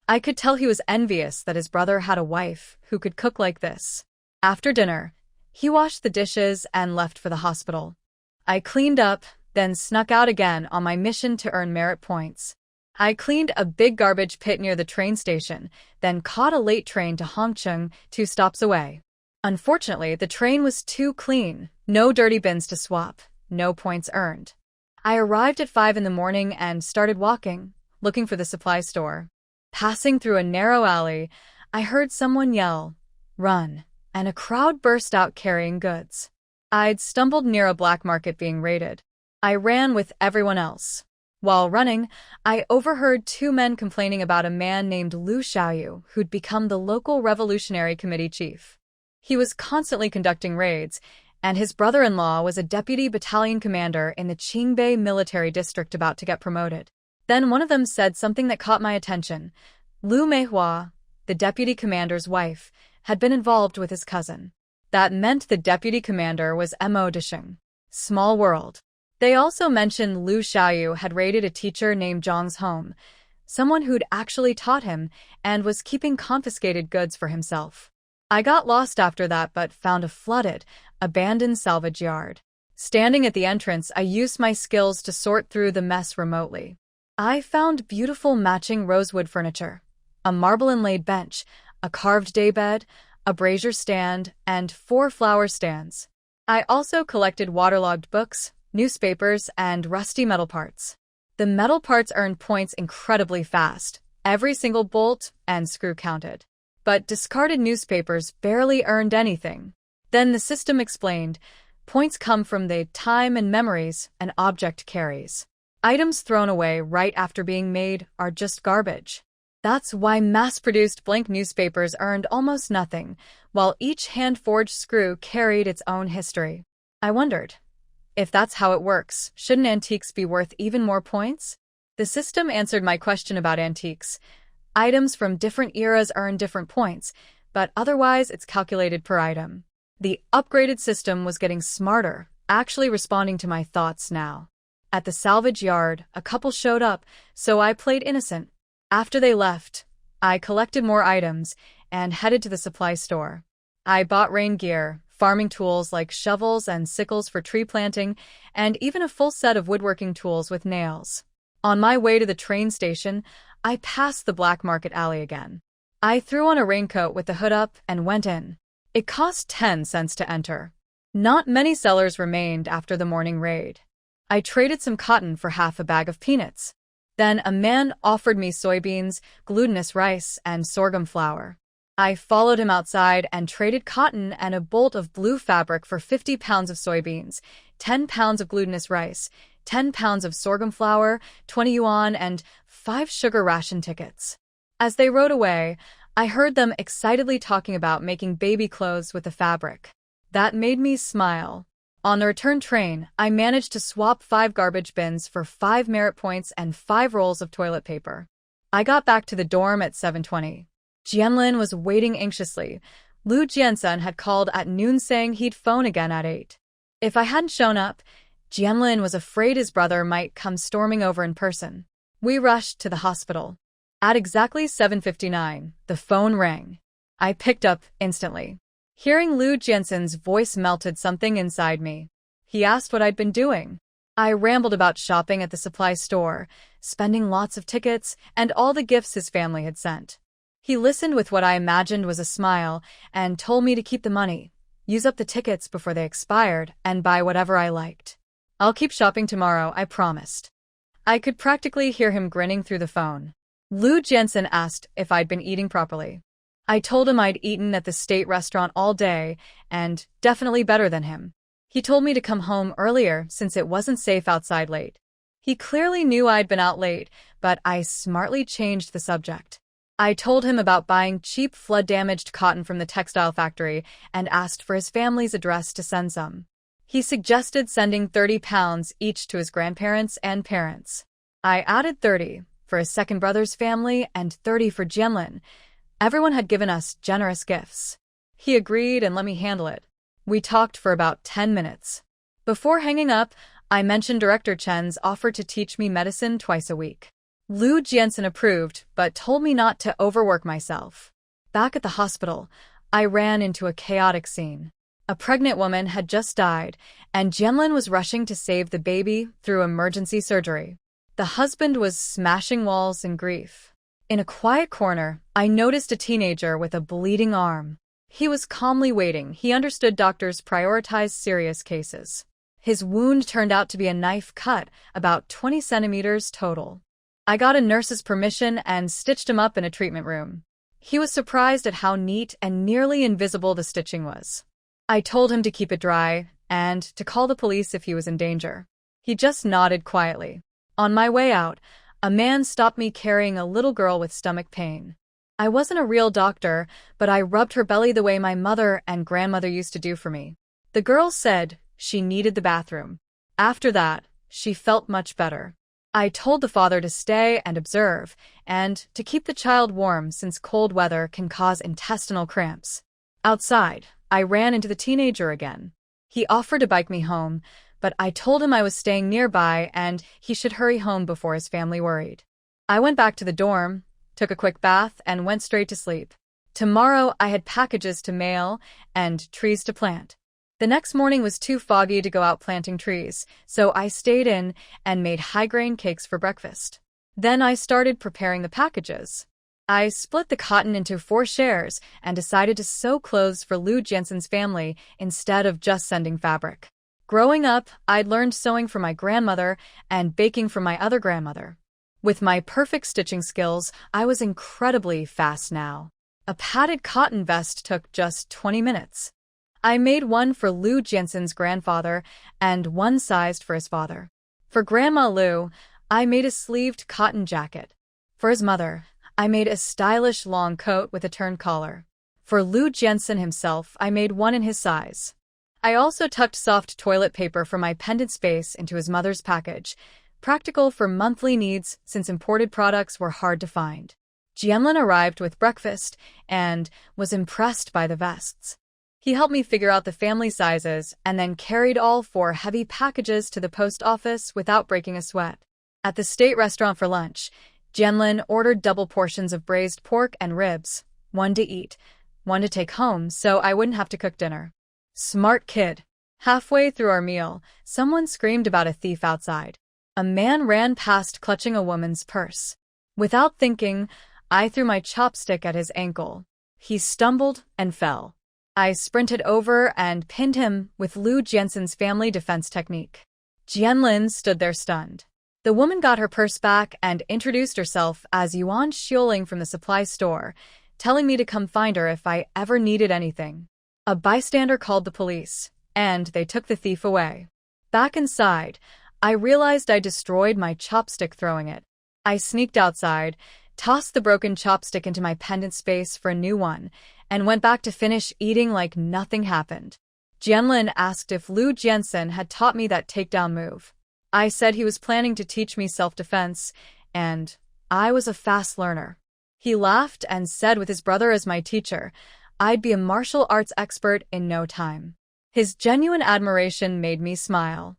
[SPEAKER 1] I could tell he was envious that his brother had a wife who could cook like this. After dinner, he washed the dishes and left for the hospital. I cleaned up, then snuck out again on my mission to earn merit points. I cleaned a big garbage pit near the train station, then caught a late train to Hongcheng, 2 stops away. Unfortunately, the train was too clean, no dirty bins to swap, no points earned. I arrived at 5 in the morning and started walking, looking for the supply store. Passing through a narrow alley, I heard someone yell, "Run," and a crowd burst out carrying goods. I'd stumbled near a black market being raided. I ran with everyone else. While running, I overheard 2 men complaining about a man named Liu Xiaoyu who'd become the local Revolutionary Committee chief. He was constantly conducting raids, and his brother-in-law was a deputy battalion commander in the Qingbei military district about to get promoted. Then one of them said something that caught my attention. Liu Manhwa, the deputy commander's wife, had been involved with his cousin. That meant the deputy commander was Mo Disheng. Small world. They also mentioned Liu Xiaoyu had raided a teacher named Zhang's home, someone who'd actually taught him and was keeping confiscated goods for himself. I got lost after that but found a flooded, abandoned salvage yard. Standing at the entrance, I used my skills to sort through the mess remotely. I found beautiful matching rosewood furniture, a marble-inlaid bench, a carved daybed, a brazier stand, and 4 flower stands. I also collected waterlogged books, newspapers, and rusty metal parts. The metal parts earned points incredibly fast, every single bolt and screw counted. But discarded newspapers barely earned anything. Then the system explained, points come from the time and memories an object carries. Items thrown away right after being made are just garbage. That's why mass-produced blank newspapers earned almost nothing, while each hand-forged screw carried its own history. I wondered, if that's how it works, shouldn't antiques be worth even more points? The system answered my question about antiques. Items from different eras earn different points, but otherwise it's calculated per item. The upgraded system was getting smarter, actually responding to my thoughts now. At the salvage yard, a couple showed up, so I played innocent. After they left, I collected more items and headed to the supply store. I bought rain gear, farming tools like shovels and sickles for tree planting, and even a full set of woodworking tools with nails. On my way to the train station, I passed the black market alley again. I threw on a raincoat with the hood up and went in. It cost 10 cents to enter. Not many sellers remained after the morning raid. I traded some cotton for half a bag of peanuts. Then a man offered me soybeans, glutinous rice, and sorghum flour. I followed him outside and traded cotton and a bolt of blue fabric for 50 pounds of soybeans, 10 pounds of glutinous rice, 10 pounds of sorghum flour, 20 yuan, and 5 sugar ration tickets. As they rode away, I heard them excitedly talking about making baby clothes with the fabric. That made me smile. On the return train, I managed to swap 5 garbage bins for 5 merit points and 5 rolls of toilet paper. I got back to the dorm at 7:20. Jianlin was waiting anxiously. Lu Jiansun had called at noon saying he'd phone again at 8. If I hadn't shown up, Jianlin was afraid his brother might come storming over in person. We rushed to the hospital. At exactly 7:59, the phone rang. I picked up instantly. Hearing Lu Jiansun's voice melted something inside me. He asked what I'd been doing. I rambled about shopping at the supply store, spending lots of tickets, and all the gifts his family had sent. He listened with what I imagined was a smile and told me to keep the money, use up the tickets before they expired, and buy whatever I liked. I'll keep shopping tomorrow, I promised. I could practically hear him grinning through the phone. Lu Jiansun asked if I'd been eating properly. I told him I'd eaten at the state restaurant all day, and definitely better than him. He told me to come home earlier since it wasn't safe outside late. He clearly knew I'd been out late, but I smartly changed the subject. I told him about buying cheap flood-damaged cotton from the textile factory and asked for his family's address to send some. He suggested sending 30 pounds each to his grandparents and parents. I added 30 for his second brother's family and 30 for Jianlin. Everyone had given us generous gifts. He agreed and let me handle it. We talked for about 10 minutes. Before hanging up, I mentioned Director Chen's offer to teach me medicine twice a week. Lu Jiansun approved, but told me not to overwork myself. Back at the hospital, I ran into a chaotic scene. A pregnant woman had just died, and Jianlin was rushing to save the baby through emergency surgery. The husband was smashing walls in grief. In a quiet corner, I noticed a teenager with a bleeding arm. He was calmly waiting. He understood doctors prioritize serious cases. His wound turned out to be a knife cut, about 20 centimeters total. I got a nurse's permission and stitched him up in a treatment room. He was surprised at how neat and nearly invisible the stitching was. I told him to keep it dry and to call the police if he was in danger. He just nodded quietly. On my way out, a man stopped me carrying a little girl with stomach pain. I wasn't a real doctor, but I rubbed her belly the way my mother and grandmother used to do for me. The girl said she needed the bathroom. After that, she felt much better. I told the father to stay and observe, and to keep the child warm since cold weather can cause intestinal cramps. Outside, I ran into the teenager again. He offered to bike me home, but I told him I was staying nearby and he should hurry home before his family worried. I went back to the dorm, took a quick bath, and went straight to sleep. Tomorrow, I had packages to mail and trees to plant. The next morning was too foggy to go out planting trees, so I stayed in and made high-grain cakes for breakfast. Then I started preparing the packages. I split the cotton into 4 shares and decided to sew clothes for Lu Jiansun's family instead of just sending fabric. Growing up, I'd learned sewing from my grandmother and baking from my other grandmother. With my perfect stitching skills, I was incredibly fast now. A padded cotton vest took just 20 minutes. I made one for Lu Jiansun's grandfather and one sized for his father. For Grandma Lu, I made a sleeved cotton jacket. For his mother, I made a stylish long coat with a turned collar. For Lu Jiansun himself, I made one in his size. I also tucked soft toilet paper for my pendant space into his mother's package, practical for monthly needs since imported products were hard to find. Jianlin arrived with breakfast and was impressed by the vests. He helped me figure out the family sizes and then carried all 4 heavy packages to the post office without breaking a sweat. At the state restaurant for lunch, Jianlin ordered double portions of braised pork and ribs, one to eat, one to take home so I wouldn't have to cook dinner. Smart kid. Halfway through our meal, someone screamed about a thief outside. A man ran past clutching a woman's purse. Without thinking, I threw my chopstick at his ankle. He stumbled and fell. I sprinted over and pinned him with Lu Jiansun's family defense technique. Jianlin stood there stunned. The woman got her purse back and introduced herself as Yuan Xiuling from the supply store, telling me to come find her if I ever needed anything. A bystander called the police, and they took the thief away. Back inside, I realized I destroyed my chopstick throwing it. I sneaked outside, tossed the broken chopstick into my pendant space for a new one, and went back to finish eating like nothing happened. Jianlin asked if Lu Jiansen had taught me that takedown move. I said he was planning to teach me self-defense, and I was a fast learner. He laughed and said with his brother as my teacher, I'd be a martial arts expert in no time. His genuine admiration made me smile.